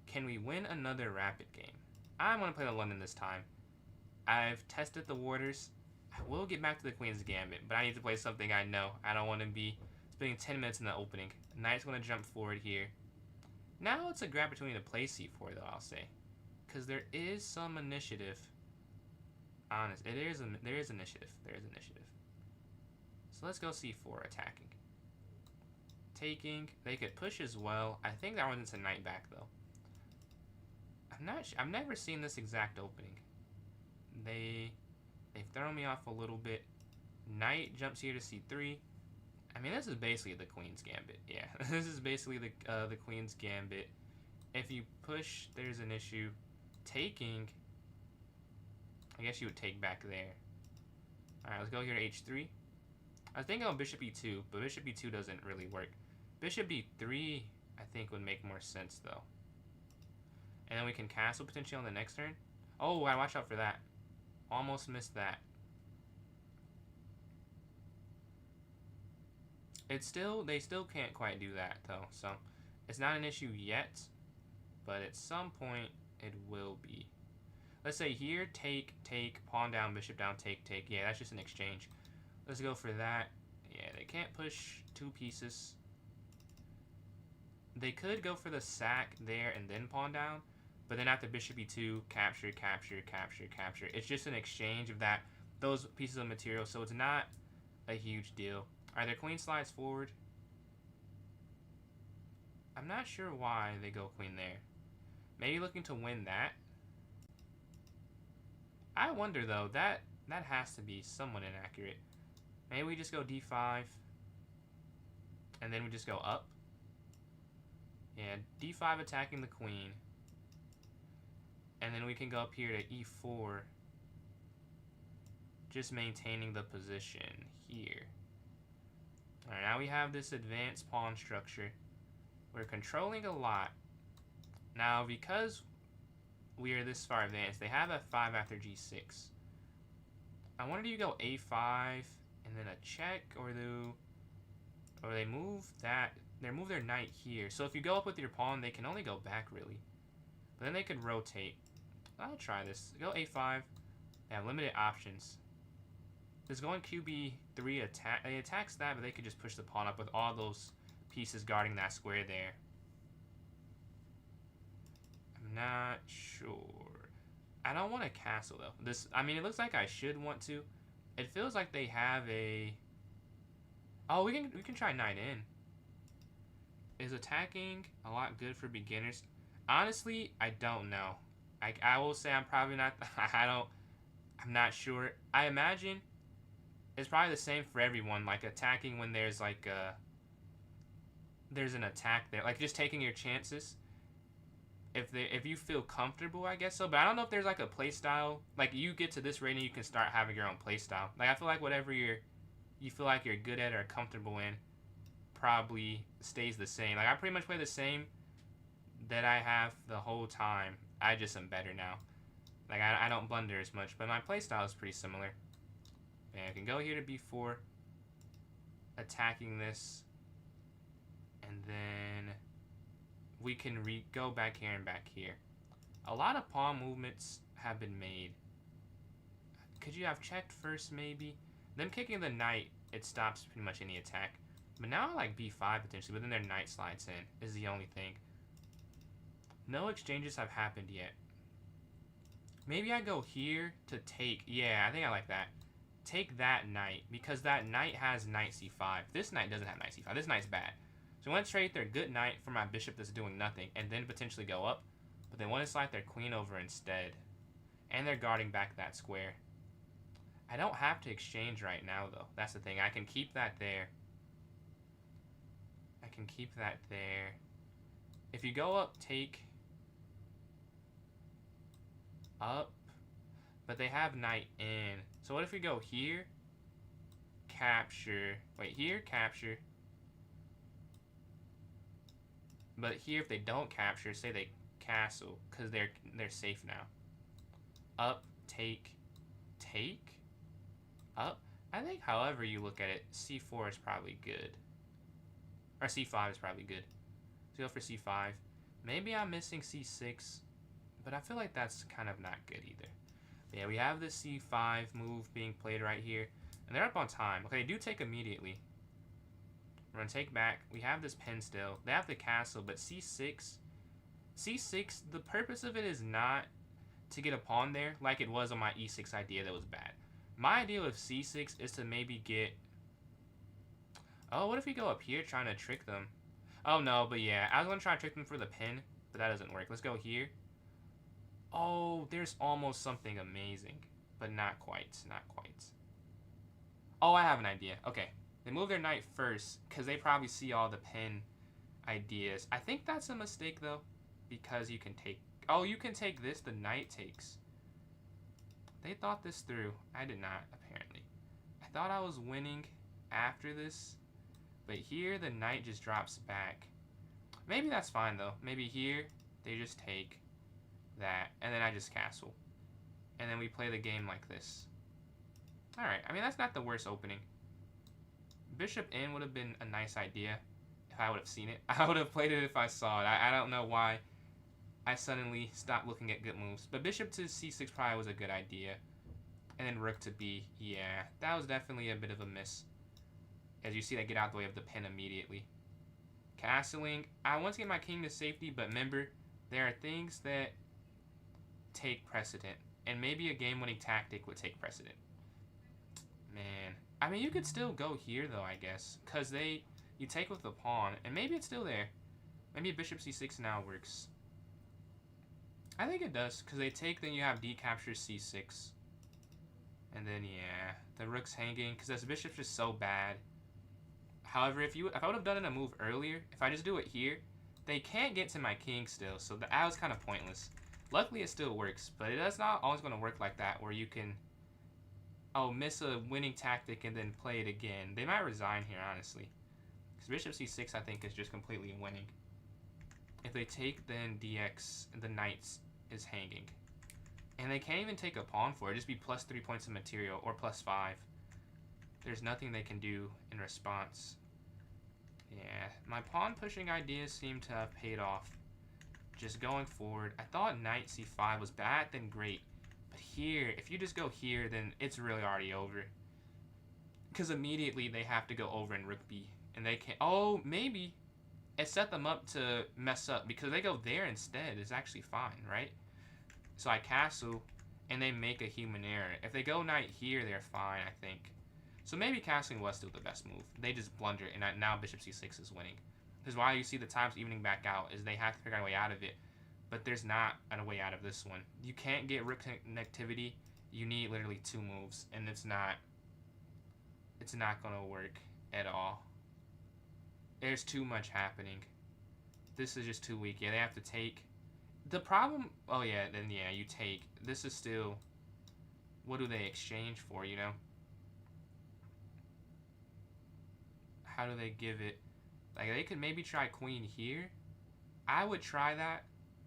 Can we win another Rapid game? I'm going to play the London this time. I've tested the waters. I will get back to the Queen's Gambit, but I need to play something I know. I don't want to be spending 10 minutes in the opening. Knight's going to jump forward here. Now it's a grab between to play c4, though, I'll say. Because there is some initiative. Honest, there is initiative. There is initiative. So let's go c4 attacking. Taking. They could push as well. I think that one's a knight back though. I'm not sure. I've never seen this exact opening. They've thrown me off a little bit. Knight jumps here to c3. I mean, this is basically the Queen's Gambit. Yeah, this is basically the Queen's Gambit. If you push, there's an issue. Taking. I guess you would take back there. Alright, let's go here to h3. I was thinking on bishop e2, but bishop e2 doesn't really work. Bishop e3, I think, would make more sense, though. And then we can castle potentially on the next turn. Oh, I watch out for that. Almost missed that. They still can't quite do that, though. So, it's not an issue yet, but at some point, it will be. Let's say here, take, pawn down, bishop down, take. Yeah, that's just an exchange. Let's go for that. Yeah, they can't push two pieces. They could go for the sack there and then pawn down, but then after bishop e2, capture. It's just an exchange of those pieces of material, so it's not a huge deal. Alright, their queen slides forward. I'm not sure why they go queen there. Maybe looking to win that. I wonder, though, that has to be somewhat inaccurate. Maybe we just go d5, and then we just go up. Yeah, d5 attacking the queen. And then we can go up here to e4, just maintaining the position here. Alright, now we have this advanced pawn structure. We're controlling a lot. Now, because we are this far advanced, they have f5 after g6. I wonder, do you go a5 and then a check, or they move that? They move their knight here. So if you go up with your pawn, they can only go back really. But then they could rotate. I'll try this. Go a5. They have limited options. Does going qb3 attack? It attacks that, but they could just push the pawn up with all those pieces guarding that square there. I'm not sure. I don't want to castle though. I mean, it looks like I should want to. It feels like they have a. Oh, we can try knight in. Is attacking a lot good for beginners? Honestly, I don't know. I will say I'm probably not. I'm not sure. I imagine it's probably the same for everyone. Like attacking when there's there's an attack there. Like just taking your chances. if you feel comfortable, I guess so. But I don't know if there's like a play style. Like you get to this rating, you can start having your own play style. Like I feel like whatever you feel like you're good at or comfortable in probably stays the same. Like I pretty much play the same that I have the whole time. I just am better now. Like I don't blunder as much, but my playstyle is pretty similar. And I can go here to b4, attacking this, and then we can go back here and back here. A lot of pawn movements have been made. Could you have checked first, maybe? Them kicking the knight, it stops pretty much any attack. But now I like b5 potentially, but then their knight slides in, is the only thing. No exchanges have happened yet. Maybe I go here to take. Yeah, I think I like that. Take that knight, because that knight has knight c5. This knight doesn't have knight c5. This knight's bad. So I want to trade their good knight for my bishop that's doing nothing, and then potentially go up. But they want to slide their queen over instead. And they're guarding back that square. I don't have to exchange right now, though. That's the thing. I can keep that there. I can keep that there. If you go up, take up. But they have knight in. So what if we go here? Capture. Wait, here, capture. But here, if they don't capture, say they castle, because they're safe now. Up, take, up. I think however you look at it, c4 is probably good. Or c5 is probably good. So go for c5. Maybe I'm missing c6, but I feel like that's kind of not good either. But yeah, we have this c5 move being played right here. And they're up on time. Okay, they do take immediately. We're going to take back. We have this pin still. They have the castle, but c6, the purpose of it is not to get a pawn there like it was on my e6 idea that was bad. My idea with c6 is to maybe get... Oh, what if we go up here trying to trick them? Oh, no, but yeah. I was going to try to trick them for the pin, but that doesn't work. Let's go here. Oh, there's almost something amazing, but not quite. Not quite. Oh, I have an idea. Okay. They move their knight first because they probably see all the pin ideas. I think that's a mistake, though, because you can take... Oh, you can take this. The knight takes. They thought this through. I did not, apparently. I thought I was winning after this, but here the knight just drops back. Maybe that's fine, though. Maybe here they just take that, and then I just castle. And then we play the game like this. Alright, I mean, that's not the worst opening. Bishop in would have been a nice idea if I would have seen it. I would have played it if I saw it. I don't know why I suddenly stopped looking at good moves. But bishop to c6 probably was a good idea. And then rook to b. Yeah, that was definitely a bit of a miss. As you see, they get out the way of the pin immediately. Castling. I want to get my king to safety, but remember, there are things that take precedent. And maybe a game-winning tactic would take precedent. Man. I mean, you could still go here, though, I guess. Because you take with the pawn, and maybe it's still there. Maybe bishop c6 now works. I think it does, because they take, then you have d captures c6. And then, yeah, the rook's hanging, because this bishop's just so bad. However, if I would have done a move earlier, if I just do it here, they can't get to my king still, so that was kind of pointless. Luckily, it still works, but it's not always going to work like that, where you can... Oh, miss a winning tactic and then play it again. They might resign here, honestly. Because bishop c6, I think, is just completely winning. If they take, then dx, the knight is hanging. And they can't even take a pawn for it. Just be plus 3 points of material, or plus 5. There's nothing they can do in response. Yeah, my pawn pushing ideas seem to have paid off. Just going forward. I thought knight c5 was bad, then great. But here, if you just go here, then it's really already over. Because immediately they have to go over in rook b. And they can't... Oh, maybe it set them up to mess up. Because they go there instead. It's actually fine, right? So I castle, and they make a human error. If they go knight here, they're fine, I think. So maybe castling was still the best move. They just blunder, and now bishop c6 is winning. This is why you see the times evening back out, is they have to figure out a way out of it. But there's not a way out of this one. You can't get rook connectivity. You need literally 2 moves, and it's not going to work at all. There's too much happening. This is just too weak. Yeah, they have to take. The problem... Oh, yeah, then, yeah, you take... This is still... What do they exchange for, you know? How do they give it... Like, they could maybe try queen here. I would try that.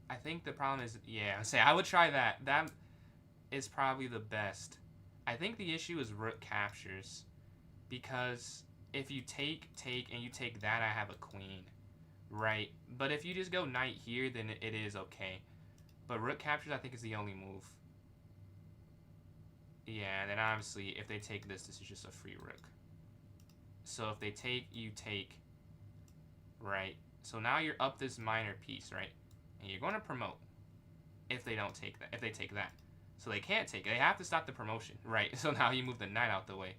I think the problem is... Yeah, I would try that. That is probably the best. I think the issue is rook captures. Because if you take, and you take that, I have a queen. Right? But if you just go knight here, then it is okay. But rook captures, I think, is the only move. Yeah, and then obviously, if they take this, this is just a free rook. So if they take, you take. Right? So now you're up this minor piece, right? And you're going to promote. If they don't take that. If they take that. So they can't take it. They have to stop the promotion. Right? So now you move the knight out the way.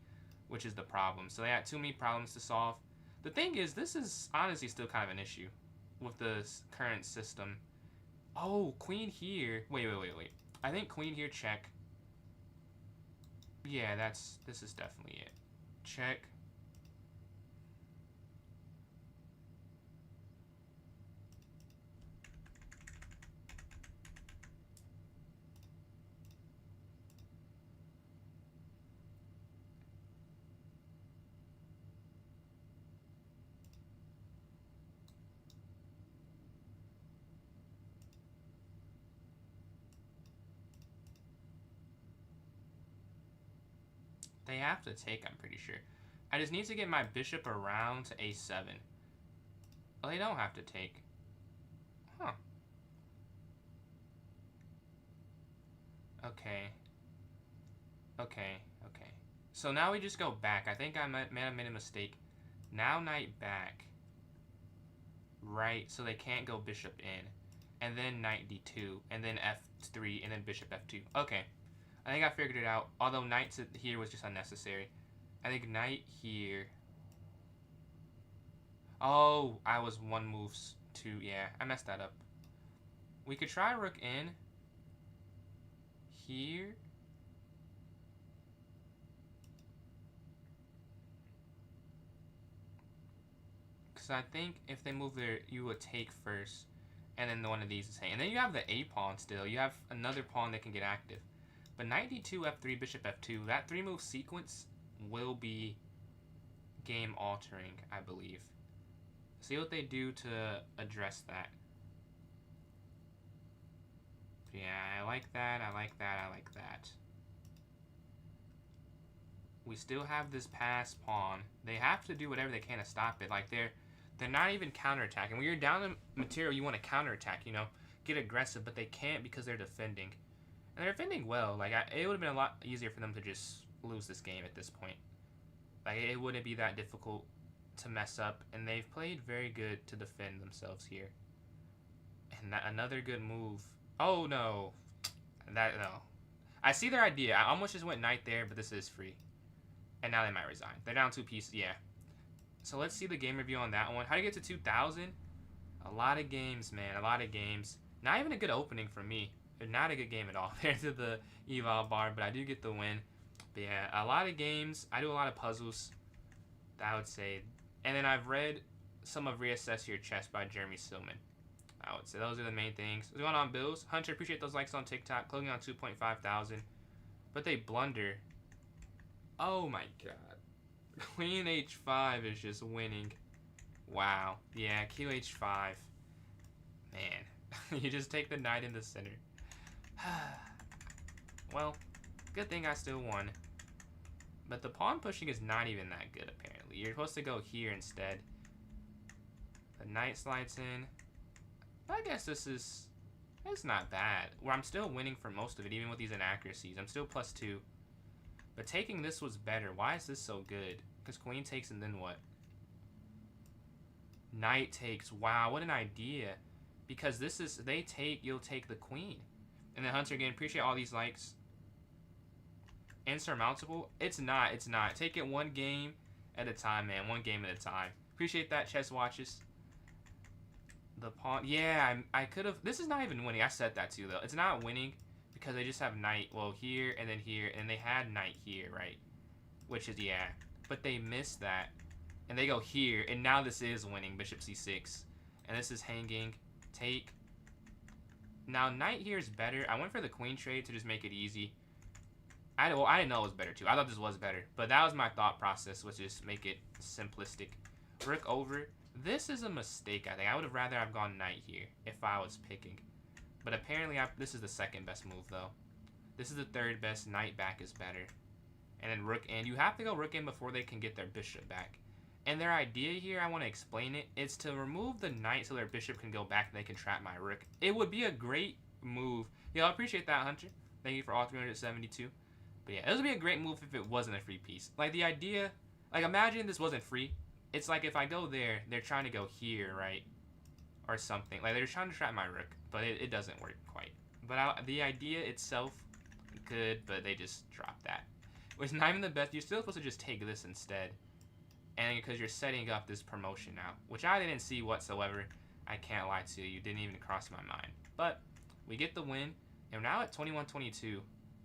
Which is the problem. So they had too many problems to solve. The thing is, this is honestly still kind of an issue. With the current system. Oh, queen here. Wait. I think queen here, check. Yeah, this is definitely it. Check. They have to take, I'm pretty sure. I just need to get my bishop around to a7. Oh, they don't have to take. Huh. Okay. So now we just go back. I think I may have made a mistake. Now knight back. Right, so they can't go bishop in. And then knight d2. And then f3. And then bishop f2. Okay. I think I figured it out. Although knight here was just unnecessary. I think knight here. Oh, I was one move too. Yeah, I messed that up. We could try rook in. Here. Because I think if they move there, you would take first. And then one of these is hanging. And then you have the a pawn still. You have another pawn that can get active. But knight d2, f3, bishop f2, that 3-move sequence will be game altering, I believe. See what they do to address that. Yeah, I like that, I like that. We still have this pass pawn. They have to do whatever they can to stop it. Like, they're not even counterattacking. When you're down in material, you want to counterattack, you know, get aggressive, but they can't because they're defending. And they're defending well. Like, it would have been a lot easier for them to just lose this game at this point. Like, it wouldn't be that difficult to mess up. And they've played very good to defend themselves here. And another good move. Oh, no. No. I see their idea. I almost just went knight there, but this is free. And now they might resign. They're down 2 pieces. Yeah. So let's see the game review on that one. How do you get to 2,000? A lot of games, man. A lot of games. Not even a good opening for me. Not a good game at all compared to the eval bar, but I do get the win. But yeah, a lot of games. I do a lot of puzzles, I would say. And then I've read some of Reassess Your Chess by Jeremy Silman. I would say those are the main things. What's going on, Bills? Hunter, appreciate those likes on TikTok. Closing on 2.5 thousand. But they blunder. Oh my god. Queen h5 is just winning. Wow. Yeah, qh5. Man. You just take the knight in the center. Well, good thing I still won. But the pawn pushing is not even that good, apparently. You're supposed to go here instead. The knight slides in. I guess it's not bad. Well, I'm still winning for most of it, even with these inaccuracies. I'm still +2. But taking this was better. Why is this so good? Because queen takes and then what? Knight takes. Wow, what an idea. Because this is, they take, you'll take the queen. And then Hunter, again, appreciate all these likes. Insurmountable? It's not. Take it one game at a time, man. One game at a time. Appreciate that, Chess Watches. The pawn. Yeah, I could have. This is not even winning. I said that too, though. It's not winning because they just have knight, well, here and then here. And they had knight here, right? Which is, yeah. But they missed that. And they go here. And now this is winning. Bishop c6. And this is hanging. Take. Now, knight here is better. I went for the queen trade to just make it easy. I didn't know it was better, too. I thought this was better. But that was my thought process, was just make it simplistic. Rook over. This is a mistake, I think. I would have rather have gone knight here if I was picking. But apparently, this is the second best move, though. This is the third best. Knight back is better. And then rook in. You have to go rook in before they can get their bishop back. And their idea here, I want to explain it, is to remove the knight so their bishop can go back and they can trap my rook. It would be a great move. Yeah, I appreciate that, Hunter. Thank you for all 372. But yeah, it would be a great move if it wasn't a free piece. Like, the idea, like, imagine this wasn't free. It's like if I go there, they're trying to go here, right? Or something. Like, they're trying to trap my rook, but it doesn't work quite. But the idea itself, good, but they just dropped that. Which is not even the best. You're still supposed to just take this instead. And because you're setting up this promotion now, which I didn't see whatsoever. I can't lie to you. Didn't even cross my mind. But we get the win. And we're now at 21-22.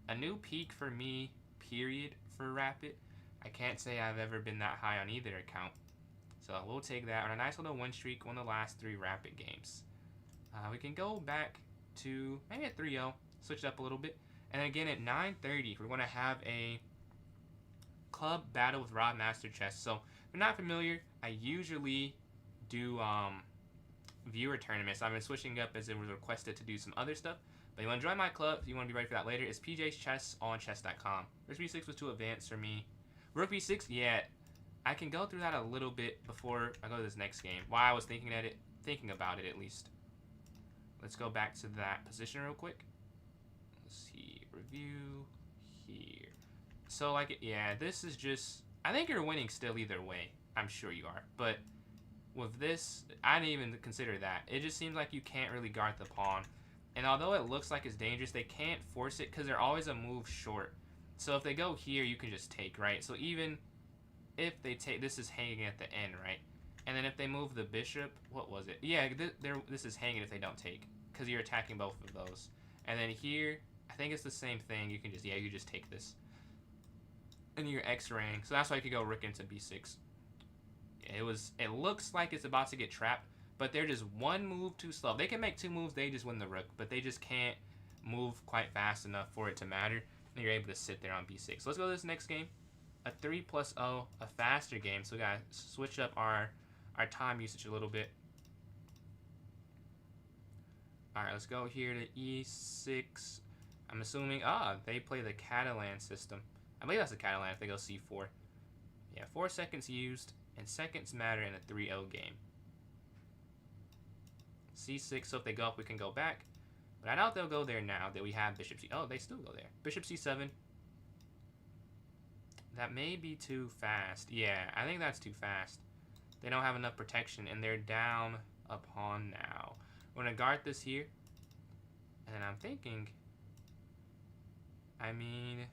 A new peak for me, period, for Rapid. I can't say I've ever been that high on either account. So we'll take that on a nice little win streak, one of the last 3 Rapid games. We can go back to maybe at 3-0, switch it up a little bit. And again at 9:30, we're going to have a club battle with Rob Master Chess. So if you're not familiar, I usually do viewer tournaments. I've been switching up as it was requested to do some other stuff. But you want to join my club, if you want to be ready for that later, it's PJ's Chess on chess.com. Rook b6 was too advanced for me. Rook b6, yeah, I can go through that a little bit before I go to this next game. While I was thinking about it at least. Let's go back to that position real quick. Let's see, review here. So like, yeah, this is just, I think you're winning still either way. I'm sure you are. But with this, I didn't even consider that. It just seems like you can't really guard the pawn. And although it looks like it's dangerous, they can't force it because they're always a move short. So if they go here, you can just take, right? So even if they take, this is hanging at the end, right? And then if they move the bishop, what was it? Yeah, this is hanging if they don't take because you're attacking both of those. And then here, I think it's the same thing. You can just, you just take this. And you're X-raying. So that's why you could go rook into b6. It looks like it's about to get trapped. But they're just one move too slow. They can make 2 moves, they just win the rook. But they just can't move quite fast enough for it to matter. And you're able to sit there on b6. So let's go to this next game. A 3+0, a faster game. So we gotta switch up our time usage a little bit. Alright, let's go here to e6. I'm assuming, they play the Catalan system. I believe that's the Catalan if they go c4. Yeah, 4 seconds used. And seconds matter in a 3-0 game. c6, so if they go up, we can go back. But I doubt they'll go there now that we have bishop c. Oh, they still go there. Bishop c7. That may be too fast. Yeah, I think that's too fast. They don't have enough protection, and they're down a pawn now. We're going to guard this here. And I'm thinking, I mean,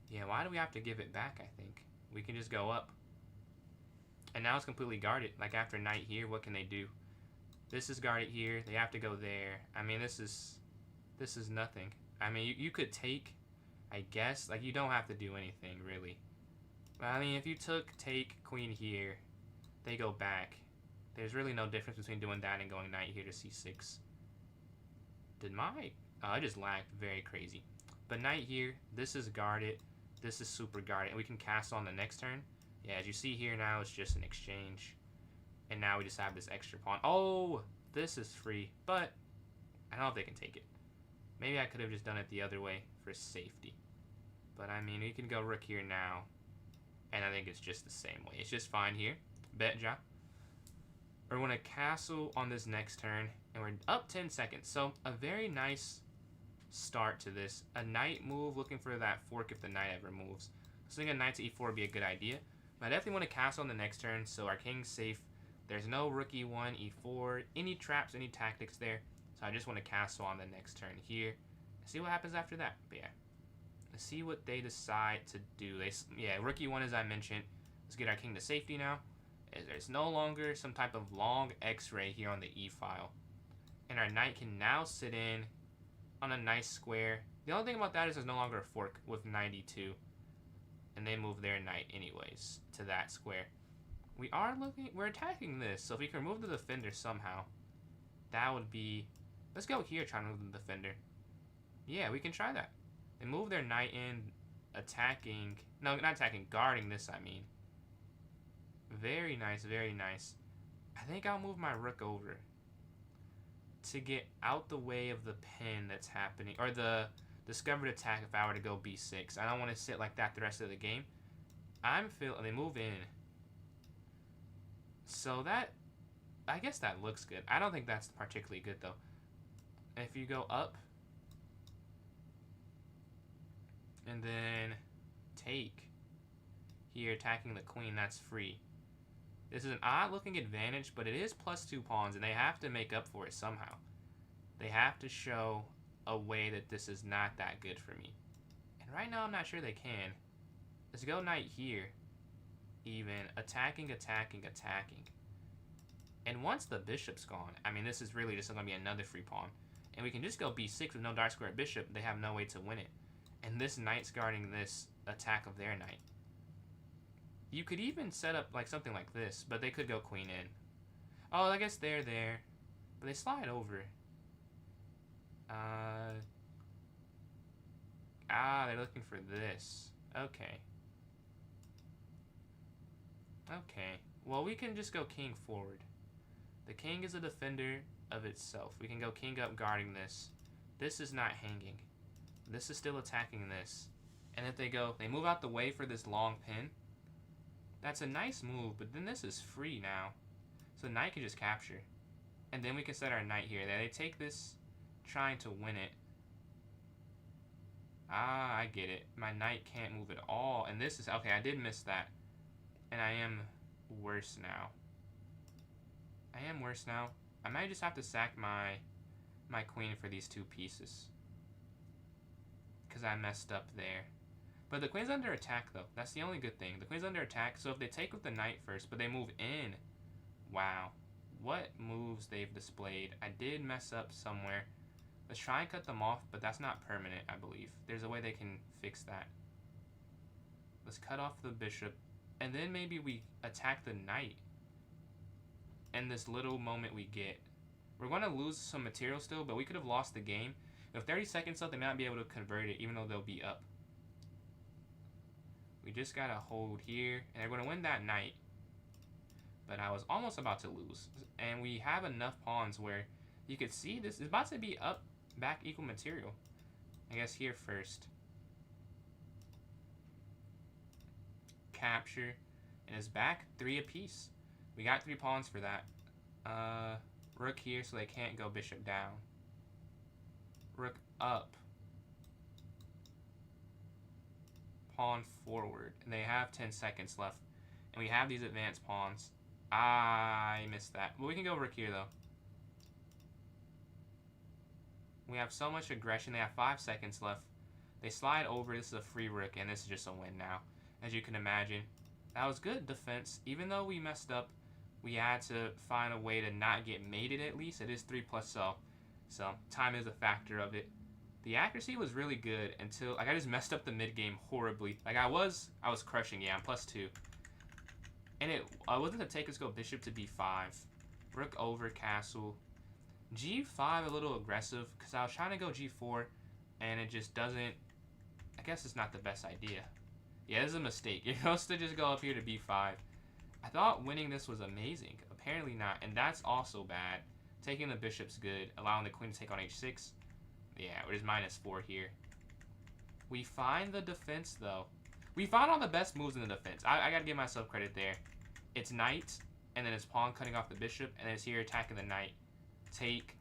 yeah, why do we have to give it back, I think? We can just go up. And now it's completely guarded. Like after knight here, what can they do? This is guarded here. They have to go there. I mean, this is nothing. I mean, you could take, I guess. Like, you don't have to do anything, really. But, I mean, if you take queen here, they go back. There's really no difference between doing that and going knight here to c6. Oh, I just lagged very crazy. But knight here, this is guarded. This is super guarded. And we can castle on the next turn. Yeah, as you see here now, it's just an exchange. And now we just have this extra pawn. Oh, this is free. But I don't know if they can take it. Maybe I could have just done it the other way for safety. But I mean, we can go rook here now. And I think it's just the same way. It's just fine here. Betja. We're going to castle on this next turn. And we're up 10 seconds. So a very nice start to this. A knight move, looking for that fork if the knight ever moves. So I think a knight to e4 would be a good idea. But I definitely want to castle on the next turn. So our king's safe. There's no rook e1, e4, any traps, any tactics there. So I just want to castle on the next turn here. See what happens after that. But yeah, let's see what they decide to do. Yeah, rook e1 as I mentioned. Let's get our king to safety now. There's no longer some type of long x-ray here on the e-file. And our knight can now sit in on a nice square. The only thing about that is there's no longer a fork with 92. And they move their knight anyways to that square. We're attacking this, so if we can remove the defender somehow, that would be Let's go here, try to move the defender. Yeah, we can try that. They move their knight in, attacking. No, not attacking, guarding this, I mean. Very nice, very nice. I think I'll move my rook over to get out the way of the pin that's happening, or the discovered attack if I were to go b6. I don't want to sit like that the rest of the game. They move in. So that, I guess that looks good. I don't think that's particularly good though. If you go up, and then take, here attacking the queen, that's free. This is an odd looking advantage, but it is +2 pawns, and they have to make up for it somehow. They have to show a way that this is not that good for me. And right now I'm not sure they can. Let's go knight here. Even attacking, attacking, attacking. And once the bishop's gone, I mean, this is really just going to be another free pawn. And we can just go b6 with no dark square bishop. They have no way to win it. And this knight's guarding this attack of their knight. You could even set up like something like this, but they could go queen in. Oh, I guess they're there. But they slide over. They're looking for this. Okay. Okay. Well, we can just go king forward. The king is a defender of itself. We can go king up guarding this. This is not hanging. This is still attacking this. And if they move out the way for this long pin. That's a nice move, but then this is free now. So knight can just capture. And then we can set our knight here. They take this trying to win it. Ah, I get it. My knight can't move at all. And this is, okay, I did miss that. And I am worse now. I might just have to sack my queen for these 2 pieces. Because I messed up there. But the queen's under attack, though. That's the only good thing. The queen's under attack, so if they take with the knight first, but they move in. Wow. What moves they've displayed. I did mess up somewhere. Let's try and cut them off, but that's not permanent, I believe. There's a way they can fix that. Let's cut off the bishop, and then maybe we attack the knight. And this little moment we get. We're going to lose some material still, but we could have lost the game. If 30 seconds left, they might not be able to convert it, even though they'll be up. We just got to hold here, and they're going to win that knight. But I was almost about to lose. And we have enough pawns where you could see this is about to be up, back equal material. I guess here first. Capture. And it's back 3 apiece. We got 3 pawns for that. Rook here so they can't go bishop down. Rook up. Pawn forward. And they have 10 seconds left. And we have these advanced pawns. I missed that. But we can go rook here though. We have so much aggression. They have 5 seconds left. They slide over. This is a free rook, and this is just a win now, as you can imagine. That was good defense. Even though we messed up, we had to find a way to not get mated at least. It is 3+ so time is a factor of it. The accuracy was really good until I just messed up the mid game horribly. I was crushing. Yeah, I'm +2. And it wasn't to take us go bishop to b5, rook over castle, g5 a little aggressive because I was trying to go g4 and it just doesn't. I guess it's not the best idea. Yeah, this is a mistake. You're supposed to just go up here to b5. I thought winning this was amazing. Apparently not, and that's also bad. Taking the bishop's good, allowing the queen to take on h6. Yeah, we're just -4 here. We find the defense though. We found all the best moves in the defense. I gotta give myself credit there. It's knight, and then it's pawn cutting off the bishop, and then it's here attacking the knight. Take,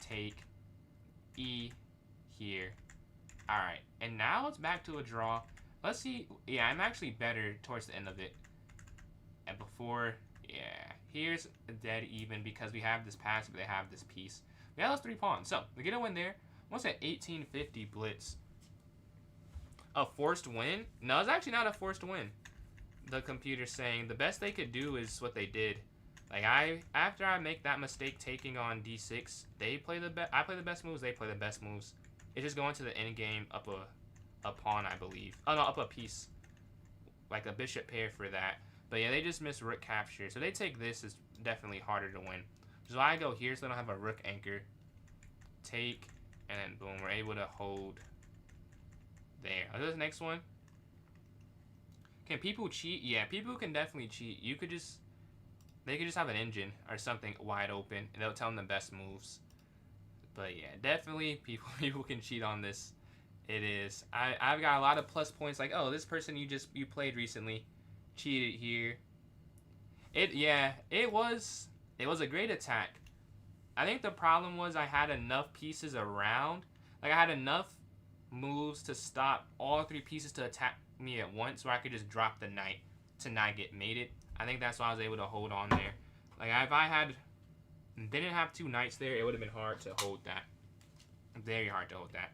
e here. Alright, and now it's back to a draw. Let's see. Yeah, I'm actually better towards the end of it. And before, yeah, here's a dead even because we have this pass, but they have this piece. We have those 3 pawns. So, we get a win there. What's that 1850 blitz? A forced win? No, it's actually not a forced win. The computer's saying the best they could do is what they did. After I make that mistake taking on d6, they play the best. I play the best moves. They play the best moves. It's just going to the end game up a pawn, I believe. Oh no, up a piece, like a bishop pair for that. But yeah, they just missed rook capture, so they take this is definitely harder to win. So I go here, so I don't have a rook anchor. take, and then boom, we're able to hold there. Oh, this next one. Can people cheat? Yeah, people can definitely cheat. They could just have an engine or something wide open, and they'll tell them the best moves. But yeah, definitely people can cheat on this. It is. I've got a lot of plus points. Like, oh, this person you played recently cheated here. It was a great attack. I think the problem was I had enough pieces around. Like, I had enough moves to stop all 3 pieces to attack me at once, where I could just drop the knight to not get mated. I think that's why I was able to hold on there. Like, if I didn't have 2 knights there, it would have been hard to hold that. Very hard to hold that.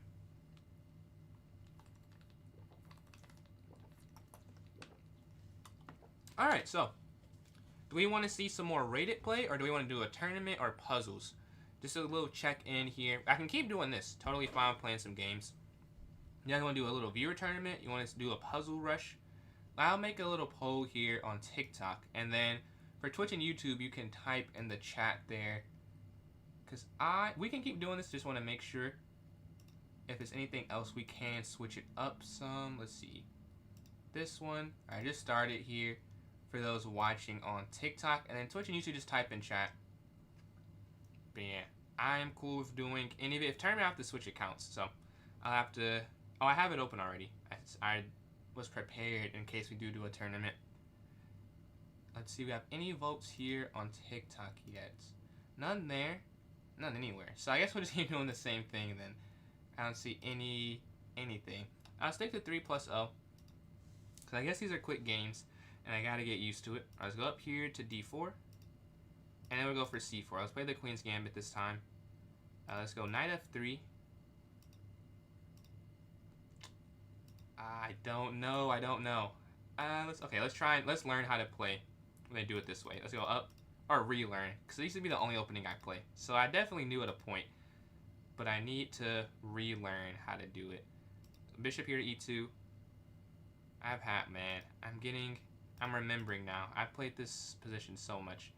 Alright, so do we want to see some more rated play, or do we want to do a tournament or puzzles? Just a little check in here. I can keep doing this. Totally fine playing some games. You guys want to do a little viewer tournament? You want us to do a puzzle rush? I'll make a little poll here on TikTok, and then for Twitch and YouTube, you can type in the chat there. Cause we can keep doing this. Just want to make sure if there's anything else we can switch it up some. Let's see. This one I just started here for those watching on TikTok, and then Twitch and YouTube just type in chat. But yeah, I am cool with doing any of it. If tournament, I have to switch accounts, so I'll have to. Oh, I have it open already. I was prepared in case we do a tournament. Let's see, we have any votes here on TikTok yet? None there, none anywhere. So I guess we'll just keep doing the same thing then. I don't see anything. I'll stick to 3+0, because I guess these are quick games, and I gotta get used to it. Let's go up here to D4, and then we'll go for C4. Let's play the Queen's Gambit this time. Let's go Knight F3. I don't know. Let's try. Let's learn how to play when they do it this way. Let's go up, or relearn, because it used to be the only opening I play. So I definitely knew at a point, but I need to relearn how to do it. Bishop here to E2. I've had, man. I'm remembering now. I've played this position so much.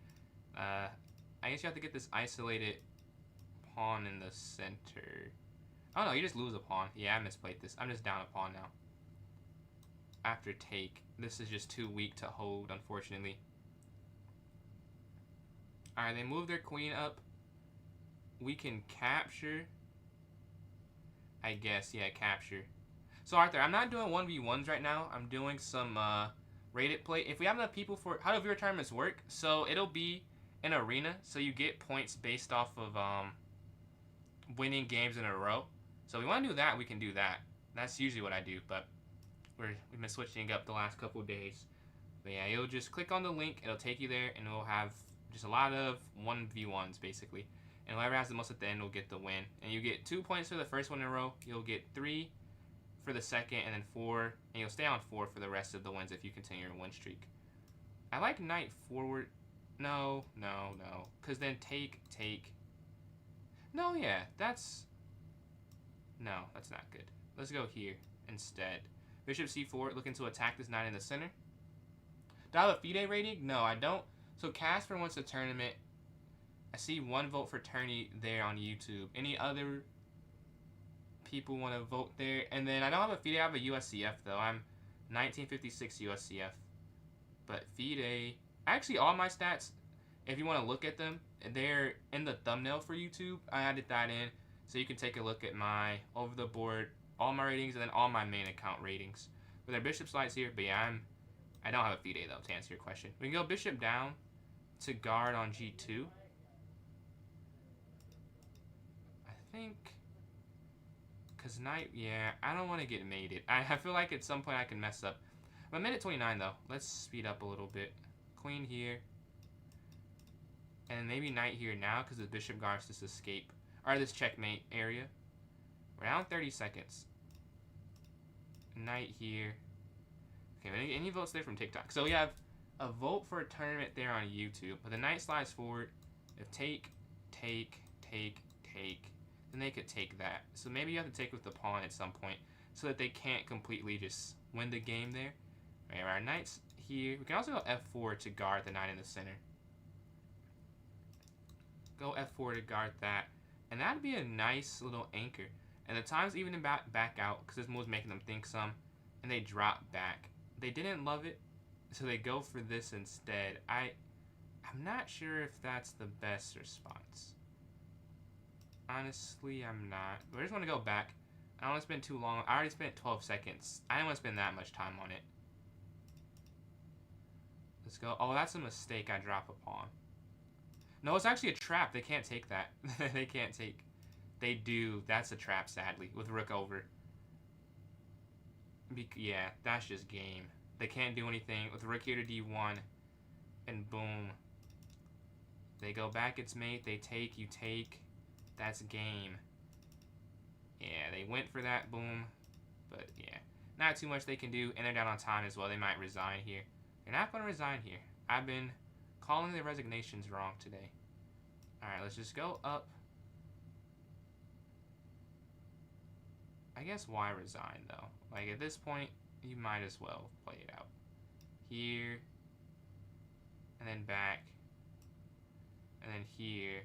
I guess you have to get this isolated pawn in the center. Oh no, you just lose a pawn. Yeah, I misplayed this. I'm just down a pawn now. After take. This is just too weak to hold, unfortunately. Alright, they move their queen up. We can capture. I guess, yeah, capture. So Arthur, I'm not doing 1v1s right now. I'm doing some rated play. If we have enough people for... How do viewer tournaments work? So it'll be an arena. So you get points based off of winning games in a row. So if we want to do that, we can do that. That's usually what I do, but we've been switching up the last couple of days. But yeah, you'll just click on the link. It'll take you there, and it'll have just a lot of 1v1s, basically. And whoever has the most at the end will get the win. And you get 2 points for the first one in a row. You'll get 3 for the second, and then 4. And you'll stay on 4 for the rest of the wins if you continue your win streak. I like knight forward. No. Because then take. No, yeah, that's... No, that's not good. Let's go here instead. Bishop c4, looking to attack this knight in the center. Do I have a FIDE rating? No, I don't. So Casper wants a tournament. I see 1 vote for tourney there on YouTube. Any other people want to vote there? And then I don't have a FIDE, I have a USCF though. I'm 1956 USCF. But FIDE, actually all my stats, if you want to look at them, they're in the thumbnail for YouTube. I added that in so you can take a look at my over the board, all my ratings, and then all my main account ratings. With our bishop slides here, but yeah, I don't have a FIDE though to answer your question. We can go bishop down to guard on G2. I think, because knight, yeah, I don't want to get mated. I feel like at some point I can mess up. I'm at minute 29 though. Let's speed up a little bit. Queen here. And maybe knight here now because the bishop guards this escape. Or this checkmate area. We're down 30 seconds. Knight here. Okay, any votes there from TikTok? So we have a vote for a tournament there on YouTube. But the knight slides forward. If take, then they could take that. So maybe you have to take with the pawn at some point so that they can't completely just win the game there. Right, our knight's here. We can also go f4 to guard the knight in the center. Go f4 to guard that. And that'd be a nice little anchor. And the times even back out, because this move's making them think some, and they drop back. They didn't love it, so they go for this instead. I'm not sure if that's the best response. Honestly, I'm not. But I just want to go back. I don't want to spend too long. I already spent 12 seconds. I didn't want to spend that much time on it. Let's go. Oh, that's a mistake I drop upon. No, it's actually a trap. They can't take that. They can't take. They do. That's a trap, sadly, with rook over. Yeah, that's just game. They can't do anything. With rook here to d1, and boom. They go back its mate. They take. You take. That's game. Yeah, they went for that. Boom. But, yeah. Not too much they can do. And they're down on time as well. They might resign here. They're not going to resign here. I've been calling the resignations wrong today. Alright, let's just go up. I guess why resign, though? Like, at this point, you might as well play it out. Here. And then back. And then here.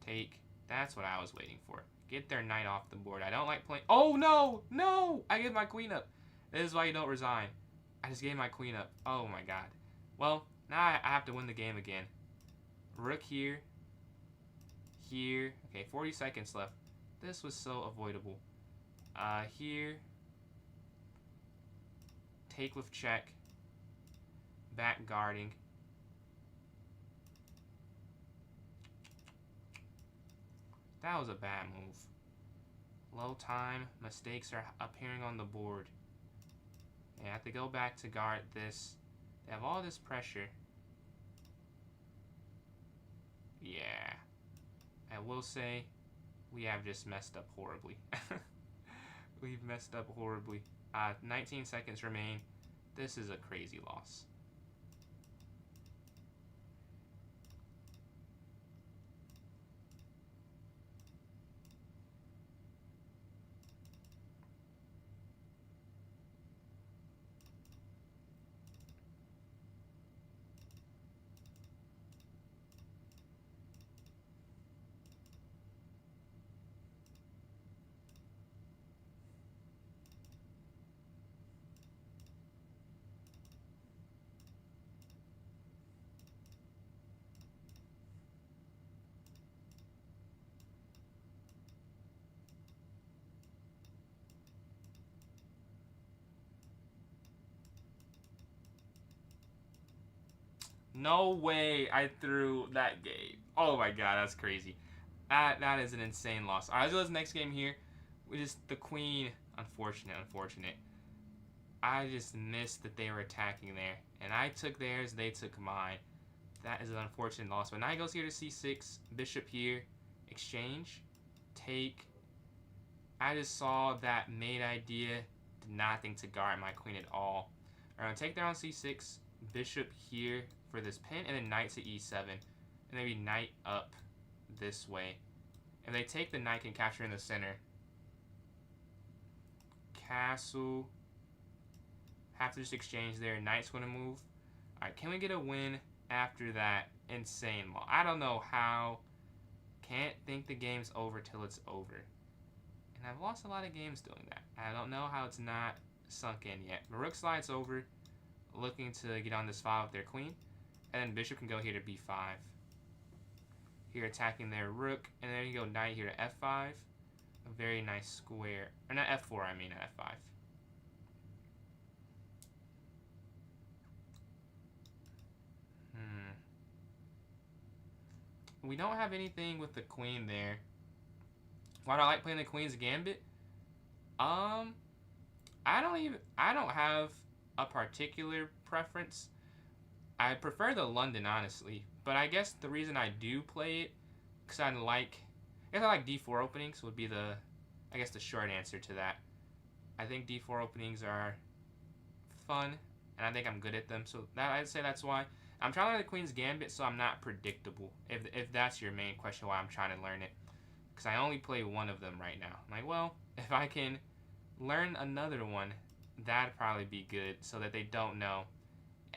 Take. That's what I was waiting for. Get their knight off the board. I don't like playing... Oh, no! No! I gave my queen up. This is why you don't resign. I just gave my queen up. Oh, my God. Well, now I have to win the game again. Rook here. Here. Okay, 40 seconds left. This was so avoidable. Here. Take with check. Back guarding. That was a bad move. Low time. Mistakes are appearing on the board. They have to go back to guard this. They have all this pressure. Yeah. I will say, we have just messed up horribly. We've messed up horribly. 19 seconds remain. This is a crazy loss. No way I threw that game. Oh my God, that's crazy. That is an insane loss. Alright, let's go to this next game here. We just, the queen, unfortunate. I just missed that they were attacking there. And I took theirs, they took mine. That is an unfortunate loss. But knight goes here to c6, bishop here, exchange, take. I just saw that mate idea, did not think to guard my queen at all. Alright, I'm gonna take there on c6, bishop here for this pin, and then knight to e7. And maybe knight up this way. If they take, the knight can capture in the center. Castle. Have to just exchange there. Knight's going to move. Alright, can we get a win after that insane loss? I don't know how. Can't think the game's over till it's over. And I've lost a lot of games doing that. I don't know how it's not sunk in yet. But rook slides over, looking to get on this file with their queen. And then bishop can go here to b5. Here attacking their rook. And then you go knight here to f5. A very nice square. Or not f4, I mean f5. We don't have anything with the queen there. Why do I like playing the queen's gambit? I don't have a particular preference. I prefer the London, honestly. But I guess the reason I do play it, because I like d4 openings would be the short answer to that. I think d4 openings are fun, and I think I'm good at them. So I'd say that's why. I'm trying to learn the Queen's Gambit, so I'm not predictable. If that's your main question, why I'm trying to learn it, because I only play one of them right now. I'm like, well, if I can learn another one, that'd probably be good, so that they don't know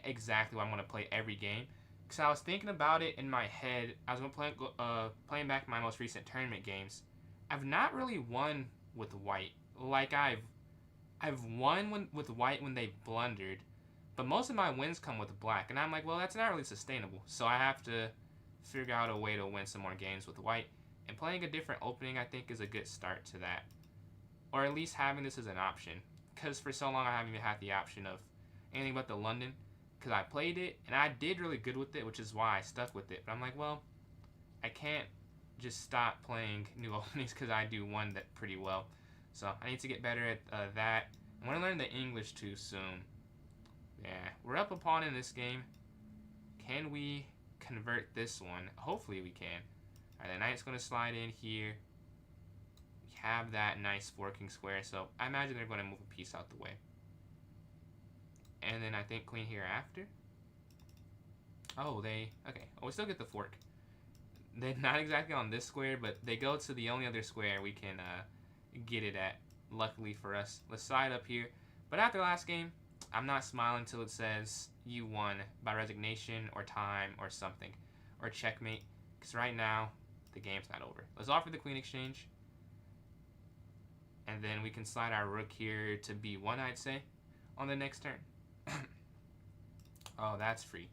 exactly what I'm going to play every game. Because I was thinking about it in my head. I was playing back my most recent tournament games. I've not really won with white. Like I've won with white when they blundered, but most of my wins come with black, and I'm like, well, that's not really sustainable. So I have to figure out a way to win some more games with white. And playing a different opening, I think, is a good start to that, or at least having this as an option. Because for so long, I haven't even had the option of anything but the London. Because I played it and I did really good with it, which is why I stuck with it. But I'm like, well, I can't just stop playing new openings because I do one that pretty well. So I need to get better at that. I want to learn the English too soon. Yeah, we're up a pawn in this game. Can we convert this one? Hopefully we can. Alright, the knight's going to slide in here. We have that nice forking square, so I imagine they're going to move a piece out the way. And then I think queen here after. Oh, okay. Oh, we still get the fork. They're not exactly on this square, but they go to the only other square we can get it at, luckily for us. Let's slide up here. But after last game, I'm not smiling until it says you won by resignation or time or something. Or checkmate. Because right now, the game's not over. Let's offer the queen exchange. And then we can slide our rook here to b1, I'd say, on the next turn. Oh, that's free.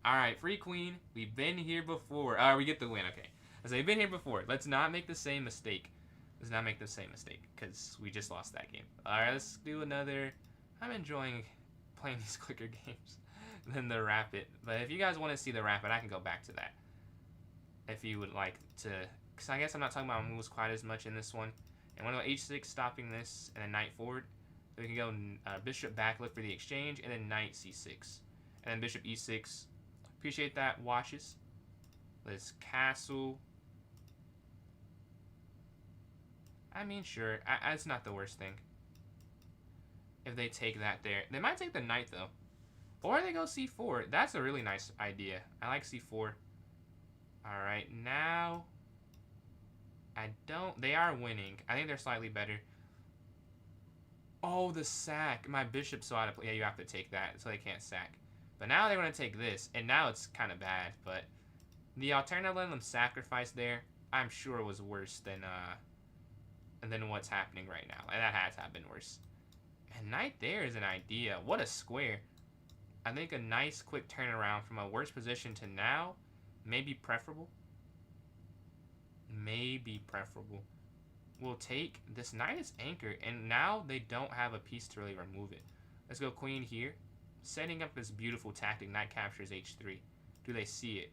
Alright, free queen. We've been here before. We get the win. Okay. So we've been here before. Let's not make the same mistake. Let's not make the same mistake, because we just lost that game. Alright, let's do another. I'm enjoying playing these quicker games than the rapid. But if you guys want to see the rapid, I can go back to that. If you would like to. Because I guess I'm not talking about moves quite as much in this one. And I'm going to go h6, stopping this, and then knight forward. So we can go bishop back, look for the exchange, and then knight c6. And then bishop e6. Appreciate that, watches. Let's castle. I mean, sure. It's not the worst thing. If they take that there. They might take the knight, though. Or they go c4. That's a really nice idea. I like c4. Alright, now... They are winning. I think they're slightly better. Oh, the sack. My bishop saw how to play. Yeah, you have to take that, so they can't sack. But now they're going to take this, and now it's kind of bad. But the alternative letting them sacrifice there, I'm sure was worse than what's happening right now. And that has happened worse. And knight there is an idea. What a square. I think a nice quick turnaround from a worse position to now may be preferable. Maybe preferable. We'll take this knight is anchored, and now they don't have a piece to really remove it. Let's go queen here. Setting up this beautiful tactic, knight captures h3. Do they see it?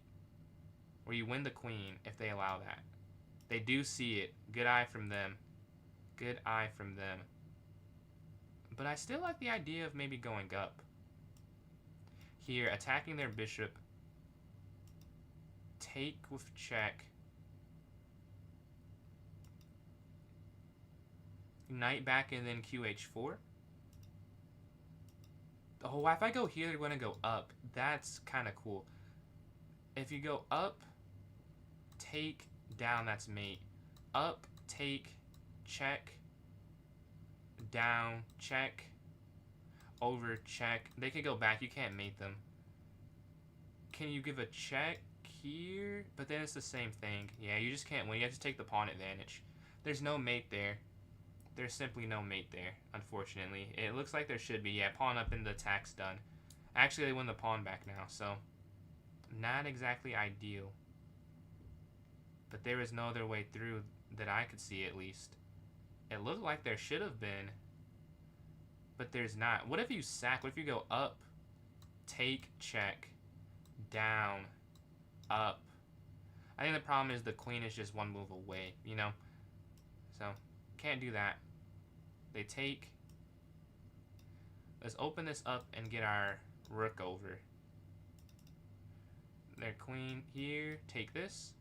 Where you win the queen if they allow that. They do see it. Good eye from them. Good eye from them. But I still like the idea of maybe going up. Here, attacking their bishop. Take with check. Knight back and then qh4. Oh, if I go here, they're going to go up. That's kind of cool. If you go up, take, down, that's mate. Up, take, check, down, check, over, check. They can go back. You can't mate them. Can you give a check here? But then it's the same thing. Yeah, you just can't win. You have to take the pawn advantage. There's no mate there. There's simply no mate there, unfortunately. It looks like there should be. Yeah, pawn up and the attack's done. Actually, they win the pawn back now, so not exactly ideal. But there is no other way through that I could see, at least. It looked like there should have been, but there's not. What if you sack? What if you go up, take, check, down, up? I think the problem is the queen is just one move away, you know? So, can't do that. They take. Let's open this up and get our rook over. Their queen here. Take this.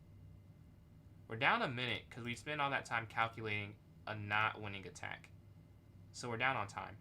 We're down a minute because we spent all that time calculating a not winning attack. So we're down on time.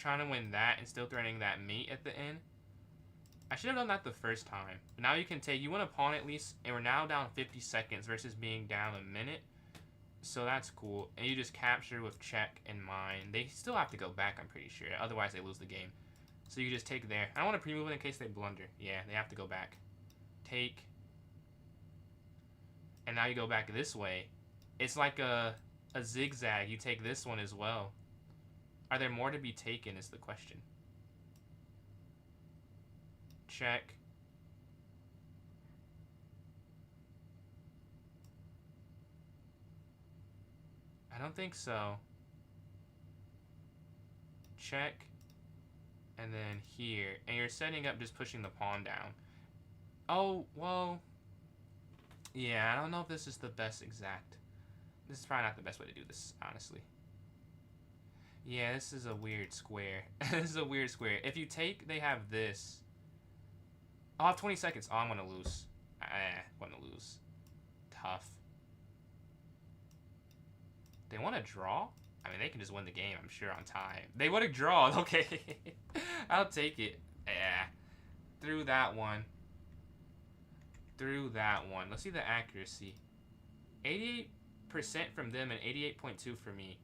trying to win that and still threatening that mate at the end. I should have done that the first time. But now you can take, you want a pawn at least, and we're now down 50 seconds versus being down a minute. So that's cool. And you just capture with check in mind. They still have to go back, I'm pretty sure. Otherwise, they lose the game. So you just take there. I don't want to pre-move it in case they blunder. Yeah, they have to go back. Take. And now you go back this way. It's like a zigzag. You take this one as well. Are there more to be taken is the question. Check. I don't think so. Check. And then here. And you're setting up just pushing the pawn down. Oh, well. Yeah, I don't know if this is the best exact. This is probably not the best way to do this, honestly. Yeah, this is a weird square. This is a weird square. If you take, they have this. I'll have 20 seconds. Oh, I'm going to lose. I'm going to lose. Tough. They want to draw? I mean, they can just win the game, I'm sure, on time. They want to draw. Okay. I'll take it. Yeah. Through that one. Through that one. Let's see the accuracy. 88% from them and 88.2 for me.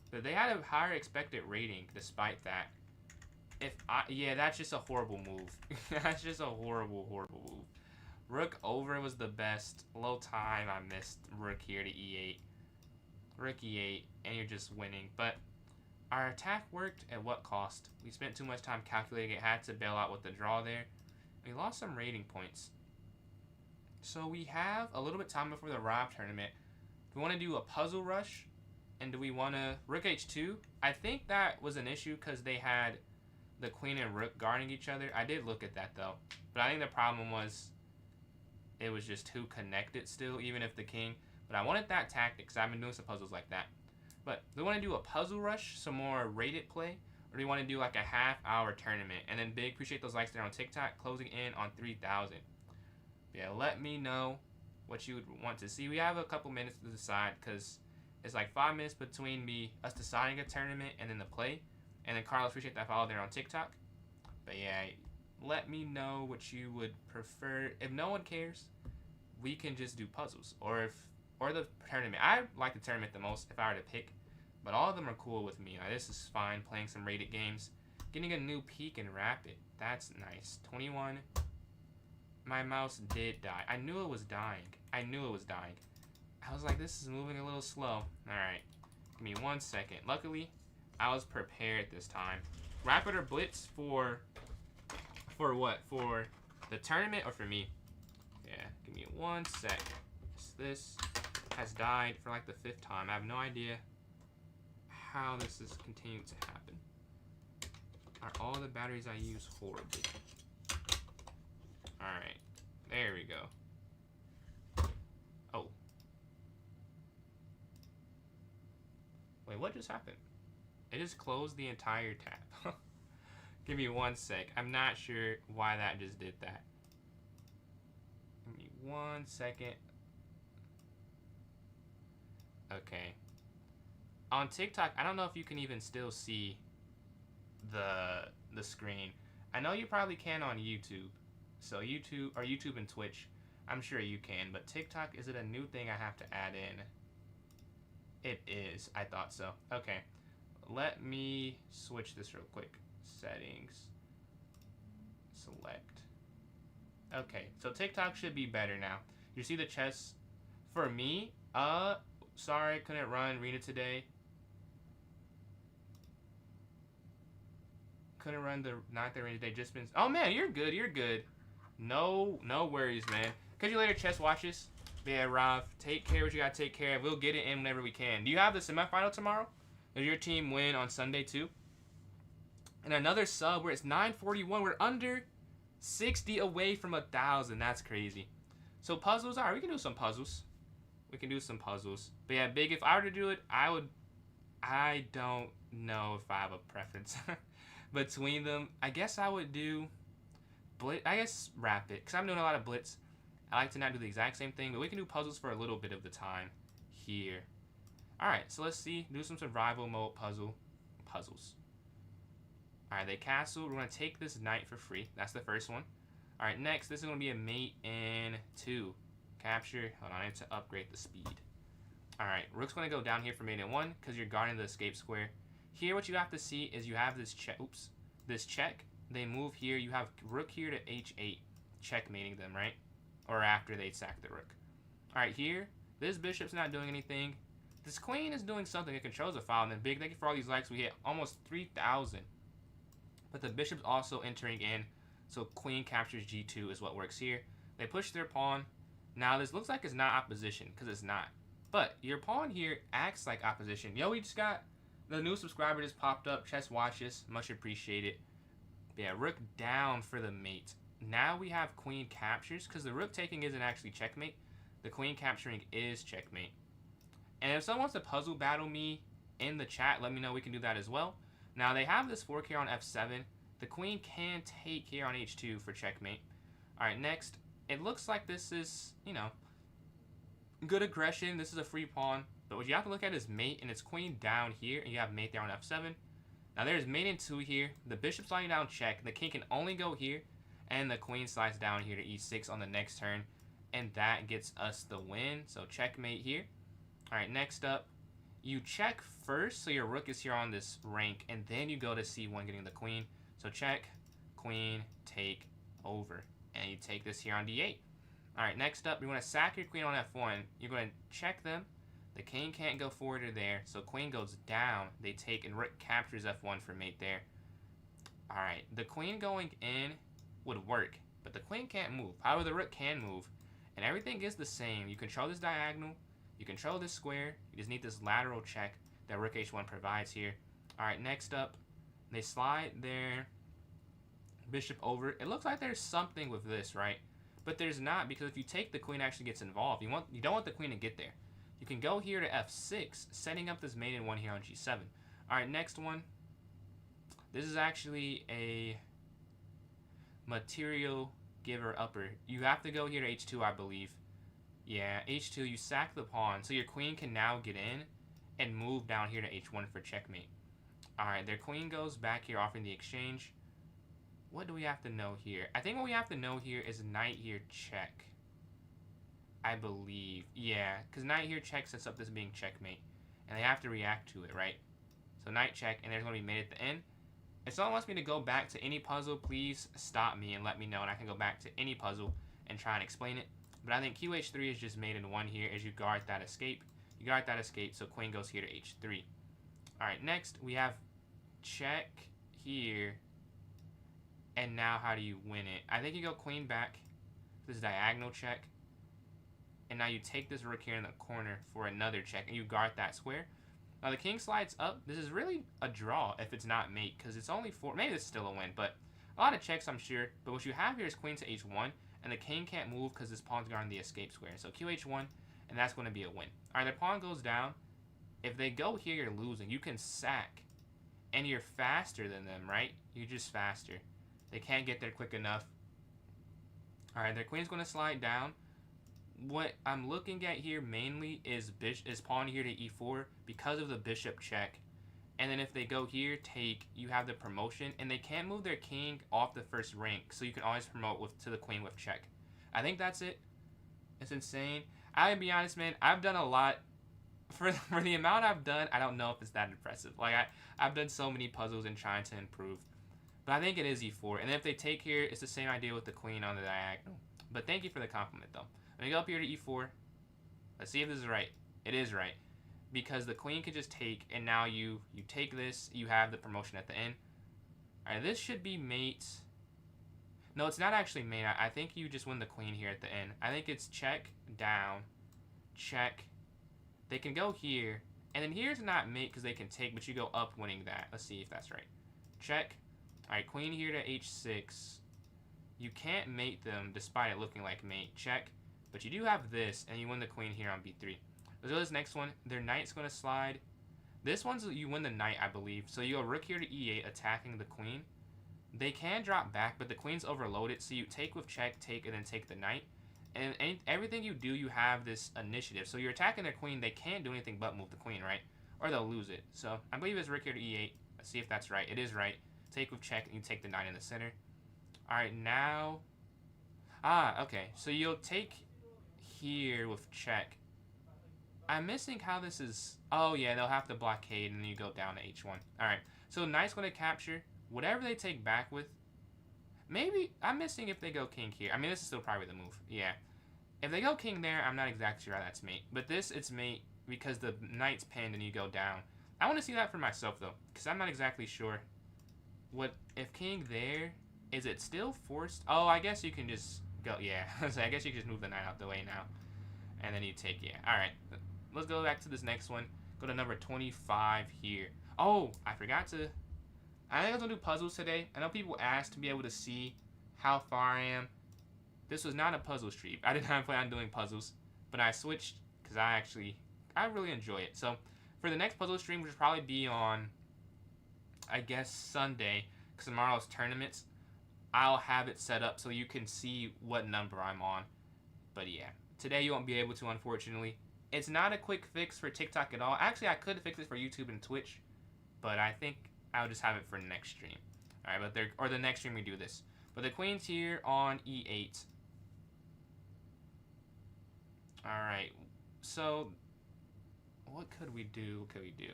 But they had a higher expected rating despite that. Yeah, that's just a horrible move. That's just a horrible move. Rook over was the best. Low time, I missed rook here to e8. Rook e8, and you're just winning. But our attack worked at what cost? We spent too much time calculating it. Had to bail out with the draw there. We lost some rating points. So we have a little bit of time before the Rob tournament. Do we want to do a puzzle rush? And do we want to... Rook h2? I think that was an issue because they had the queen and rook guarding each other. I did look at that, though. But I think the problem was it was just too connected still, even if the king... But I wanted that tactic because I've been doing some puzzles like that. But do we want to do a puzzle rush, some more rated play? Or do we want to do like a half-hour tournament? And then big, appreciate those likes there on TikTok, closing in on 3,000. Yeah, let me know what you would want to see. We have a couple minutes to decide because it's like 5 minutes between us deciding a tournament and then the play. And then Carlos, appreciate that follow there on TikTok. But yeah, let me know what you would prefer. If no one cares, we can just do puzzles. Or the tournament. I like the tournament the most if I were to pick. But all of them are cool with me. Like, this is fine, playing some rated games. Getting a new peak in Rapid. That's nice. 21. My mouse did die. I knew it was dying. I was like, this is moving a little slow. Alright. Give me 1 second. Luckily, I was prepared this time. Rapid or Blitz for what? For the tournament or for me? Yeah, give me 1 sec. This has died for like the 5th time. I have no idea how this is continuing to happen. Are all the batteries I use horrible? Alright, there we go. Oh. Wait, what just happened? It just closed the entire tab. Give me 1 sec. I'm not sure why that just did that. Give me 1 second. Okay. On TikTok, I don't know if you can even still see the screen. I know you probably can on YouTube. So YouTube and Twitch, I'm sure you can. But TikTok, is it a new thing I have to add in? It is. I thought so. Okay. Let me switch this real quick. Settings. Select. Okay. So TikTok should be better now. You see the chess? For me, sorry, couldn't run Rena today. Couldn't run the 9th arena today. Just been... Oh, man, you're good. You're good. No worries, man. Catch you later, chess watches. Yeah, Rob, take care of what you got to take care of. We'll get it in whenever we can. Do you have the semifinal tomorrow? Does your team win on Sunday, too? And another sub where it's 941. We're under 60 away from 1,000. That's crazy. So puzzles. All right, we can do some puzzles. We can do some puzzles. But yeah, big, if I were to do it, I don't know if I have a preference between them. I guess I would do Blitz. I guess Rapid, because I'm doing a lot of Blitz. I like to not do the exact same thing, but we can do puzzles for a little bit of the time here. All right, so let's see. Do some survival mode puzzles. All right, they castled. We're going to take this knight for free. That's the first one. All right, next, this is going to be a mate in 2. Capture. Hold on, I need to upgrade the speed. All right, rook's going to go down here for mate in 1 because you're guarding the escape square. Here, what you have to see is you have this check. Oops. This check. They move here. You have rook here to h8, checkmating them, right? Or after they sack the rook. All right, here, this bishop's not doing anything. This queen is doing something. It controls a file. And then big, thank you for all these likes. We hit almost 3,000. But the bishop's also entering in. So queen captures g2 is what works here. They push their pawn. Now, this looks like it's not opposition because it's not. But your pawn here acts like opposition. Yo, we just got the new subscriber just popped up. Chess watches. Much appreciated. Yeah, rook down for the mate. Now we have queen captures because the rook taking isn't actually checkmate. The queen capturing is checkmate. And if someone wants to puzzle battle me in the chat, let me know. We can do that as well. Now they have this fork here on f7. The queen can take here on h2 for checkmate. All right, next. It looks like this is, you know, good aggression. This is a free pawn. But what you have to look at is mate, and it's queen down here, and you have mate there on f7. Now there's mate in 2 here. The bishop sliding down check. The king can only go here, and the queen slides down here to e6 on the next turn. And that gets us the win. So checkmate here. All right, next up, you check first, so your rook is here on this rank, and then you go to c1 getting the queen. So check, queen, take, over. And you take this here on d8. All right, next up, you want to sack your queen on f1. You're going to check them. The king can't go forward or there, so queen goes down. They take, and rook captures f1 for mate there. All right, the queen going in would work, but the queen can't move. However, the rook can move, and everything is the same. You control this diagonal. You control this square. You just need this lateral check that rook h1 provides here. All right, next up, they slide their bishop over. It looks like there's something with this, right? But there's not, because if you take, the queen actually gets involved. You don't want the queen to get there. You can go here to f6, setting up this mate in 1 here on g7. All right, next one. This is actually a material giver upper. You have to go here to h2, I believe. Yeah, h2, you sack the pawn. So your queen can now get in and move down here to h1 for checkmate. All right, their queen goes back here, offering the exchange. What do we have to know here? I think what we have to know here is knight here check. I believe. Yeah, because knight here check sets up this being checkmate. And they have to react to it, right? So knight check, and there's going to be mate at the end. If someone wants me to go back to any puzzle, please stop me and let me know. And I can go back to any puzzle and try and explain it. But I think QH3 is just mate in 1 here as you guard that escape. You guard that escape, so queen goes here to h3. All right, next we have check here. And now how do you win it? I think you go queen back. This diagonal check. And now you take this rook here in the corner for another check. And you guard that square. Now the king slides up. This is really a draw if it's not mate. Because it's only 4. Maybe it's still a win. But a lot of checks, I'm sure. But what you have here is queen to h1. And the king can't move because this pawn's guarding the escape square. So qh1. And that's going to be a win. All right, the pawn goes down. If they go here, you're losing. You can sack. And you're faster than them, right? You're just faster. They can't get there quick enough. All right, their queen's going to slide down. What I'm looking at here mainly is pawn here to e4 because of the bishop check. And then if they go here, take, you have the promotion. And they can't move their king off the first rank, so you can always promote to the queen with check. I think that's it. It's insane. I'll be honest, man, I've done a lot. For the amount I've done, I don't know if it's that impressive. Like, I've done so many puzzles and trying to improve. But I think it is e4. And if they take here, it's the same idea with the queen on the diagonal. But thank you for the compliment, though. Let me go up here to e4. Let's see if this is right. It is right. Because the queen can just take, and now you take this, you have the promotion at the end. Alright, this should be mate. No, it's not actually mate. I think you just win the queen here at the end. I think it's check, down, check. They can go here. And then here's not mate because they can take, but you go up winning that. Let's see if that's right. Check. Alright, queen here to h6. You can't mate them despite it looking like mate. Check. But you do have this, and you win the queen here on b3. Let's go to this next one. Their knight's going to slide. This one's you win the knight, I believe. So you go rook here to e8, attacking the queen. They can drop back, but the queen's overloaded. So you take with check, take, and then take the knight. And everything you do, you have this initiative. So you're attacking their queen. They can't do anything but move the queen, right? Or they'll lose it. So I believe it's rook here to e8. Let's see if that's right. It is right. Take with check, and you take the knight in the center. Alright, now... okay. So you'll take here with check. I'm missing how this is... Oh, yeah, they'll have to blockade, and then you go down to h1. Alright, so knight's going to capture. Whatever they take back with... Maybe... I'm missing if they go king here. I mean, this is still probably the move. Yeah. If they go king there, I'm not exactly sure how that's mate. But this, it's mate because the knight's pinned and you go down. I want to see that for myself, though, because I'm not exactly sure. What... If king there... Is it still forced? Oh, I guess you can just go... Yeah. So I guess you can just move the knight out the way now. And then you take... Yeah. Alright. Let's go back to this next one. Go to number 25 here. Oh, I forgot to... I think I was going to do puzzles today. I know people asked to be able to see how far I am. This was not a puzzle stream. I did not plan on doing puzzles. But I switched because I really enjoy it. So, for the next puzzle stream, which will probably be on, I guess, Sunday, because tomorrow's tournaments, I'll have it set up so you can see what number I'm on. But yeah, today you won't be able to, unfortunately. It's not a quick fix for TikTok at all. Actually, I could fix it for YouTube and Twitch, but I think I'll just have it for next stream. All right, or the next stream we do this. But the queen's here on e8. All right, so what could we do? What could we do?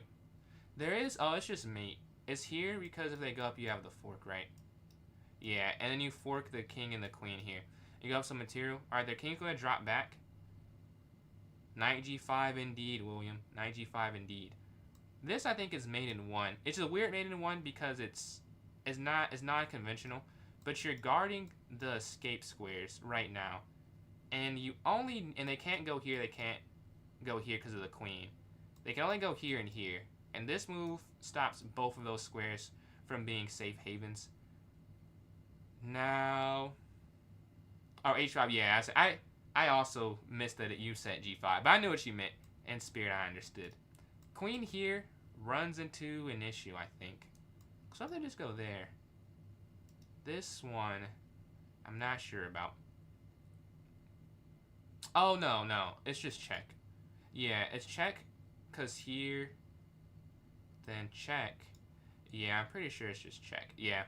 There is, oh, it's just mate. It's here because if they go up, you have the fork, right? Yeah, and then you fork the king and the queen here. You go up some material. All right, their king's going to drop back. Knight g5 indeed, William. Knight g5 indeed. This, I think, is mate in one. It's a weird mate in one because it's non-conventional, but you're guarding the escape squares right now. And they can't go here, they can't go here because of the queen. They can only go here and here. And this move stops both of those squares from being safe havens. Now... Oh, h5, yeah. I also missed that you said g5, but I knew what you meant. In spirit, I understood. Queen here runs into an issue, I think. So they just go there. This one, I'm not sure about. Oh, no. It's just check. Yeah, it's check, because here, then check. Yeah, I'm pretty sure it's just check. Yeah.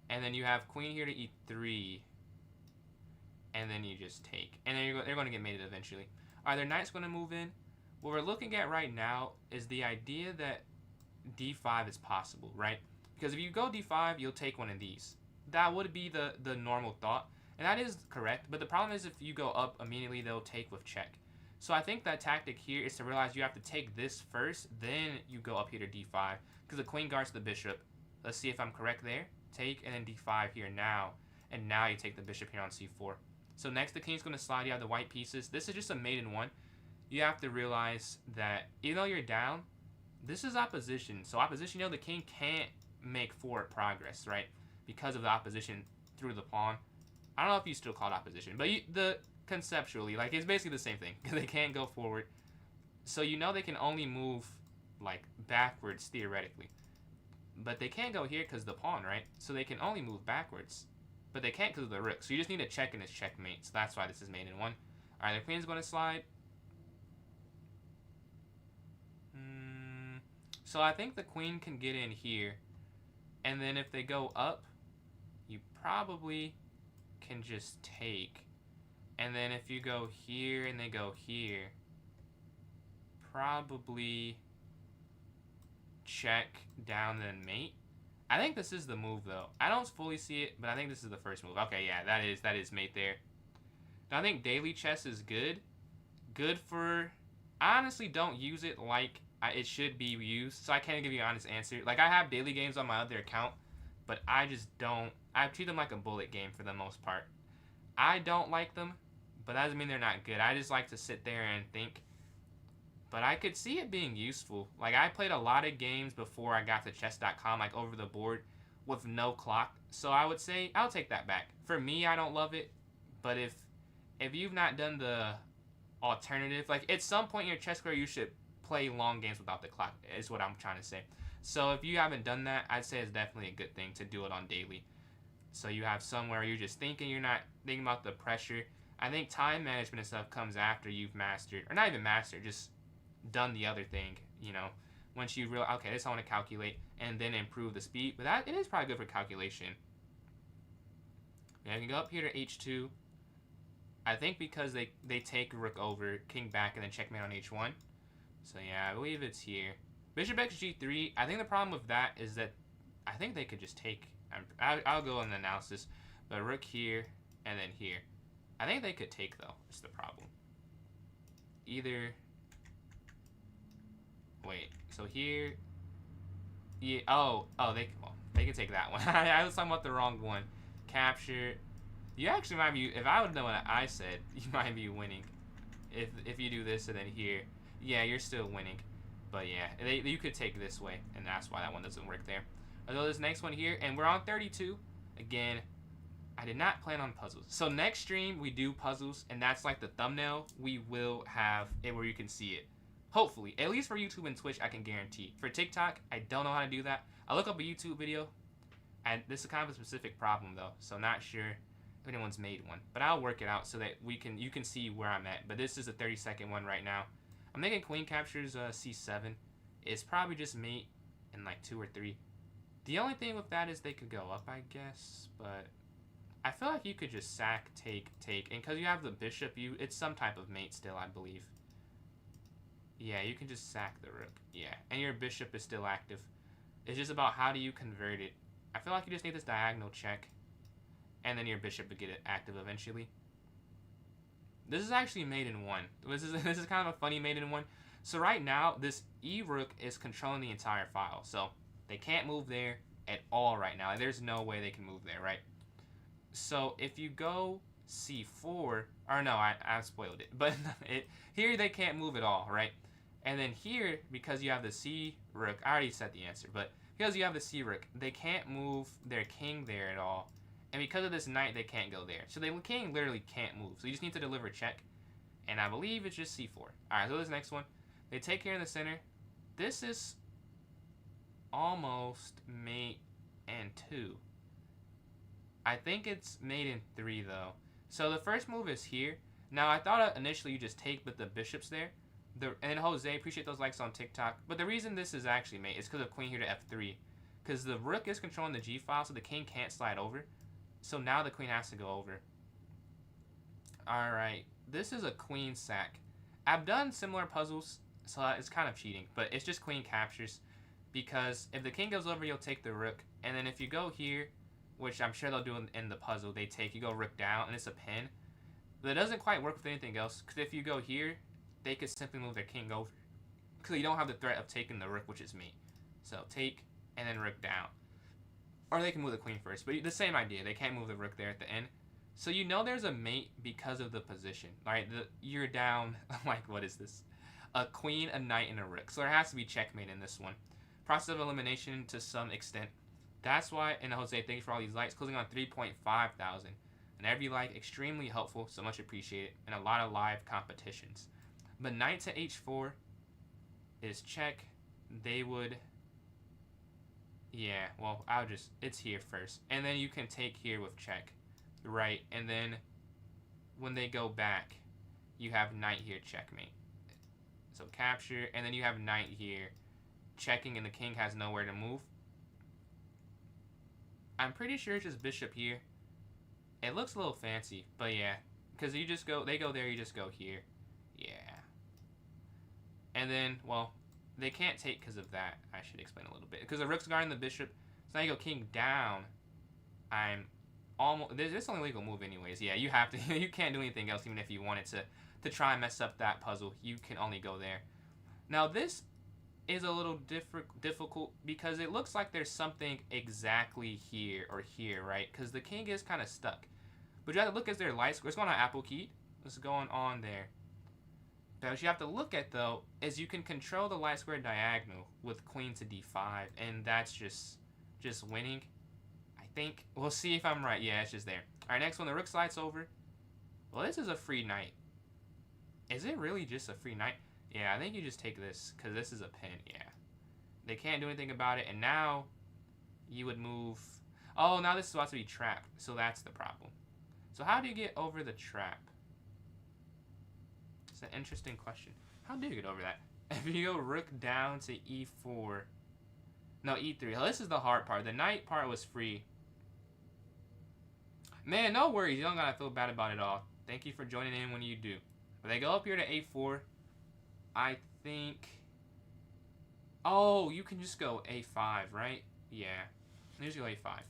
And then you have queen here to e3. And then you just take. And then they're going to get mated eventually. Are their knights going to move in? What we're looking at right now is the idea that d5 is possible, right? Because if you go d5, you'll take one of these. That would be the normal thought. And that is correct. But the problem is if you go up immediately, they'll take with check. So I think that tactic here is to realize you have to take this first, then you go up here to d5. Because the queen guards the bishop. Let's see if I'm correct there. Take, and then d5 here now. And now you take the bishop here on c4. So next, the king's going to slide. You have the white pieces. This is just a mate in one. You have to realize that even though you're down, this is opposition. So opposition, the king can't make forward progress, right? Because of the opposition through the pawn. I don't know if you still call it opposition, but conceptually, like, it's basically the same thing. They can't go forward. So they can only move, like, backwards, theoretically. But they can't go here because of the pawn, right? So they can only move backwards. But they can't because of the rook. So you just need to check and it's checkmate. So that's why this is mate in one. All right, the queen's going to slide. So I think the queen can get in here. And then if they go up, you probably can just take. And then if you go here and they go here, probably check down then mate. I think this is the move, though. I don't fully see it, but I think this is the first move. Okay, yeah, that is mate there. Now, I think daily chess is good. Good for... I honestly don't use it like it should be used, so I can't give you an honest answer. Like, I have daily games on my other account, but I just don't... I treat them like a bullet game for the most part. I don't like them, but that doesn't mean they're not good. I just like to sit there and think. But I could see it being useful. Like, I played a lot of games before I got to chess.com, like, over the board with no clock. So I would say, I'll take that back. For me, I don't love it. But if you've not done the alternative, like, at some point in your chess career, you should play long games without the clock, is what I'm trying to say. So if you haven't done that, I'd say it's definitely a good thing to do it on daily. So you have somewhere you're just thinking, you're not thinking about the pressure. I think time management and stuff comes after you've mastered, or not even mastered, just done the other thing, once you realize, okay, this I want to calculate, and then improve the speed. But that it is probably good for calculation. Yeah, I can go up here to h2. I think because they take rook over, king back, and then checkmate on h1. So yeah, I believe it's here. Bishop x g3. I think the problem with that is that I think they could just take. I'll go in the analysis, but rook here and then here. I think they could take though. It's the problem. Either. Wait. So here. Yeah. Oh. They can take that one. I was talking about the wrong one. Capture. You actually might be. If I would know what I said, you might be winning. If you do this and then here, yeah, you're still winning. But yeah, you could take this way, and that's why that one doesn't work there. Although this next one here, and we're on 32. Again, I did not plan on puzzles. So next stream we do puzzles, and that's like the thumbnail. We will have it where you can see it. Hopefully, at least for YouTube and Twitch, I can guarantee. For TikTok, I don't know how to do that. I look up a YouTube video, and this is kind of a specific problem though, so not sure if anyone's made one. But I'll work it out so that you can see where I'm at. But this is a 30-second one right now. I'm thinking queen captures c7. It's probably just mate in like 2 or 3. The only thing with that is they could go up, I guess, but I feel like you could just sack, take, and because you have the bishop, it's some type of mate still, I believe. Yeah, you can just sack the rook. Yeah, and your bishop is still active. It's just about how do you convert it. I feel like you just need this diagonal check, and then your bishop would get it active eventually. This is actually mate in 1. This is kind of a funny mate in 1. So right now, this e rook is controlling the entire file. So they can't move there at all right now. There's no way they can move there, right? So if you go c4, or no, I spoiled it. But here they can't move at all, right? And then here, because you have the c rook, I already said the answer, but because you have the c rook, they can't move their king there at all. And because of this knight, they can't go there. So the king literally can't move. So you just need to deliver check. And I believe it's just c4. Alright, so this next one. They take here in the center. This is almost mate and 2. I think it's mate in 3 though. So the first move is here. Now I thought initially you just take, but the bishop's there. And Jose, appreciate those likes on TikTok. But the reason this is actually mate is because of queen here to f3. Because the rook is controlling the g file, so the king can't slide over. So now the queen has to go over. Alright, this is a queen sack. I've done similar puzzles, so it's kind of cheating. But it's just queen captures. Because if the king goes over, you'll take the rook. And then if you go here, which I'm sure they'll do in the puzzle, they take, you go rook down, and it's a pin. But it doesn't quite work with anything else. Because if you go here, they could simply move their king over. Because you don't have the threat of taking the rook, which is me. So take, and then rook down. Or they can move the queen first, but the same idea. They can't move the rook there at the end. So you know there's a mate because of the position. Right? You're down, like, what is this? A queen, a knight, and a rook. So there has to be checkmate in this one. Process of elimination to some extent. That's why, and Jose, thank you for all these likes. Closing on 3,500. And every like, extremely helpful. So much appreciated. And a lot of live competitions. But knight to h4 is check. They would... Yeah, well, it's here first. And then you can take here with check, right? And then when they go back, you have knight here, checkmate. So capture, and then you have knight here, checking, and the king has nowhere to move. I'm pretty sure it's just bishop here. It looks a little fancy, but yeah. Because you just go, they go there, you just go here. Yeah. And then, well... They can't take because of that. I should explain a little bit. Because the rook's guarding the bishop. So now you go king down. I'm almost... This is the only legal move anyways. Yeah, you have to... You can't do anything else even if you wanted to try and mess up that puzzle. You can only go there. Now this is a little difficult because it looks like there's something exactly here or here, right? Because the king is kind of stuck. But you have to look at their light square. What's going on, Apple Key? What's going on there? What you have to look at, though, is you can control the light square diagonal with queen to d5, and that's just winning, I think. We'll see if I'm right. Yeah, it's just there. All right, next one, the rook slides over. Well, this is a free knight. Is it really just a free knight? Yeah, I think you just take this, because this is a pin, yeah. They can't do anything about it, and now you would move... Oh, now this is about to be trapped, so that's the problem. So how do you get over the trap? It's an interesting question. How do you get over that? If you go rook down to e4, no, e3. Oh, this is the hard part. The knight part was free. Man, no worries. You don't gotta feel bad about it all. Thank you for joining in when you do. But they go up here to a4. I think... Oh, you can just go a5, right? Yeah. You just go a5.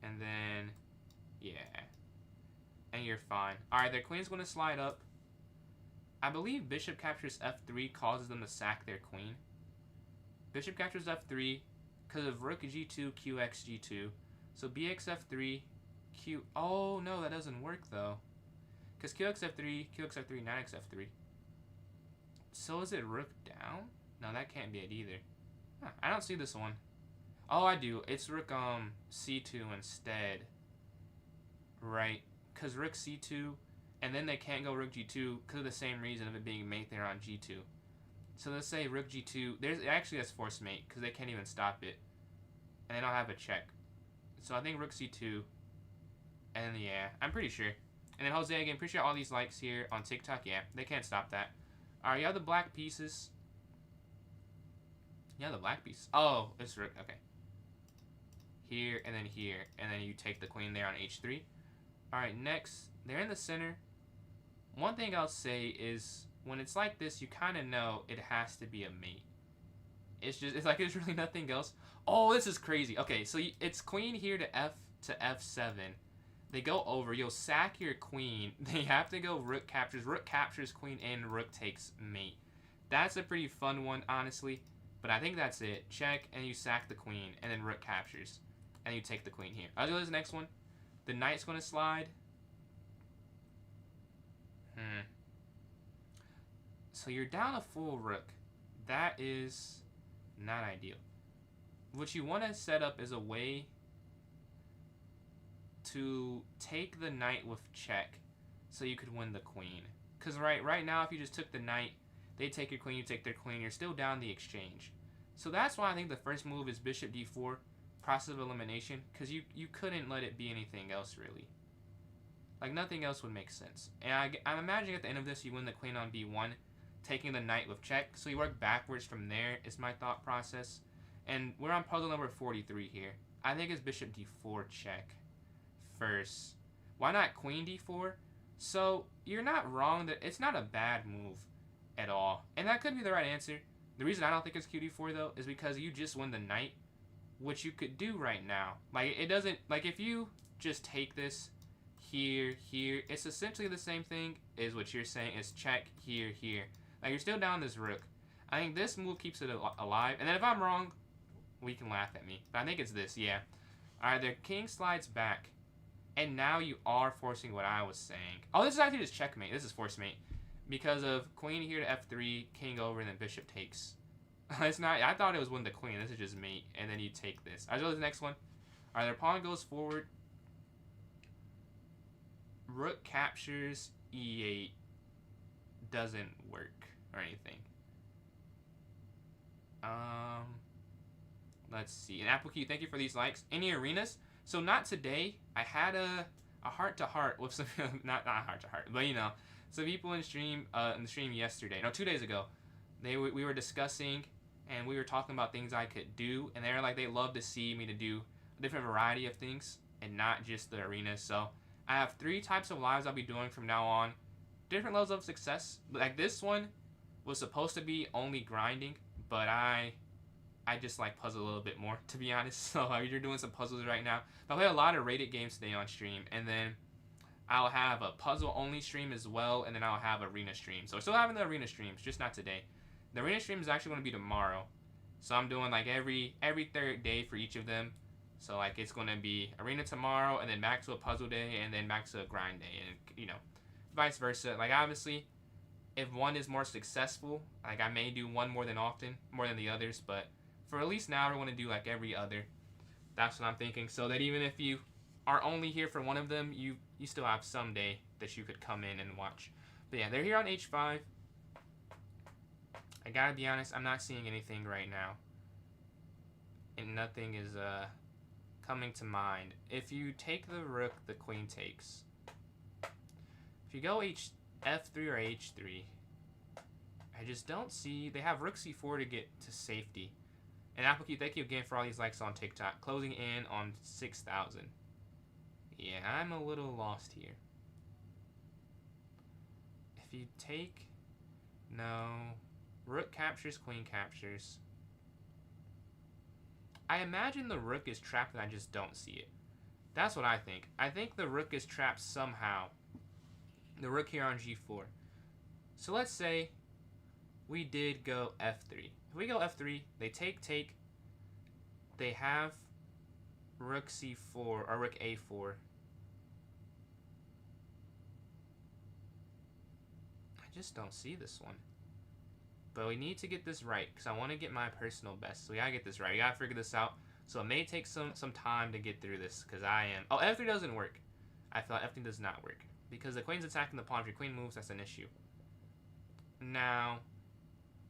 And then... Yeah. And you're fine. Alright, their queen's going to slide up. I believe bishop captures f3 causes them to sack their queen. Bishop captures f3 because of rook g2, qx g2. So bx f3, q... Oh, no, that doesn't work, though. Because qx f3, knight x f3. So is it rook down? No, that can't be it either. Huh, I don't see this one. Oh, I do. It's rook c2 instead. Right. Because rook c2, and then they can't go rook g2 because of the same reason of it being mate there on g2. So let's say rook g2. It actually has forced mate because they can't even stop it. And they don't have a check. So I think rook c2. And then, yeah, I'm pretty sure. And then Jose, again, appreciate all these likes here on TikTok. Yeah, they can't stop that. Alright, you have the black pieces. Yeah, the black piece. Oh, it's rook. Okay. Here, and then here. And then you take the queen there on h3. Alright, next. They're in the center. One thing I'll say is, when it's like this, you kind of know it has to be a mate. It's like there's really nothing else. Oh, this is crazy. Okay, so it's queen here to f7. They go over. You'll sack your queen. They have to go rook captures. Rook captures queen and rook takes mate. That's a pretty fun one, honestly. But I think that's it. Check, and you sack the queen, and then rook captures. And you take the queen here. I'll do this next one. The knight's going to slide. So you're down a full rook. That is not ideal. What you want to set up is a way to take the knight with check so you could win the queen. Because right now, if you just took the knight, they take your queen, you take their queen, you're still down the exchange. So that's why I think the first move is bishop d4, process of elimination, because you couldn't let it be anything else, really. Like, nothing else would make sense. And I'm imagining at the end of this, you win the queen on b1, taking the knight with check. So you work backwards from there, is my thought process. And we're on puzzle number 43 here. I think it's bishop d4 check first. Why not queen d4? So you're not wrong that it's not a bad move at all. And that could be the right answer. The reason I don't think it's qd4 though is because you just win the knight, which you could do right now. Like, it doesn't, like, if you just take this here, it's essentially the same thing as what you're saying is check here. Like, you're still down this rook. I think this move keeps it alive. And then if I'm wrong, we can laugh at me. But I think it's this, yeah. Alright, the king slides back. And now you are forcing what I was saying. Oh, this is actually just checkmate. This is force mate. Because of queen here to f3, king over, and then bishop takes. It's not, I thought it was win the queen. This is just mate. And then you take this. I'll do the next one. Alright, their pawn goes forward. Rook captures e8. Doesn't work or anything. Let's see. And Applekeep, thank you for these likes. Any arenas? So not today. I had a heart-to-heart with some, not heart-to-heart, but you know, some people in the stream yesterday, no, 2 days ago. We were discussing, and we were talking about things I could do, and they were like, they love to see me to do a different variety of things, and not just the arenas. So I have 3 types of lives I'll be doing from now on. Different levels of success. Like, this one was supposed to be only grinding, but I just like puzzle a little bit more, to be honest. So you're doing some puzzles right now. But I play a lot of rated games today on stream, and then I'll have a puzzle only stream as well, and then I'll have arena stream. So we're still having the arena streams, just not today. The arena stream is actually going to be tomorrow. So I'm doing like every third day for each of them. So like it's going to be arena tomorrow, and then back to a puzzle day, and then back to a grind day, and you know, vice versa. Like, obviously, if one is more successful, like I may do one more than the others, but for at least now, I want to do like every other. That's what I'm thinking. So that even if you are only here for one of them, you still have some day that you could come in and watch. But yeah, they're here on h5. I gotta be honest, I'm not seeing anything right now. And nothing is coming to mind. If you take the rook, the queen takes. If you go f3 or h3, I just don't see. They have rook c4 to get to safety. And Applekeep, thank you again for all these likes on TikTok. Closing in on 6,000. Yeah, I'm a little lost here. If you take... No. Rook captures, queen captures. I imagine the rook is trapped and I just don't see it. That's what I think. I think the rook is trapped somehow. The rook here on g4. So let's say we did go f3. If we go f3, they take. They have rook c4 or rook a4. I just don't see this one. But we need to get this right because I want to get my personal best. So we gotta get this right. We gotta figure this out. So it may take some time to get through this because I am... Oh, f3 doesn't work. I thought f3 does not work because the queen's attacking the pawn. If your queen moves, that's an issue. Now,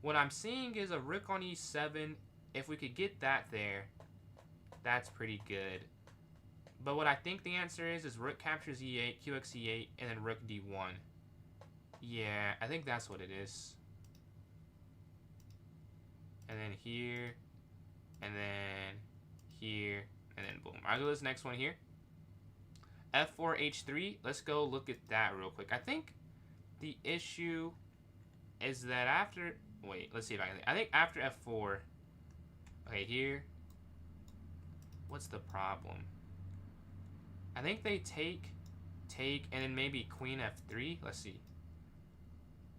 what I'm seeing is a rook on e7. If we could get that there, that's pretty good. But what I think the answer is rook captures e8, qx e8, and then rook d1. Yeah, I think that's what it is. And then here, and then here, and then boom. I'll do this next one here. f4, h3. Let's go look at that real quick. I think the issue is that after... Wait, let's see if I can... I think after f4... Okay, here... What's the problem? I think they take, and then maybe queen f3. Let's see.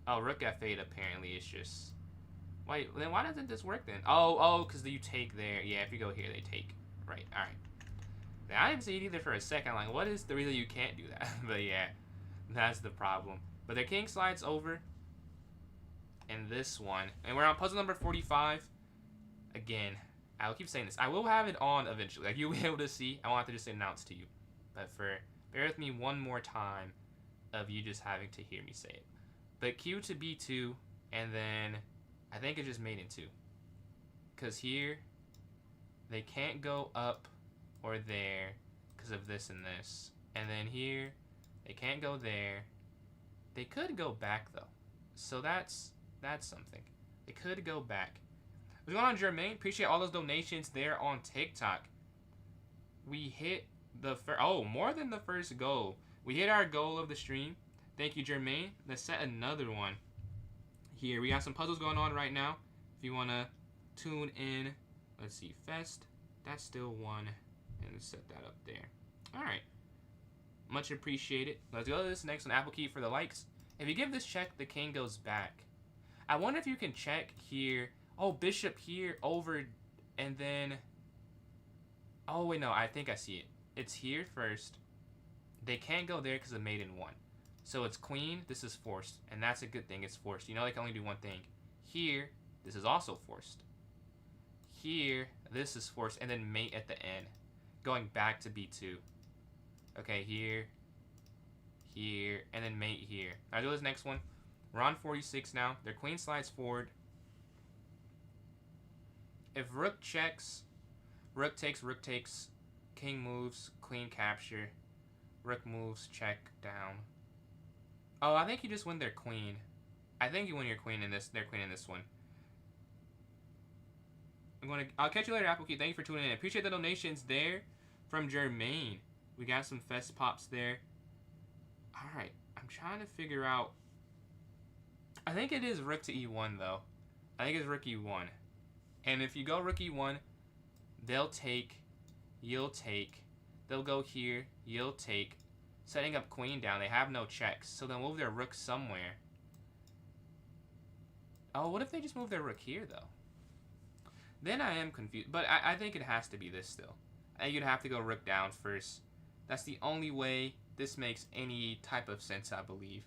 Oh, rook f8 apparently is just... Wait, then why doesn't this work then? Oh, because you take there. Yeah, if you go here, they take. Right, alright. I didn't see it either for a second. Like, what is the reason you can't do that? But yeah, that's the problem. But their king slides over. And this one. And we're on puzzle number 45. Again, I'll keep saying this. I will have it on eventually. Like, you'll be able to see. I want to just announce to you. But bear with me one more time of you just having to hear me say it. But q to b2, and then I think it just made it 2. Because here, they can't go up or there because of this and this. And then here, they can't go there. They could go back, though. So that's something. They could go back. What's going on, Jermaine? Appreciate all those donations there on TikTok. We hit the more than the first goal. We hit our goal of the stream. Thank you, Jermaine. Let's set another one. Here, we got some puzzles going on right now. If you want to tune in, let's see, Fest. That's still 1. And set that up there. Alright. Much appreciated. Let's go to this next one. Applekeep for the likes. If you give this check, the king goes back. I wonder if you can check here. Oh, bishop here over, and then... Oh, wait, no. I think I see it. It's here first. They can't go there because of mate in 1. So it's queen. This is forced. And that's a good thing. It's forced. You know they can only do one thing. Here, this is also forced. Here, this is forced. And then mate at the end. Going back to b2. Okay, here. Here. And then mate here. I'll do this next one. We're on 46 now. Their queen slides forward. If rook checks, rook takes, king moves, queen capture, rook moves, check, down. Oh, I think you just win their queen. I think you win your queen in this, their queen in this one. I'll catch you later, Applekeep. Thank you for tuning in. Appreciate the donations there from Jermaine. We got some fest pops there. Alright, I'm trying to figure out. I think it is rook to e1, though. I think it's rook e1. And if you go rook e1, they'll take, you'll take. They'll go here, you'll take. Setting up queen down, they have no checks. So they'll move their rook somewhere. Oh, what if they just move their rook here, though? Then I am confused. But I think it has to be this still. I think you'd have to go rook down first. That's the only way this makes any type of sense, I believe.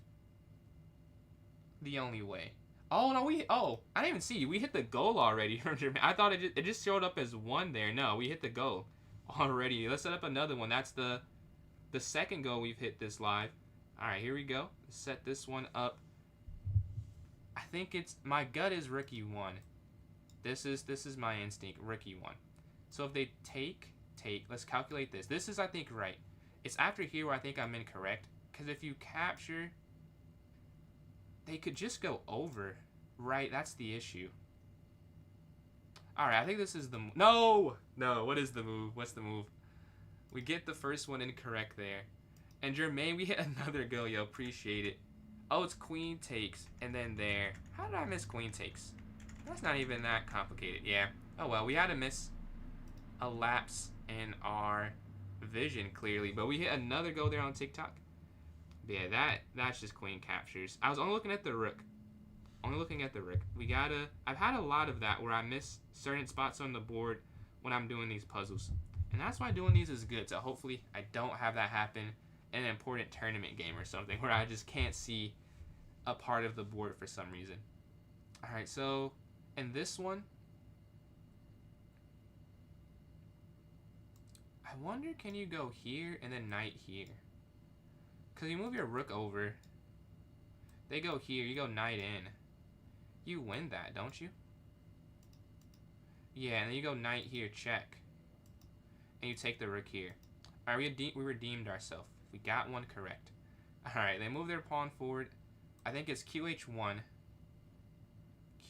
The only way. Oh, no, I didn't even see. We hit the goal already. I thought it just showed up as 1 there. No, we hit the goal already. Let's set up another one. That's the second goal we've hit this live. All right, here we go. Let's set this one up. I think it's, my gut is rook e1. This is my instinct, rook e1. So if they take, let's calculate this. This is, I think, right. It's after here where I think I'm incorrect. Because if you capture, they could just go over. Right, that's the issue. Alright, I think this is the... No! No, what is the move? What's the move? We get the first one incorrect there. And Jermaine, we hit another go, yo. Appreciate it. Oh, it's queen takes. And then there. How did I miss queen takes? That's not even that complicated. Yeah. Oh, well, we had to miss a lapse in our vision, clearly. But we hit another go there on TikTok. But yeah, that's just queen captures. I was only looking at the rook. Only looking at the rook. We gotta... I've had a lot of that where I miss certain spots on the board when I'm doing these puzzles. And that's why doing these is good. So hopefully I don't have that happen in an important tournament game or something where I just can't see a part of the board for some reason. Alright, so in this one, I wonder, can you go here and then knight here? Because you move your rook over. They go here, you go knight in. You win that, don't you? Yeah, and then you go knight here, check. And you take the rook here. Alright, we redeemed ourselves. We got one correct. Alright, they move their pawn forward. I think it's QH1.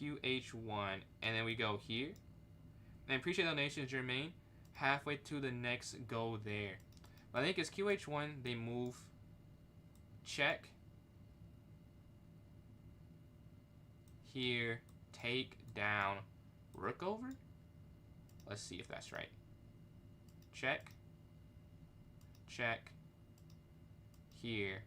QH1. And then we go here. And I appreciate donations, Jermaine. Halfway to the next go there. But I think it's QH1. They move. Check. Here. Take down. Rook over? Let's see if that's right. Check. Check. Here.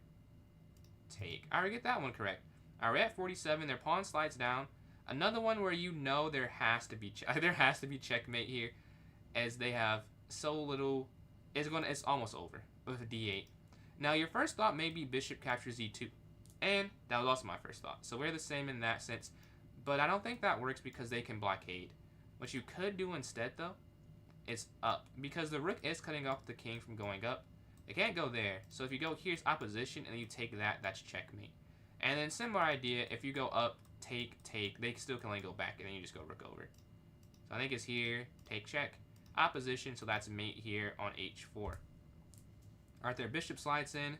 Take. I already get that one correct. Alright, we're at 47. Their pawn slides down. Another one where you know there has to be checkmate here, as they have so little. It's almost over with a d8. Now your first thought may be bishop captures e2, and that was also my first thought. So we're the same in that sense, but I don't think that works because they can blockade. What you could do instead though is up, because the rook is cutting off the king from going up. They can't go there, so if you go here's opposition and you take that, that's checkmate. And then similar idea, if you go up, take, they still can only go back, and then you just go rook over. So I think it's here, take, check. Opposition, so that's mate here on h4. Alright, their bishop slides in.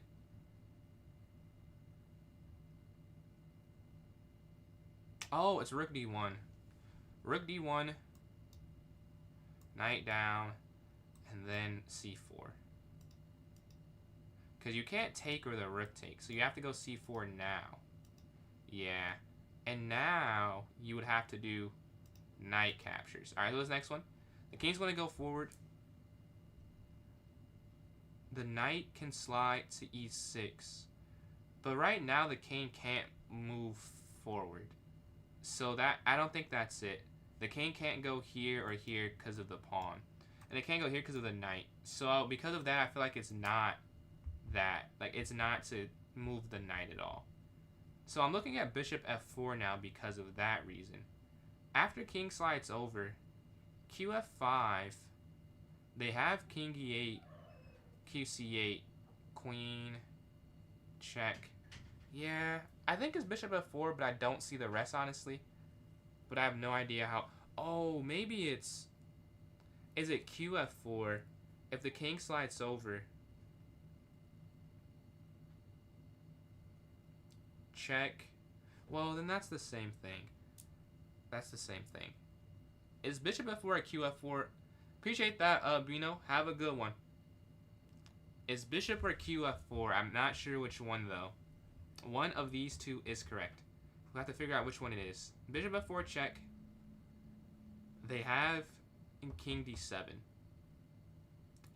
Oh, it's rook d1. Rook d1. Knight down. And then c4. Because you can't take where the rook takes, so you have to go c4 now. Yeah. And now you would have to do knight captures. Alright, so this next one. The king's going to go forward. The knight can slide to e6. But right now the king can't move forward. So that, I don't think that's it. The king can't go here or here because of the pawn. And it can't go here because of the knight. So because of that, I feel like it's not that. Like, it's not to move the knight at all. So I'm looking at bishop f4 now because of that reason. After king slides over, qf5, they have king e8, qc8, queen, check. Yeah, I think it's bishop f4, but I don't see the rest, honestly. But I have no idea how. Oh, maybe it's... Is it qf4? If the king slides over... Check. Well, then that's the same thing. That's the same thing. Is bishop f4 or qf4? Appreciate that, Bruno. Have a good one. Is bishop or qf4? I'm not sure which one, though. One of these two is correct. We'll have to figure out which one it is. Bishop f4 check. They have in king d7.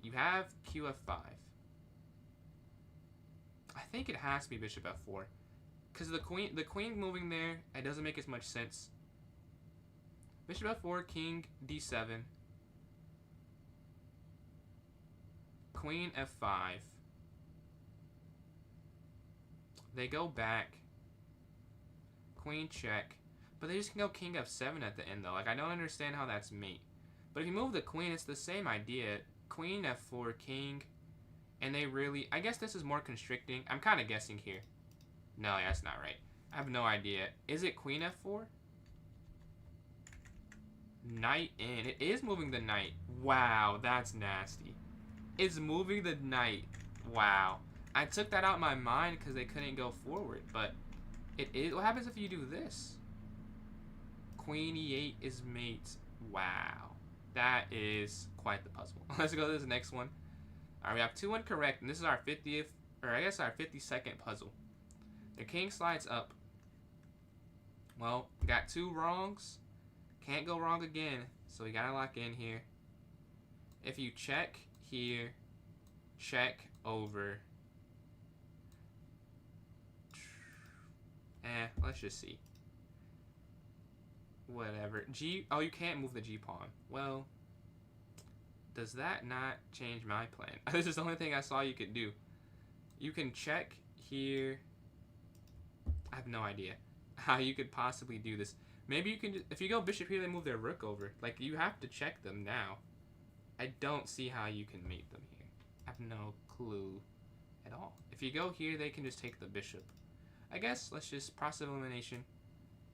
You have qf5. I think it has to be bishop f4. Because the queen moving there, it doesn't make as much sense. Bishop f4, king d7. Queen f5. They go back. Queen check. But they just can go king f7 at the end though. Like, I don't understand how that's mate. But if you move the queen, it's the same idea. Queen f4, king. And they really... I guess this is more constricting. I'm kind of guessing here. No, that's not right. I have no idea. Is it queen f4? Knight in. It is moving the knight. Wow, that's nasty. It's moving the knight. Wow. I took that out of my mind because they couldn't go forward. But it is. What happens if you do this? Queen e8 is mate. Wow. That is quite the puzzle. Let's go to this next one. Alright, we have 2 incorrect, and this is our 50th, or I guess our 52nd puzzle. The king slides up. Well, we got 2 wrongs. Can't go wrong again, so we gotta lock in here. If you check here, check over. Let's just see. Whatever. G. Oh, you can't move the G pawn. Well, does that not change my plan? This is the only thing I saw you could do. You can check here. I have no idea how you could possibly do this. Maybe you can, if you go bishop here, they move their rook over. Like, you have to check them now. I don't see how you can mate them here. I have no clue at all. If you go here, they can just take the bishop. I guess let's just process of elimination.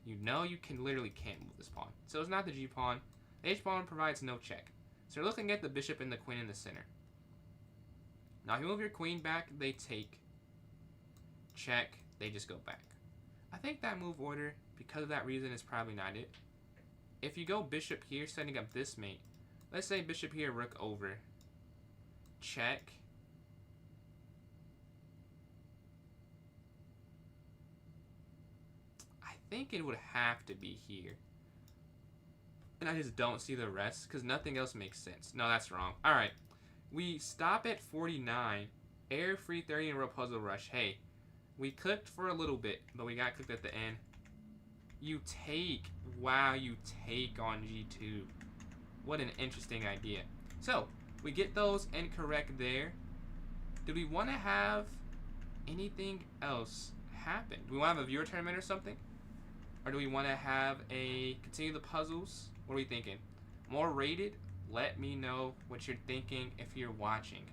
You know you literally can't move this pawn. So it's not the G pawn. The H pawn provides no check. So you're looking at the bishop and the queen in the center. Now if you move your queen back, they take. Check, they just go back. I think that move order, because of that reason, is probably not it. If you go bishop here, setting up this mate. Let's say bishop here, rook over. Check. I think it would have to be here. And I just don't see the rest, because nothing else makes sense. No, that's wrong. Alright. We stop at 49. Air free 30 in a row puzzle rush. Hey, we cooked for a little bit, but we got cooked at the end. You take. Wow, you take on G2. What an interesting idea. So, we get those incorrect there. Do we want to have anything else happen? Do we want to have a viewer tournament or something? Or do we want to have a continue the puzzles? What are we thinking? More rated? Let me know what you're thinking if you're watching.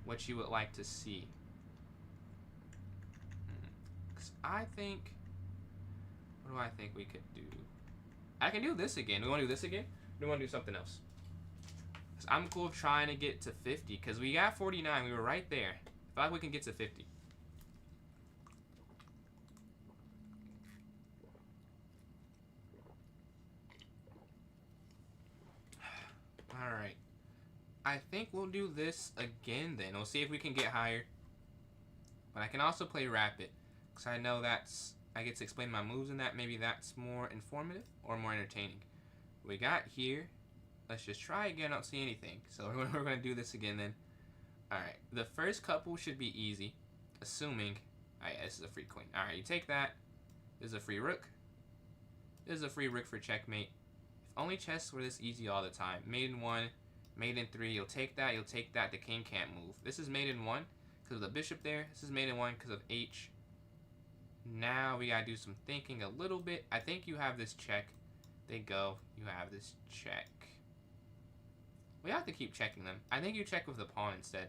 What you would like to see. Because I think... What do I think we could do? I can do this again. Do we want to do this again? Or do we want to do something else? Because I'm cool trying to get to 50. Because we got 49. We were right there. I feel like we can get to 50. Alright. I think we'll do this again then. We'll see if we can get higher. But I can also play rapid. Because I know that's... I get to explain my moves in that. Maybe that's more informative or more entertaining. We got here. Let's just try again. I don't see anything. So we're going to do this again then. Alright. The first couple should be easy. Assuming... Alright, this is a free queen. Alright, you take that. This is a free rook. This is a free rook for checkmate. If only chess were this easy all the time. Mate in 1. Mate in 3. You'll take that. You'll take that. The king can't move. This is mate in 1 because of the bishop there. This is mate in 1 because of H. Now we gotta do some thinking a little bit. I think you have this check. They go. You have this check. We have to keep checking them. I think you check with the pawn instead.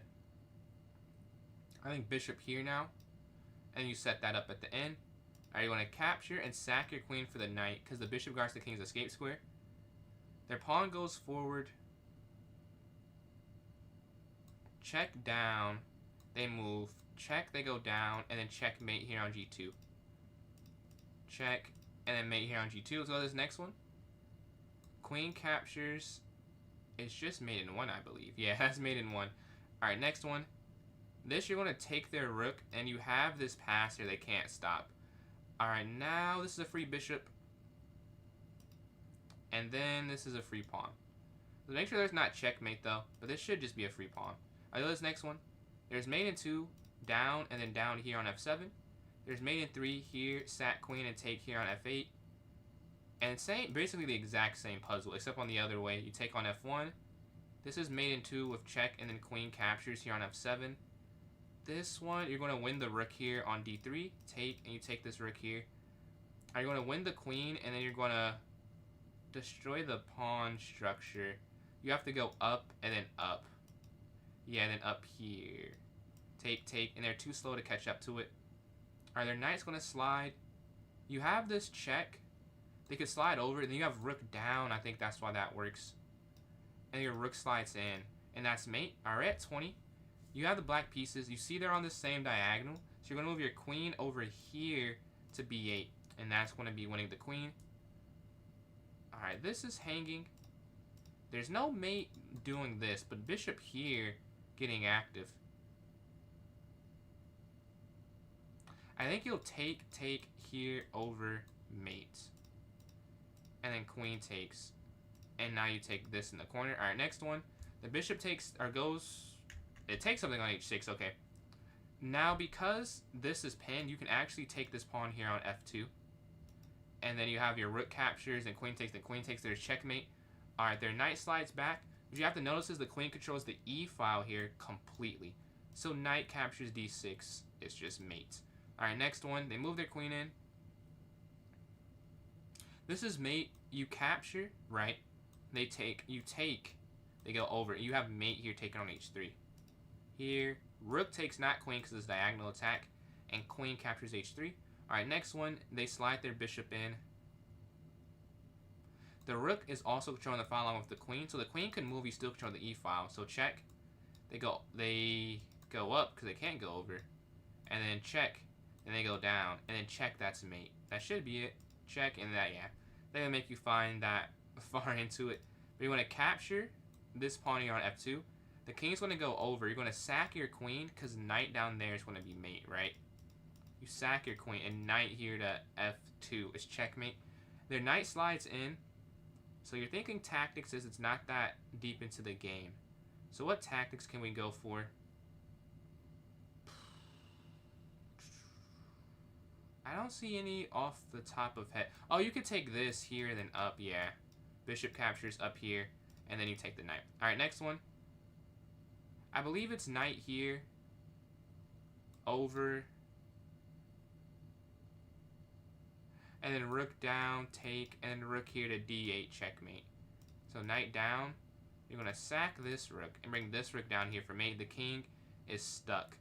I think bishop here now. And you set that up at the end. Alright, you want to capture and sack your queen for the knight because the bishop guards the king's escape square. Their pawn goes forward. Check down. They move. Check, they go down. And then checkmate here on G2. Check. And then mate here on G2. Let's go to this next one. Queen captures. It's just mate in 1, I believe. Yeah, that's mate in 1. Alright, next one. This, you're going to take their rook. And you have this pass here they can't stop. Alright, now this is a free bishop. And then this is a free pawn. So make sure there's not checkmate though. But this should just be a free pawn. I know this next one. There's mate in 2, down, and then down here on F7. There's mate in 3 here, sack queen, and take here on F8. And it's basically the exact same puzzle, except on the other way. You take on F1. This is mate in 2 with check, and then queen captures here on F7. This one, you're going to win the rook here on D3. Take, and you take this rook here. Are you going to win the queen, and then you're going to destroy the pawn structure. You have to go up, and then up. Yeah, and then up here. Take, and they're too slow to catch up to it. Alright, their knight's going to slide. You have this check. They could slide over, and then you have rook down. I think that's why that works. And your rook slides in. And that's mate. Alright, at 20. You have the black pieces. You see they're on the same diagonal. So you're going to move your queen over here to B8. And that's going to be winning the queen. Alright, this is hanging. There's no mate doing this, but bishop here getting active. I think you'll take here over mate. And then queen takes. And now you take this in the corner. Alright, next one. The bishop takes, or goes, it takes something on h6, okay. Now, because this is pinned, you can actually take this pawn here on f2. And then you have your rook captures and queen takes. The queen takes, there's checkmate. Alright, their knight slides back. What you have to notice is the queen controls the e file here completely. So knight captures d6, it's just mate. Alright, next one, they move their queen in. This is mate, you capture, right? They take, you take, they go over. You have mate here taking on h3. Here, rook takes not queen because it's diagonal attack, and queen captures h3. Alright, next one, they slide their bishop in. The rook is also controlling the file along with the queen, so the queen can move, you still control the e file. So check, they go up because they can't go over, and then check, and they go down, and then check, that's mate. That should be it. Check, and that, yeah. They're going to make you find that far into it. But you want to capture this pawn here on f2. The king's going to go over. You're going to sack your queen because knight down there is going to be mate, right? You sack your queen, and knight here to f2 is checkmate. Their knight slides in. So you're thinking tactics is it's not that deep into the game. So what tactics can we go for? I don't see any off the top of head. Oh, you could take this here, then up, yeah. Bishop captures up here, and then you take the knight. Alright, next one. I believe it's knight here. Over. And then rook down, take, and then rook here to d8, checkmate. So knight down. You're going to sack this rook and bring this rook down here for mate. The king is stuck.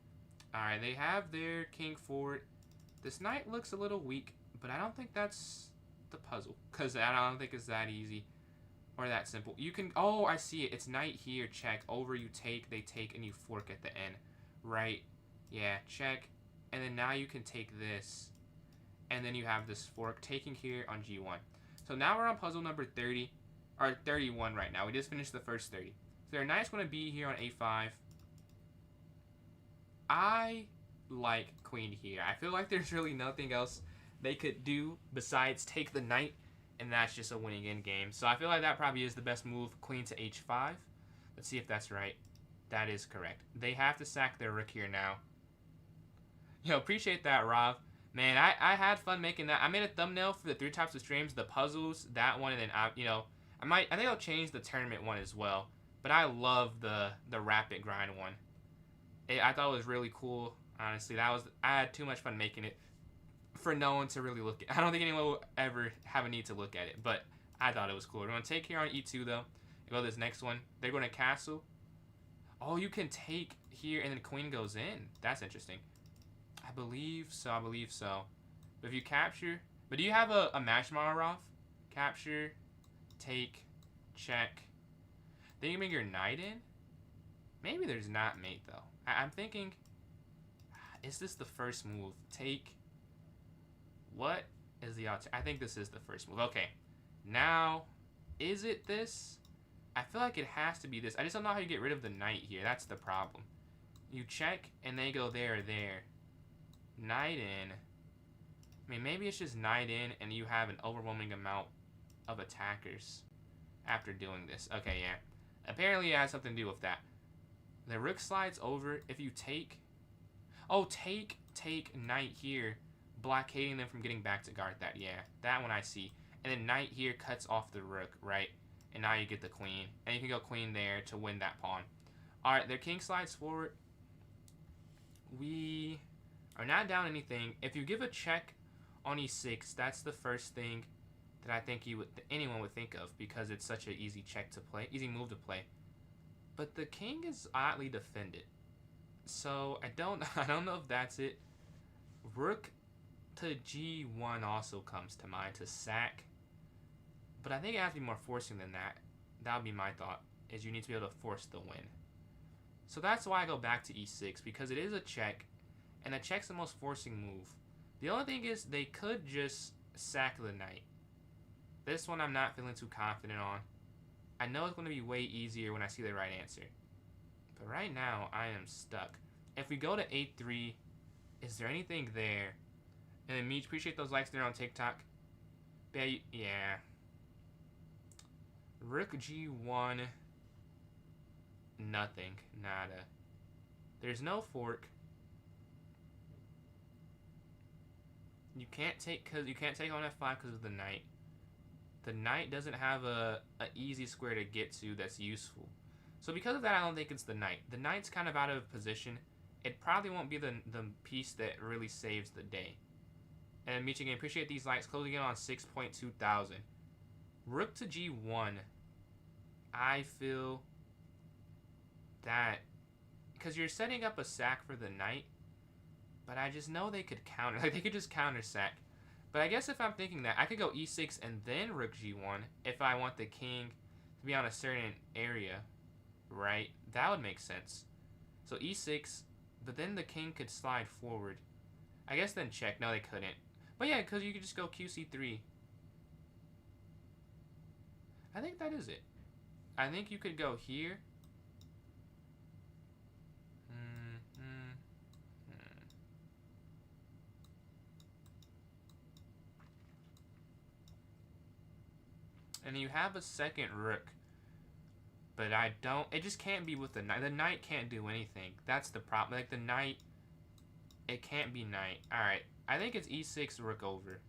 Alright, they have their king forward. This knight looks a little weak, but I don't think that's the puzzle. Because I don't think it's that easy or that simple. You can, oh, I see it. It's knight here, check. Over, you take, they take, and you fork at the end. Right. Yeah, check. And then now you can take this. And then you have this fork taking here on g1. So now we're on puzzle number 30, or 31 right now. We just finished the first 30. So their knight's going to be here on a5. I like queen here. I feel like there's really nothing else they could do besides take the knight, and that's just a winning end game. So I feel like that probably is the best move, queen to h5. Let's see if that's right. That is correct. They have to sack their rook here now. Yo, appreciate that, Rav. Man, I had fun making that. I made a thumbnail for the 3 types of streams, the puzzles, that one, and then I think I'll change the tournament one as well. But I love the rapid grind one. I thought it was really cool. Honestly, I had too much fun making it for no one to really look at. I don't think anyone will ever have a need to look at it, but I thought it was cool. We're going to take here on e2, though. Go to this next one. They're going to castle. Oh, you can take here, and then queen goes in. That's interesting. I believe so. But if you capture... But do you have a match model, Roth? Capture, take, check. Then you bring your knight in? Maybe there's not mate, though. I'm thinking... Is this the first move? Take. What is the alternative? I think this is the first move. Okay. Now, is it this? I feel like it has to be this. I just don't know how you get rid of the knight here. That's the problem. You check, and they go there. Knight in. I mean, maybe it's just knight in, and you have an overwhelming amount of attackers after doing this. Okay, yeah. Apparently it has something to do with that. The rook slides over. If you take... Oh, take knight here, blockading them from getting back to guard that. Yeah, that one I see. And then knight here cuts off the rook, right? And now you get the queen. And you can go queen there to win that pawn. Alright, their king slides forward. We are not down anything. If you give a check on e6, that's the first thing that I think anyone would think of, because it's such an easy check to play, easy move to play. But the king is oddly defended. So I don't know if that's it. Rook to g1 also comes to mind to sack. But I think it has to be more forcing than that. That would be my thought, is you need to be able to force the win. So that's why I go back to e6, because it is a check, and a check's the most forcing move. The only thing is they could just sack the knight. This one I'm not feeling too confident on. I know it's going to be way easier when I see the right answer. But right now, I am stuck. If we go to A3, is there anything there? And then Meech, appreciate those likes there on TikTok. Yeah. Rook G1. Nothing. Nada. There's no fork. You can't take on F5 because of the knight. The knight doesn't have a easy square to get to that's useful. So because of that, I don't think it's the knight. The knight's kind of out of position. It probably won't be the piece that really saves the day. And Meech again, appreciate these likes. Closing in on 6.2 thousand. Rook to G1. I feel that because you're setting up a sack for the knight, but I just know they could counter. Like, they could just counter sack. But I guess if I'm thinking that, I could go E6 and then Rook G1 if I want the king to be on a certain area, right? That would make sense. So E6, but then the king could slide forward. I guess then check. No, they couldn't. But yeah, because you could just go QC3. I think that is it. I think you could go here. And you have a second rook. But I don't... It just can't be with the knight. The knight can't do anything. That's the problem. Like, the knight... It can't be knight. Alright. I think it's E6, rook over.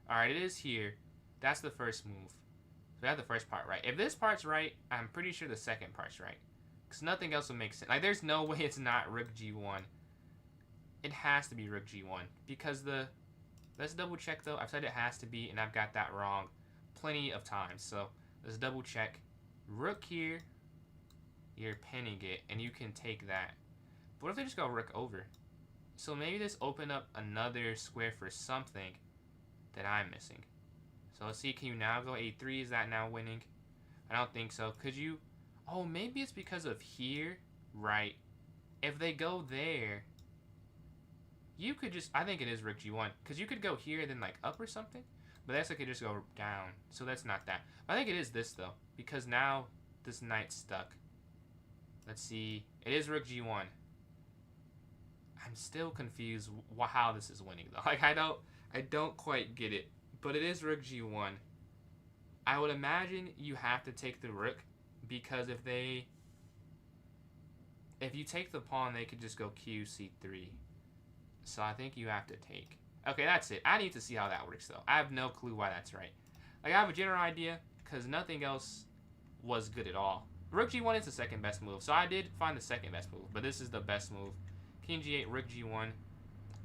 Alright, it is here. That's the first move. So we have the first part right. If this part's right, I'm pretty sure the second part's right. Because nothing else will make sense. Like, there's no way it's not rook G1. It has to be rook G1. Because the... Let's double check, though. I've said it has to be, and I've got that wrong plenty of times. So, let's double check. Rook here. You're pinning it, and you can take that. But what if they just go rook over? So maybe this opened up another square for something that I'm missing. So let's see, can you now go A3? Is that now winning? I don't think so. Could you... Oh, maybe it's because of here. Right. If they go there, you could just... I think it is rook G1. Because you could go here, then like up or something. But that's like, it just go down. So that's not that. I think it is this, though. Because now this knight's stuck. Let's see. It is rook G1. I'm still confused how this is winning, though. Like, I don't quite get it. But it is rook G1. I would imagine you have to take the rook. Because if you take the pawn, they could just go QC3. So I think you have to take. Okay, that's it. I need to see how that works, though. I have no clue why that's right. Like, I have a general idea, because nothing else was good at all. Rook G1 is the second best move, so I did find the second best move, but this is the best move. King G8, Rook G1.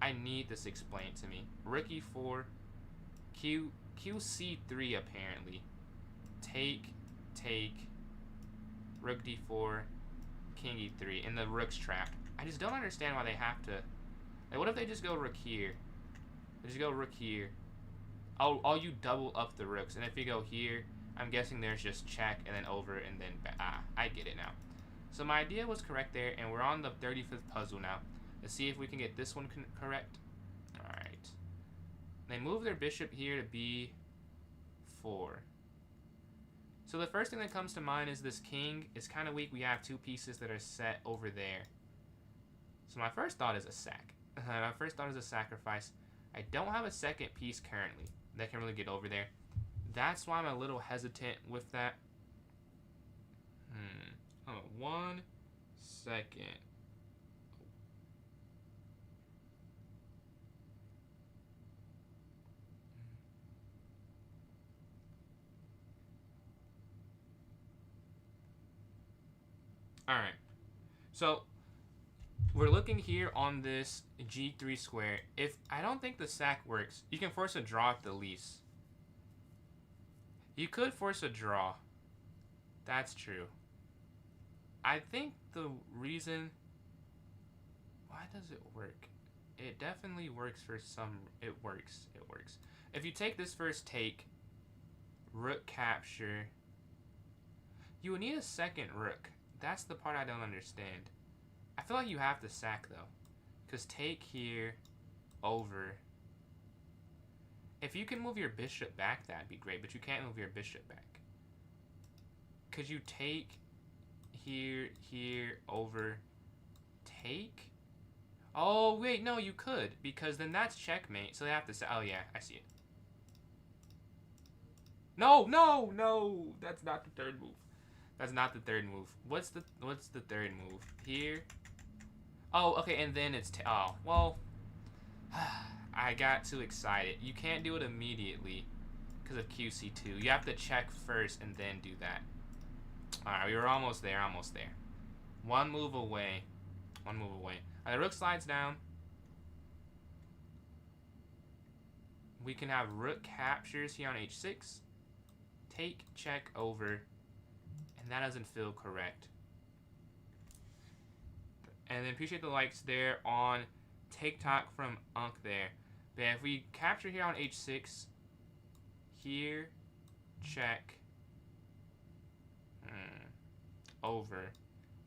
I need this explained to me. Rook E4, QC3 apparently. Take, Rook D4, King E3, and the Rook's trapped. I just don't understand why they have to. Like, what if they just go Rook here? They just go Rook here. Oh, you double up the rooks, and if you go here, I'm guessing there's just check and then over and then I get it now. So my idea was correct there, and we're on the 35th puzzle now. Let's see if we can get this one correct. Alright. They move their bishop here to B4. So the first thing that comes to mind is this king is kind of weak. We have two pieces that are set over there. So my first thought is a sack. My first thought is a sacrifice. I don't have a second piece currently that can really get over there. That's why I'm a little hesitant with that. Hold on 1 second. Alright. So, we're looking here on this G3 square. If I don't think the sack works, you can force a draw at the least. You could force a draw. That's true. I think the reason... Why does it work? It definitely works for some... It works. If you take this first take, rook capture, you would need a second rook. That's the part I don't understand. I feel like you have to sack, though. Because take here, over. If you can move your bishop back, that'd be great, but you can't move your bishop back. Could you take here, over, take? Oh, wait, no, you could, because then that's checkmate, so they have to say, oh, yeah, I see it. No, no, no, that's not the third move. That's not the third move. What's the third move? Here. Oh, okay, and then it's, oh, well, I got too excited. You can't do it immediately because of QC2. You have to check first and then do that. Alright, we were almost there, almost there. One move away. One move away. Alright, the rook slides down. We can have rook captures here on h6. Take, check, over. And that doesn't feel correct. And then appreciate the likes there on TikTok from Unk there. But if we capture here on h6, here, check, over.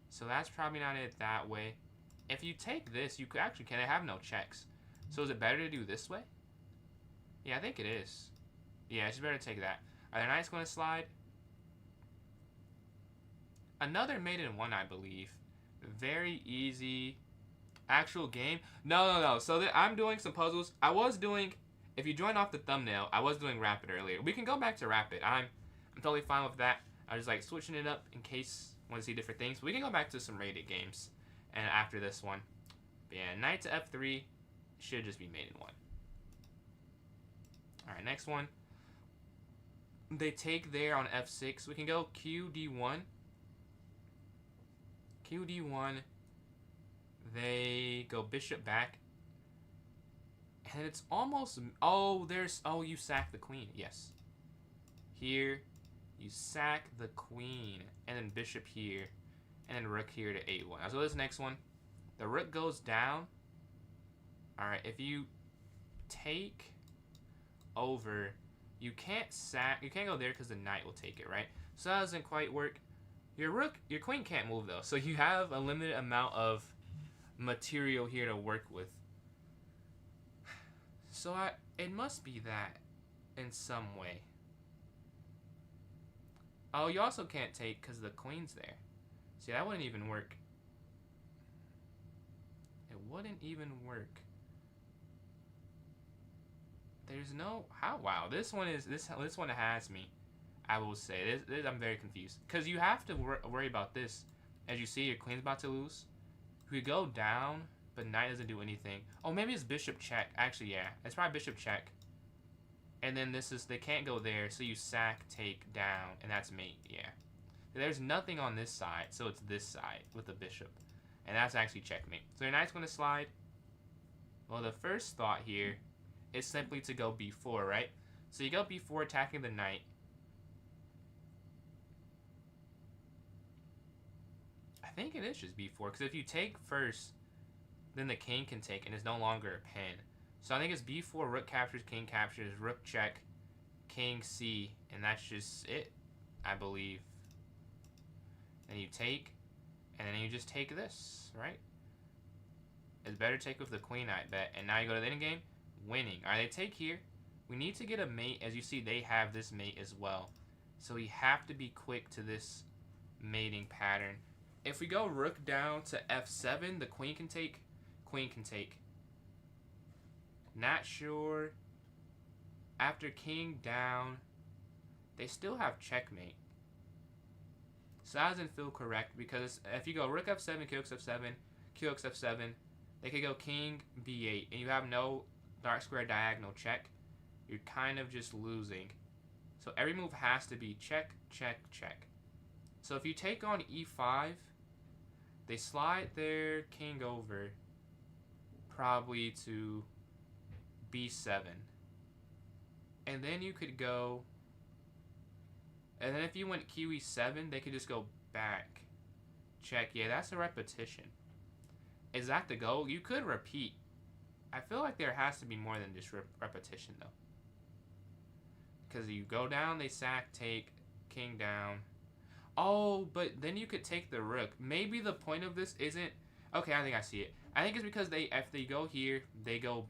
So that's probably not it that way. If you take this, you could actually can have no checks. So is it better to do this way? Yeah, I think it is. Yeah, it's better to take that. Are the knights going to slide? Another mate in one, I believe. Very easy. Actual game. No. So I'm doing some puzzles. I was doing, if you join off the thumbnail, I was doing Rapid earlier. We can go back to Rapid. I'm totally fine with that. I was like switching it up in case I want to see different things. But we can go back to some rated games. And after this one. But yeah, knight to f3 should just be mate in one. Alright, next one. They take there on f6. We can go qd1. qd1. They go bishop back. And it's almost... Oh, there's... Oh, you sack the queen. Yes. Here. You sack the queen. And then bishop here. And then rook here to a1. So this next one. The rook goes down. Alright, if you take over... You can't sack... You can't go there because the knight will take it, right? So that doesn't quite work. Your rook... Your queen can't move, though. So you have a limited amount of material here to work with. So it must be that in some way. Oh, you also can't take because the queen's there. See, that wouldn't even work. It wouldn't even work. There's no... How? Wow, this one has me. I will say. This I'm very confused. Because you have to worry about this. As you see, your queen's about to lose. We go down, but knight doesn't do anything. Oh, maybe it's bishop check. Actually, yeah. It's probably bishop check. And then this is... They can't go there, so you sack, take, down. And that's mate, yeah. There's nothing on this side, so it's this side with the bishop. And that's actually checkmate. So your knight's going to slide. Well, the first thought here is simply to go b4, right? So you go b4, attacking the knight. I think it is just b4, because if you take first, then the king can take, and it's no longer a pin. So I think it's b4, rook captures, king captures, rook check, king c, and that's just it, I believe. Then you take, and then you just take this, right? It's better to take with the queen, I bet. And now you go to the end game, winning. All right, they take here. We need to get a mate. As you see, they have this mate as well. So we have to be quick to this mating pattern. If we go rook down to f7, the queen can take. Queen can take. Not sure. After king down, they still have checkmate. So that doesn't feel correct because if you go rook f7, q f7, q f7, they could go king b8, and you have no dark square diagonal check. You're kind of just losing. So every move has to be check, check, check. So if you take on e5, they slide their king over probably to b7. And then you could go... And then if you went QE7, they could just go back. Check. Yeah, that's a repetition. Is that the goal? You could repeat. I feel like there has to be more than just repetition, though. Because you go down, they sack, take, king down. Oh, but then you could take the rook. Maybe the point of this isn't... Okay, I think I see it. I think it's because if they go here, they go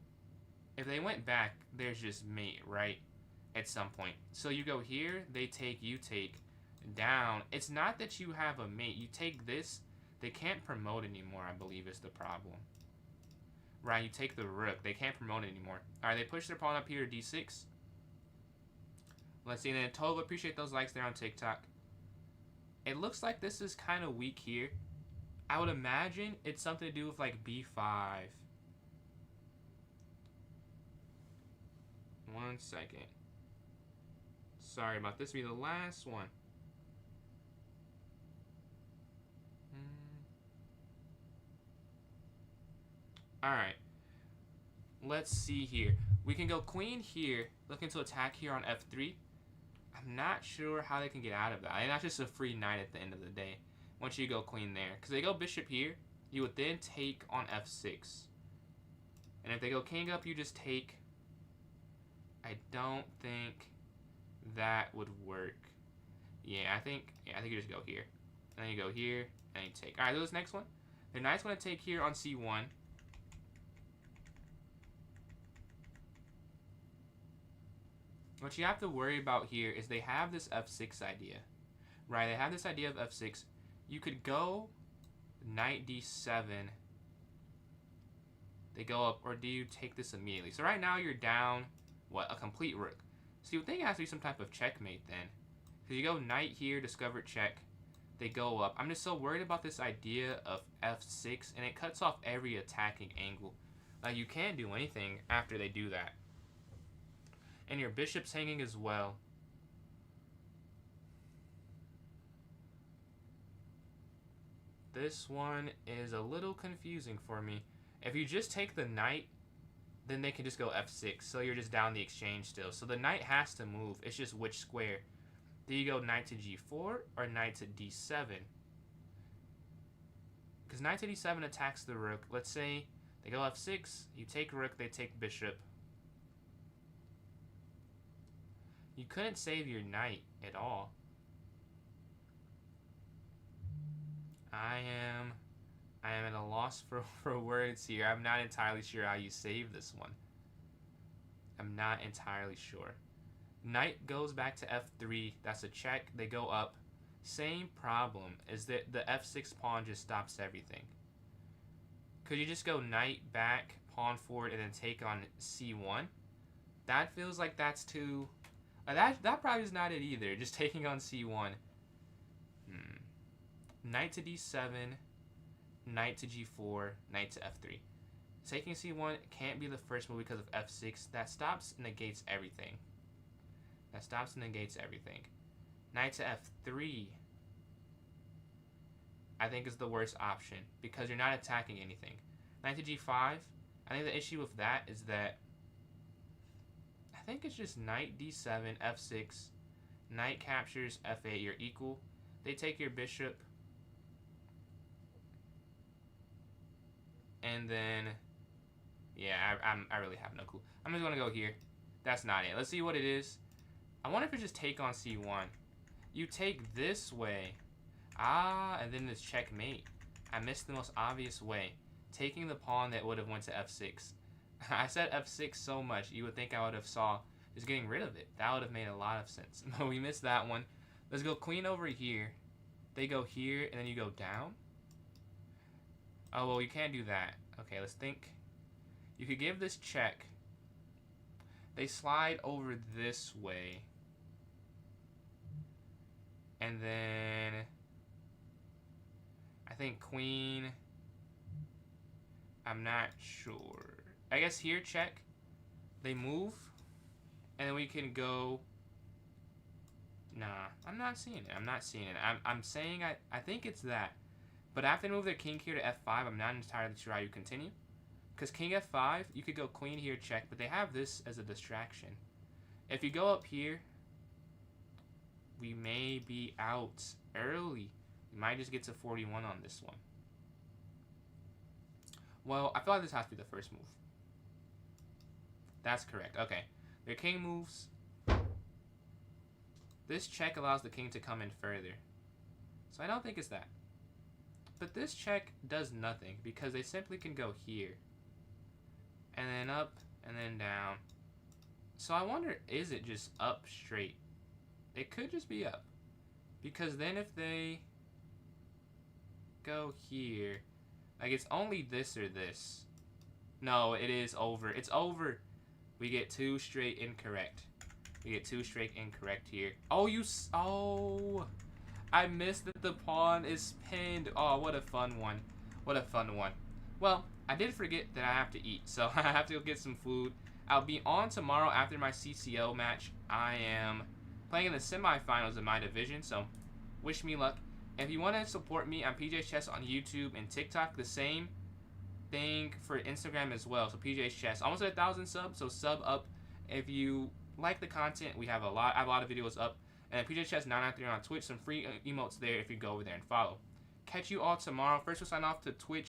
If they went back, there's just mate, right? At some point. So you go here, they take, you take, down. It's not that you have a mate. You take this, they can't promote anymore, I believe is the problem. Right, you take the rook. They can't promote it anymore. Alright, they push their pawn up here to d6. Let's see. And then Tova, appreciate those likes there on TikTok. It looks like this is kind of weak here. I would imagine it's something to do with like b5. 1 second. Sorry about this. Will be the last one. Alright. Let's see here. We can go queen here. Looking to attack here on f3. I'm not sure how they can get out of that. And that's just a free knight at the end of the day. Once you go queen there. Because they go bishop here. You would then take on f6. And if they go king up, you just take. I don't think that would work. Yeah, I think you just go here. And then you go here. And you take. Alright, this next one. The knight's going to take here on c1. What you have to worry about here is they have this f6 idea. Right, they have this idea of f6. You could go knight d7. They go up, or do you take this immediately? So right now you're down, what, a complete rook. So you would think it has to be some type of checkmate then. Because you go knight here, discovered check. They go up. I'm just so worried about this idea of f6, and it cuts off every attacking angle. Like, you can't do anything after they do that. And your bishop's hanging as well. This one is a little confusing for me. If you just take the knight, then they can just go f6. So you're just down the exchange still. So the knight has to move. It's just which square. Do you go knight to g4 or knight to d7? Because knight to d7 attacks the rook. Let's say they go f6. You take rook, they take bishop. You couldn't save your knight at all. I am at a loss for words here. I'm not entirely sure how you save this one. I'm not entirely sure. Knight goes back to f3. That's a check. They go up. Same problem is that the f6 pawn just stops everything. Could you just go knight back, pawn forward, and then take on c1? That feels like that's too... That probably is not it either. Just taking on c1. Knight to d7, knight to g4, knight to f3. Taking c1 can't be the first move because of f6. That stops and negates everything. Knight to f3, I think, is the worst option because you're not attacking anything. Knight to g5, I think the issue with that is that I think it's just knight d7, f6, knight captures f8, you're equal. They take your bishop. And then, yeah, I really have no clue. I'm just going to go here. That's not it. Let's see what it is. I wonder if it's just take on c1. You take this way. And then this checkmate. I missed the most obvious way. Taking the pawn that would have went to f6. I said f6 so much, you would think I would have saw just getting rid of it. That would have made a lot of sense. But we missed that one. Let's go queen over here. They go here, and then you go down. Oh, well, you can't do that. Okay, let's think. You could give this check. They slide over this way. And then I think queen. I'm not sure. I guess here, check. They move. And then we can go. Nah, I'm not seeing it. I'm saying I think it's that. But after they move their king here to f5, I'm not entirely sure how you continue. Because king f5, you could go queen here, check, but they have this as a distraction. If you go up here, we may be out early. We might just get to 41 on this one. Well, I feel like this has to be the first move. That's correct. Okay. Their king moves. This check allows the king to come in further. So I don't think it's that. But this check does nothing because they simply can go here. And then up and then down. So I wonder, is it just up straight? It could just be up. Because then if they go here, like it's only this or this. No, it is over. It's over. We get 2 straight incorrect. We get 2 straight incorrect here. Oh, oh, I missed that the pawn is pinned. Oh, what a fun one. What a fun one. Well, I did forget that I have to eat, so I have to go get some food. I'll be on tomorrow after my CCO match. I am playing in the semifinals of my division, so wish me luck. If you want to support me, I'm PJ's Chess on YouTube and TikTok. The same thing for Instagram as well. So PJ's Chess, almost at 1,000 subs. So sub up if you like the content. I have a lot of videos up. And PJ's Chess 993 on Twitch. Some free emotes there if you go over there and follow. Catch you all tomorrow. First, we'll sign off to Twitch.